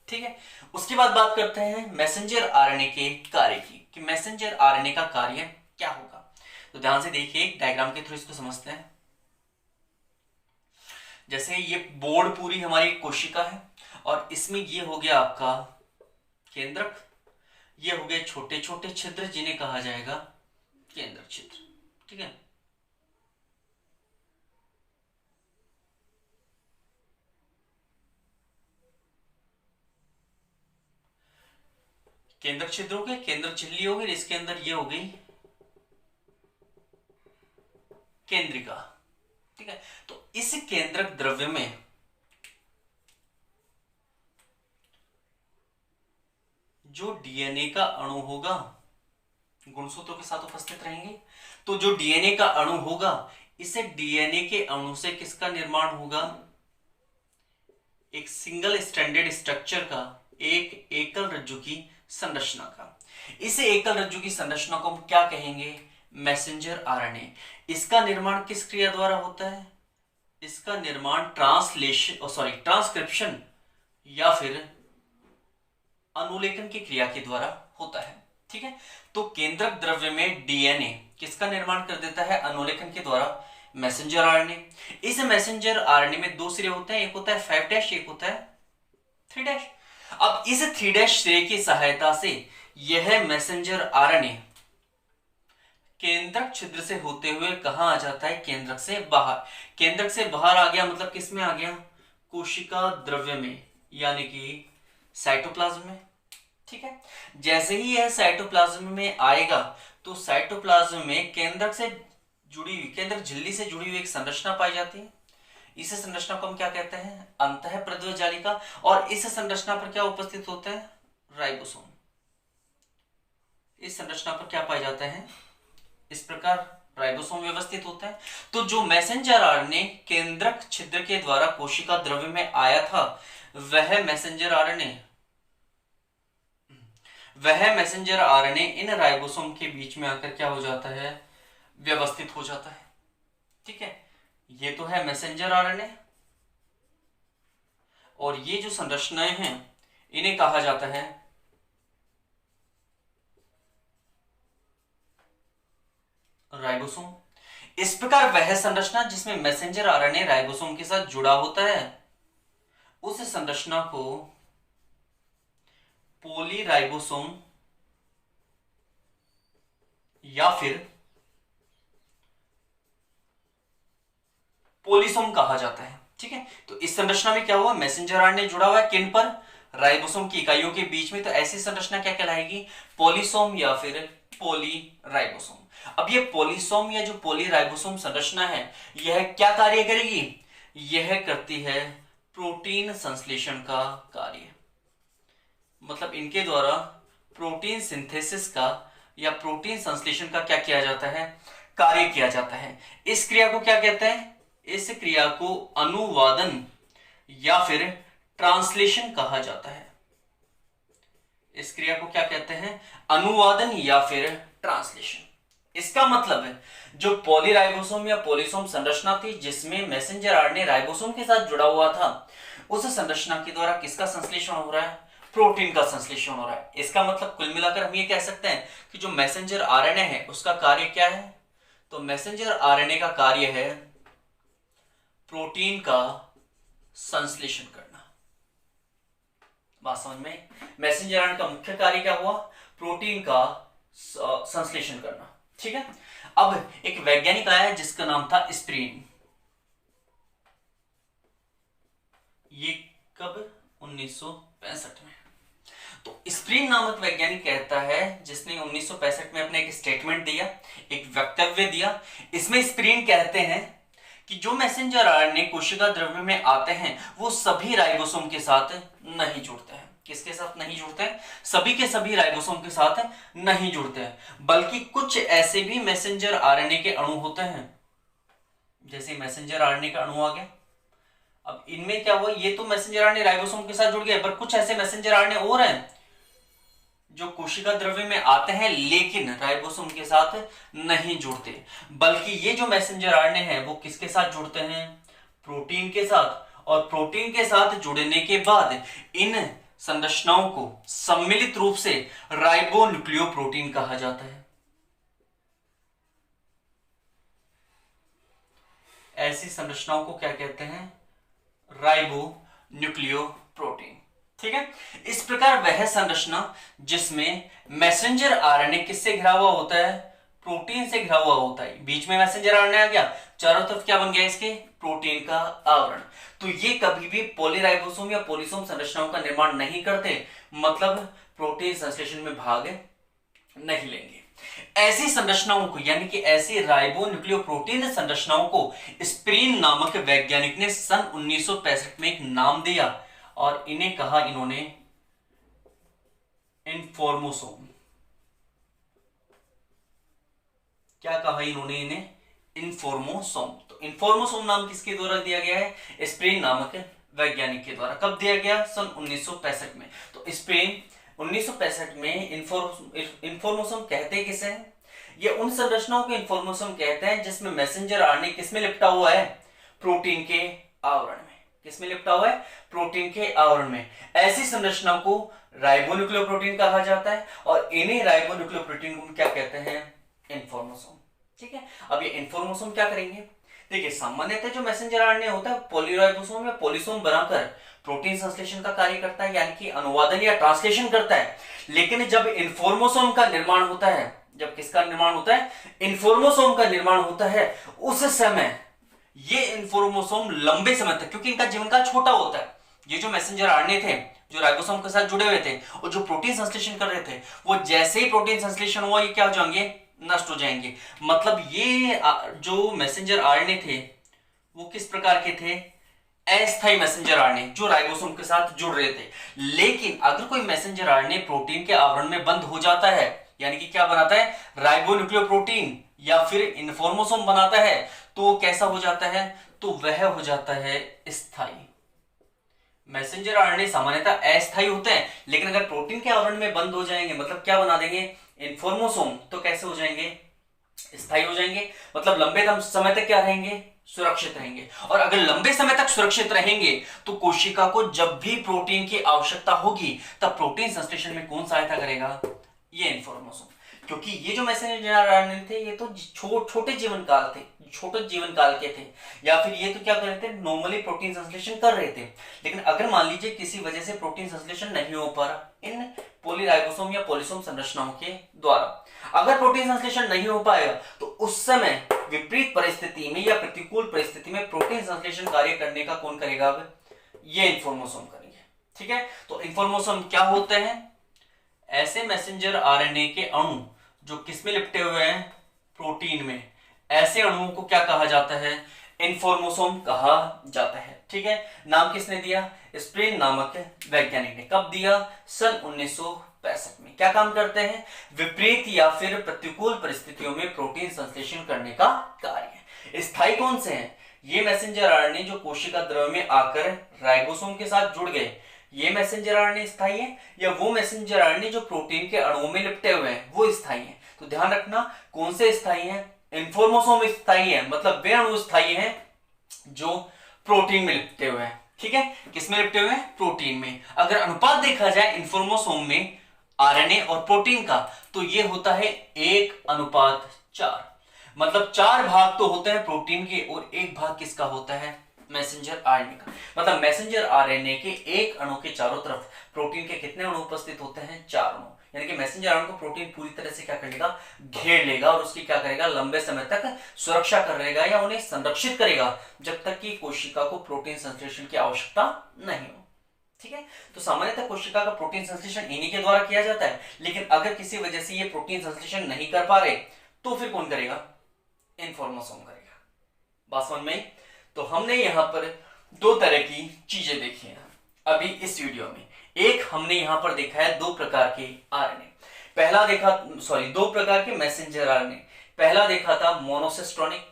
[SPEAKER 1] ठीक है, उसके बाद बात करते हैं मैसेंजर आरएनए के कार्य की, कि मैसेंजर आरएनए का कार्य क्या होगा। तो ध्यान से देखिए, एक डायग्राम के थ्रू इसको समझते हैं। जैसे ये बोर्ड पूरी हमारी कोशिका है, और इसमें ये हो गया आपका केंद्रक, ये हो गए छोटे छोटे छिद्र जिन्हें कहा जाएगा केंद्रक छिद्र। ठीक है, केंद्रक छिद्र हो गए, केंद्रक झिल्ली हो गई, इसके अंदर ये हो गई केंद्रिका। ठीक है, तो इस केंद्रक द्रव्य में जो डीएनए का अणु होगा, गुणसूत्रों के साथ उपस्थित रहेंगे, तो जो डीएनए का अणु होगा, इसे डीएनए के अणु से किसका निर्माण होगा? एक सिंगल स्ट्रैंडेड स्ट्रक्चर का, एक एकल रज्जु की संरचना का। इस एकल रज्जु की संरचना को हम क्या कहेंगे? Messenger RNA. इसका निर्माण किस क्रिया द्वारा होता है? इसका निर्माण ट्रांसक्रिप्शन या फिर अनुलेखन की क्रिया के द्वारा होता है। ठीक है, तो केंद्रक द्रव्य में डीएनए किसका निर्माण कर देता है? अनुलेखन के द्वारा मैसेंजर आरएनए। इस मैसेंजर आरएनए में 2 सिरे होते हैं, एक होता है 5' एक होता है 3'। अब इस 3' सिरे की सहायता से यह मैसेंजर आरएनए केंद्रक छिद्र से होते हुए कहां आ जाता है? केंद्रक से बाहर। केंद्रक से बाहर आ गया मतलब किस में आ गया? कोशिका द्रव्य में, यानी कि साइटोप्लाज्म में। ठीक है, जैसे ही यह साइटोप्लाज्म में आएगा, तो साइटोप्लाज्म में केंद्रक से जुड़ी हुई, केंद्रक झिल्ली से जुड़ी हुई एक संरचना पाई जाती है। इस संरचना को हम क्या कहते हैं? अंतःप्रद्रव्य जालिका। और इस संरचना पर क्या उपस्थित होता है? राइबोसोम। इस संरचना पर क्या पाए जाते हैं? इस प्रकार राइबोसोम व्यवस्थित होता है। तो जो मैसेंजर आरएनए केंद्रक छिद्र के द्वारा कोशिका द्रव्य में आया था, वह मैसेंजर आरएनए इन राइबोसोम के बीच में आकर क्या हो जाता है? व्यवस्थित हो जाता है। ठीक है, ये तो है मैसेंजर आरएनए, और ये जो संरचनाएं हैं इन्हें कहा जाता है राइबोसोम। इस प्रकार वह संरचना जिसमें मैसेंजर आरएनए राइबोसोम के साथ जुड़ा होता है, उस संरचना को पॉलीराइबोसोम या फिर पोलिसोम कहा जाता है। ठीक है, तो इस संरचना में क्या हुआ, मैसेंजर आरएनए जुड़ा हुआ है किन पर, राइबोसोम की इकाइयों के बीच में। तो ऐसी संरचना क्या कहलाएगी, पॉलीसोम या फिर पॉलीराइबोसोम। अब ये पॉलीसोम या जो पॉलीराइबोसोम संरचना है यह क्या कार्य करेगी, यह करती है प्रोटीन संश्लेषण का कार्य। मतलब इनके द्वारा प्रोटीन सिंथेसिस का या प्रोटीन संश्लेषण का क्या किया जाता है, कार्य किया जाता है। इस क्रिया को क्या कहते हैं, इस क्रिया को अनुवादन या फिर ट्रांसलेशन कहा जाता है। इस क्रिया को क्या कहते हैं, अनुवादन या फिर ट्रांसलेशन। इसका मतलब है जो पॉलीराइबोसोम या पॉलीसोम संरचना थी जिसमें मैसेंजर आरएनए राइबोसोम के साथ जुड़ा हुआ था, उस संरचना के द्वारा किसका संश्लेषण हो रहा है, प्रोटीन का संश्लेषण हो रहा है। इसका मतलब कुल मिलाकर हम ये कह सकते हैं कि जो मैसेंजर आरएनए है उसका कार्य क्या है, तो मैसेंजर आरएनए का कार्य है प्रोटीन का संश्लेषण करना। बात समझ में, मैसेंजर आरएनए का मुख्य कार्य क्या हुआ, प्रोटीन का संश्लेषण करना। ठीक है, अब एक वैज्ञानिक आया जिसका नाम था स्प्रीन। ये कब, 1965 में। तो स्प्रीन नामक वैज्ञानिक कहता है, जिसने 1965 में अपने एक स्टेटमेंट दिया, एक वक्तव्य दिया। इसमें स्प्रीन कहते हैं कि जो मैसेंजर आरएनए कोशिका द्रव्य में आते हैं वो सभी राइबोसोम के साथ नहीं जुड़ते हैं। किसके साथ नहीं जुड़ते हैं, सभी के सभी राइबोसोम के साथ नहीं जुड़ते हैं, बल्कि कुछ ऐसे भी मैसेंजर आरएनए के अणु होते हैं, जैसे मैसेंजर आरएनए का अणु आ गया। अब इनमें क्या हुआ, ये तो मैसेंजर आरएनए राइबोसोम के साथ जुड़ गए, पर कुछ ऐसे मैसेंजर आरएनए और हैं जो कोशिका द्रव्य में आते हैं लेकिन राइबोसोम के साथ नहीं जुड़ते, बल्कि ये जो मैसेंजर आरएनए है वो किसके साथ जुड़ते हैं, प्रोटीन के साथ। और प्रोटीन के साथ जुड़ने के बाद इन संरचनाओं को सम्मिलित रूप से राइबोन्यूक्लियोप्रोटीन कहा जाता है। ऐसी संरचनाओं को क्या कहते हैं, राइबोन्यूक्लियोप्रोटीन। ठीक है, इस प्रकार वह संरचना जिसमें मैसेंजर आरएनए किससे घिरा हुआ होता है, प्रोटीन से घिरा हुआ होता है। बीच में मैसेंजर आरएनए आ गया, चारों तरफ क्या बन गया इसके, प्रोटीन का आवरण। तो ये कभी भी पॉलीराइबोसोम या पॉलीसोम संरचनाओं का निर्माण नहीं करते, मतलब प्रोटीन संश्लेषण में भाग नहीं लेंगे। ऐसी संरचनाओं को यानी कि ऐसी राइबोन्यूक्लियोप्रोटीन संरचनाओं को स्प्रीन नामक वैज्ञानिक ने सन 1965 में एक नाम दिया और इन्हें कहा इन्होंने इन्फॉर्मोसोम। क्या कहा इन्होंने इन्हें, इन्फॉर्मोसोम। तो इन्फॉर्मोसोम नाम किसके द्वारा दिया गया है, स्प्रीन नामक वैज्ञानिक के द्वारा। कब दिया गया, सन 1965 में। तो स्प्रीन 1965 में इन्फॉर्मोसोम कहते किसे हैं, ये उन संरचनाओं को इन्फॉर्मोसोम कहते हैं जिसमें मैसेंजर आरएनए किसमें लिपटा हुआ है, प्रोटीन के आवरण में। किसमें लिपटा हुआ है, प्रोटीन के आवरण में। ऐसी संरचना को राइबोन्यूक्लियोप्रोटीन कहा जाता है और इन्हीं राइबोन्यूक्लियोप्रोटीन को क्या कहते हैं, इन्फॉर्मोसोम। ठीक है, अब ये इन्फॉर्मोसोम क्या करेंगे, देखिए सामान्यतः जो मैसेंजर आरएनए होता है पॉलीराइबोसोम या पॉलीसोम बनाकर प्रोटीन संश्लेषण का कार्य करता है, यानी कि अनुवादन या ट्रांसलेशन करता है। लेकिन जब इन्फॉर्मोसोम का निर्माण होता है, जब किसका निर्माण होता है, इन्फॉर्मोसोम का निर्माण होता है, उस समय ये इन्फॉर्मोसोम लंबे समय तक, क्योंकि इनका जीवन काल छोटा होता है, ये जो मैसेंजर आरएनए थे जो राइबोसोम के साथ जुड़े हुए थे और जो प्रोटीन संश्लेषण कर रहे थे, वो जैसे ही प्रोटीन संश्लेषण हुआ ये क्या हो जाएंगे, नष्ट हो जाएंगे। मतलब ये जो मैसेंजर आरएनए थे वो किस प्रकार के थे, अस्थायी मैसेंजर आरएनए जो राइबोसोम के साथ जुड़ रहे थे। लेकिन अगर कोई मैसेंजर आरएनए प्रोटीन के आवरण में बंद हो जाता है, यानी कि क्या बनाता है, राइबोन्यूक्लियोप्रोटीन या फिर इन्फॉर्मोसोम बनाता है, तो कैसा हो जाता है, तो वह हो जाता है स्थायी। मैसेंजर आरएनए सामान्यतः अस्थायी होते हैं, लेकिन अगर प्रोटीन के आवरण में बंद हो जाएंगे, मतलब क्या बना देंगे, इन्फॉर्मोसोम, तो कैसे हो जाएंगे, स्थायी हो जाएंगे। मतलब लंबे समय तक क्या रहेंगे, सुरक्षित रहेंगे। और अगर लंबे समय तक सुरक्षित रहेंगे तो कोशिका को जब भी प्रोटीन की आवश्यकता होगी तब प्रोटीन संश्लेषण में कौन सहायता करेगा, ये इन्फॉर्मोसोम। क्योंकि ये जो मैसेंजर आरएनए थे ये तो छोटे जीवन काल थे, छोटे जीवन काल के थे, या फिर ये तो क्या कर रहे थे, नॉर्मली प्रोटीन संश्लेषण कर रहे थे। लेकिन अगर मान लीजिए किसी वजह से प्रोटीन संश्लेषण नहीं हो पा रहा इन पॉलीराइबोसोम या पॉलीसोम संरचनाओं के द्वारा, अगर प्रोटीन संश्लेषण नहीं हो पाएगा तो उस समय विपरीत परिस्थिति में या प्रतिकूल परिस्थिति में प्रोटीन संश्लेषण कार्य करने का कौन करेगा? अब ये इन्फॉर्मोसोम करेंगे। ठीक है, तो इन्फॉर्मोसोम क्या होते हैं? ऐसे मैसेंजर आरएनए के अणु जो किसमें लिपटे हुए हैं? प्रोटीन में। ऐसे अणुओं को क्या कहा जाता है? इन्फॉर्मोसोम कहा जाता है। ठीक है, नाम किसने दिया? स्प्रेन नामक वैज्ञानिक ने। कब दिया? सन 1965 में। क्या काम करते हैं? विपरीत या फिर प्रतिकूल परिस्थितियों में प्रोटीन संश्लेषण करने का कार्य। स्थायी कौन से हैं? ये मैसेंजर आरएनए जो कोशिका द्रव्य में आकर राइबोसोम के साथ जुड़ गए, ये मैसेंजर आरएनए स्थायी है, या वो मैसेंजर आरएनए जो प्रोटीन के अणुओं में लिपटे हुए हैं वो स्थायी है? तो ध्यान रखना कौन से स्थायी है? इन्फॉर्मोसोम स्थायी है, मतलब वे अणु स्थायी हैं जो प्रोटीन में लिपटे हुए हैं। ठीक है, किसमें लिपटे हुए हैं? प्रोटीन में। अगर अनुपात देखा जाए इन्फॉर्मोसोम में आरएनए और प्रोटीन का, तो ये होता है 1:4। मतलब 4 भाग तो होते हैं प्रोटीन के और 1 भाग किसका होता है? मैसेंजर आरएनए का। मतलब मैसेंजर आरएनए के एक अणु के चारों तरफ प्रोटीन के कितने अणु उपस्थित होते हैं? 4 अणु। यानी कि मैसेंजर आरएनए को प्रोटीन पूरी तरह से क्या कर लेगा? घेर लेगा और उसकी क्या करेगा? लंबे समय तक सुरक्षा करेगा या उन्हें संरक्षित करेगा जब तक कि कोशिका को प्रोटीन संश्लेषण की आवश्यकता नहीं हो। ठीक है, तो सामान्यतः कोशिका का प्रोटीन संश्लेषण इन्हीं के द्वारा किया जाता है, लेकिन अगर किसी वजह से ये प्रोटीन संश्लेषण नहीं कर पा रहे तो फिर कौन करेगा? इन्फॉर्मोसोम करेगा। बात समझ में? तो हमने यहां पर 2 तरह की चीजें देखी हैं अभी इस वीडियो में। एक हमने यहां पर देखा है 2 प्रकार के आरएनए। दो प्रकार के मैसेंजर आरएनए। पहला देखा था मोनोसिस्टोनिक।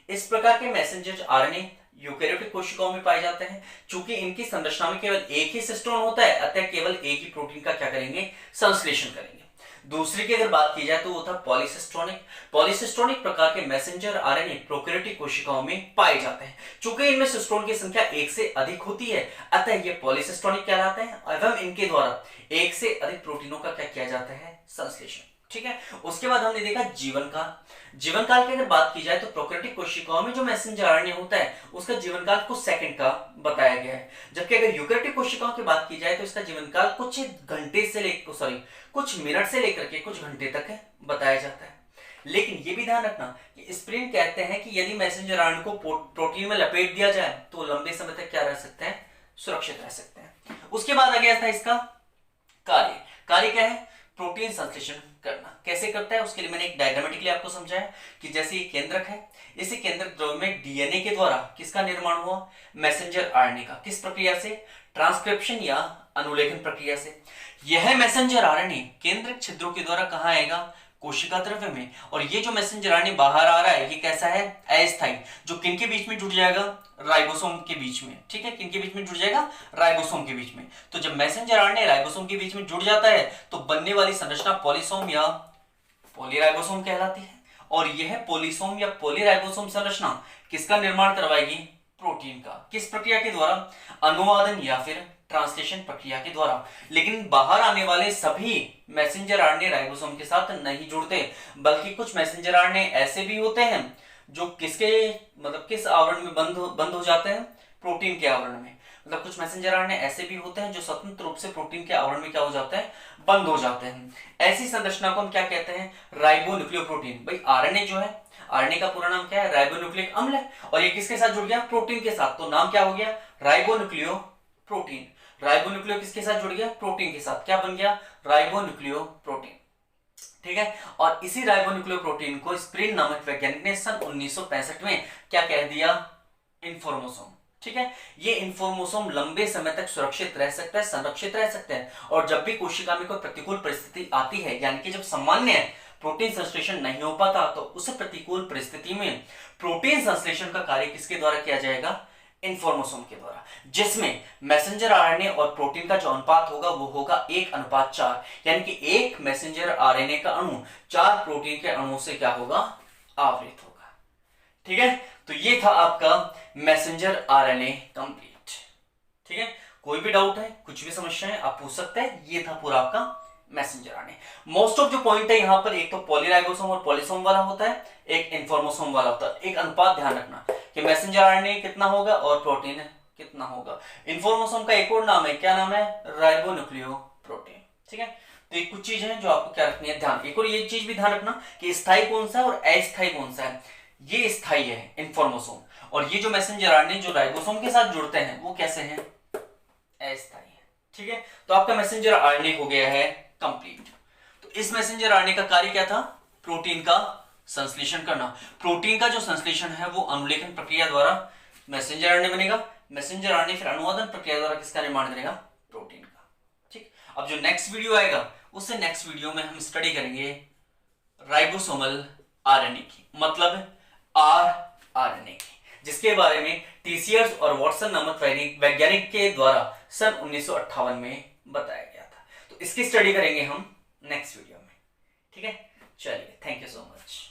[SPEAKER 1] इस प्रकार के मैसेंजर आरएनए यूकेरियोटिक कोशिकाओं में पाए जाते हैं। चूंकि इनकी संरचना में केवल एक ही सिस्टोन होता है, अतः केवल एक ही प्रोटीन का क्या करेंगे? संश्लेषण करेंगे। दूसरी की अगर बात की जाए तो वो था पॉलीसिस्टोनिक। पॉलीसिस्टोनिक प्रकार के मैसेंजर आरएनए प्रोकैरियोटिक कोशिकाओं में पाए जाते हैं। चूंकि इनमें सिस्टोन की संख्या 1 से अधिक होती है, अतः ये पॉलीसिस्टोनिक कहलाते हैं एवं इनके द्वारा 1 से अधिक प्रोटीनों का क्या किया जाता है? संश्लेषण। ठीक है, उसके बाद हमने देखा जीवन काल। जीवन काल की अगर बात की जाए तो प्रोकैरियोटिक कोशिकाओं में जो मैसेंजर आरएनए होता है उसका जीवन काल कुछ सेकंड का बताया गया है, जबकि अगर यूकेरियोटिक कोशिकाओं की बात की जाए तो इसका जीवन काल कुछ मिनट से लेकर के कुछ घंटे तक बताया जाता है। लेकिन ये भी ध्यान रखना कि स्प्रेन कहते हैं कि यदि मैसेंजर आरएनए को प्रोटीन में लपेट दिया जाए तो लंबे समय तक क्या रह सकते हैं? सुरक्षित रह सकते हैं। उसके बाद आ गया था इसका कार्य। कार्य क्या है? प्रोटीन संश्लेषण करना। कैसे करता है उसके लिए मैंने एक डायग्रामेटिकली आपको समझाया कि जैसे ये केंद्रक है, इसी केंद्रक द्रव्य में डीएनए के द्वारा किसका निर्माण हुआ? मैसेंजर आरएनए का। किस प्रक्रिया से? ट्रांसक्रिप्शन या अनुलेखन प्रक्रिया से। यह मैसेंजर आरएनए केंद्रक छिद्रों के द्वारा कहां आएगा? कोशिका द्रव्य में। और ये जो मैसेंजर आरएनए बाहर आ रहा है ये कैसा है? अस्थायी, जो किनके बीच में जुड़ जाएगा? राइबोसोम के बीच में। ठीक है, किनके बीच में जुड़ जाएगा? राइबोसोम के बीच में। तो जब मैसेंजर आरएनए राइबोसोम के बीच में जुड़ जाता है तो बनने वाली संरचना पॉलीसोम या पॉलीराइबोसोम कहलाती है। और यह पॉलीसोम या पॉलीराइबोसोम संरचना किसका निर्माण करवाएगी? प्रोटीन का। किस प्रक्रिया के द्वारा? अनुवादन या फिर ट्रांसलेशन प्रक्रिया के द्वारा। लेकिन बाहर आने वाले सभी मैसेंजर आरएनए राइबोसोम के साथ नहीं जुड़ते, बल्कि कुछ मैसेंजर आरएनए ऐसे भी होते हैं जो किस आवरण में बंद हो जाते हैं? प्रोटीन के आवरण में। मतलब कुछ मैसेंजर आरएनए ऐसे भी होते हैं जो स्वतंत्र रूप से प्रोटीन के आवरण में क्या हो जाते हैं? बंद हो जाते हैं। ऐसी संरचना को हम क्या कहते हैं? राइबोन्यूक्लियोप्रोटीन। भाई आरएनए जो है, आरएनए का पूरा नाम क्या है? राइबोन्यूक्लिक अम्ल है, और ये किसके साथ जुड़ गया? प्रोटीन के साथ। तो नाम क्या हो गया? राइबोन्यूक्लियोप्रोटीन। राइबोन्यूक्लियो किसके साथ जुड़ गया? प्रोटीन के साथ। क्या बन गया? राइबोन्यूक्लियोप्रोटीन। ठीक है, और इसी राइबोन्यूक्लियोप्रोटीन को स्प्रेन नामक वैज्ञानिक ने सन 1965 में क्या कह दिया? इन्फॉर्मोसोम। ठीक है, ये इन्फॉर्मोसोम लंबे समय तक सुरक्षित रह सकता है, संरक्षित रह सकते हैं। और जब भी कोशिका में कोई प्रतिकूल परिस्थिति आती है, यानी कि जब सामान्य प्रोटीन संश्लेषण नहीं हो पाता, तो उस प्रतिकूल परिस्थिति में प्रोटीन संश्लेषण का कार्य किसके द्वारा किया जाएगा? इन्फॉर्मोसोम के द्वारा, जिसमें मैसेंजर आरएनए और प्रोटीन का जो अनुपात होगा वो होगा 1:4। यानी कि एक मैसेंजर आरएनए का अणु 4 प्रोटीन के अणुओं से क्या होगा? आवृत होगा। ठीक है, तो ये था आपका मैसेंजर आरएनए कंप्लीट। ठीक है, कोई भी डाउट है, कुछ भी समस्या है आप पूछ सकते हैं। ये था पूरा आपका मैसेंजर आरएनए। मोस्ट ऑफ जो पॉइंट है यहाँ पर, एक तो पॉलीराइबोसोम और पॉलीसोम वाला होता है, एक इन्फॉर्मोसोम वाला होता है। एक अनुपात ध्यान रखना कि मैसेंजर आरएनए कितना होगा और प्रोटीन कितना होगा। इन्फॉर्मोसोम का एक और नाम है, क्या नाम है? राइबोन्यूक्लियोप्रोटीन। ठीक है, तो ये कुछ चीज है जो आपको क्या रखनी है ध्यान। एक और ये चीज भी ध्यान रखना कि स्थायी कौन सा है और अस्थायी कौन सा है। ये स्थायी है इन्फॉर्मोसोम, और ये जो मैसेंजर आरएनए जो राइबोसोम के साथ जुड़ते हैं वो कैसे हैं, अस्थायी है। ठीक है, तो आपका मैसेंजर आरएनए हो गया है कंप्लीट। तो इस मैसेंजर आरएनए का कार्य क्या था, प्रोटीन का संश्लेषण करना। प्रोटीन का जो संश्लेषण है वो अनुलेखन प्रक्रिया द्वारा मैसेंजर आरएनए बनेगा, मैसेंजर आरएनए फिर अनुवादन प्रक्रिया द्वारा किसका निर्माण करेगा, प्रोटीन का। ठीक, अब जो नेक्स्ट वीडियो आएगा उससे नेक्स्ट वीडियो में हम स्टडी करेंगे राइबोसोमल आरएनए की, मतलब आरएनए की, जिसके बारे में टीसीएस और वॉटसन नामक वैज्ञानिक के द्वारा सन 1958 में बताया गया था। तो इसकी स्टडी करेंगे हम नेक्स्ट वीडियो में। ठीक है, चलिए, थैंक यू सो मच।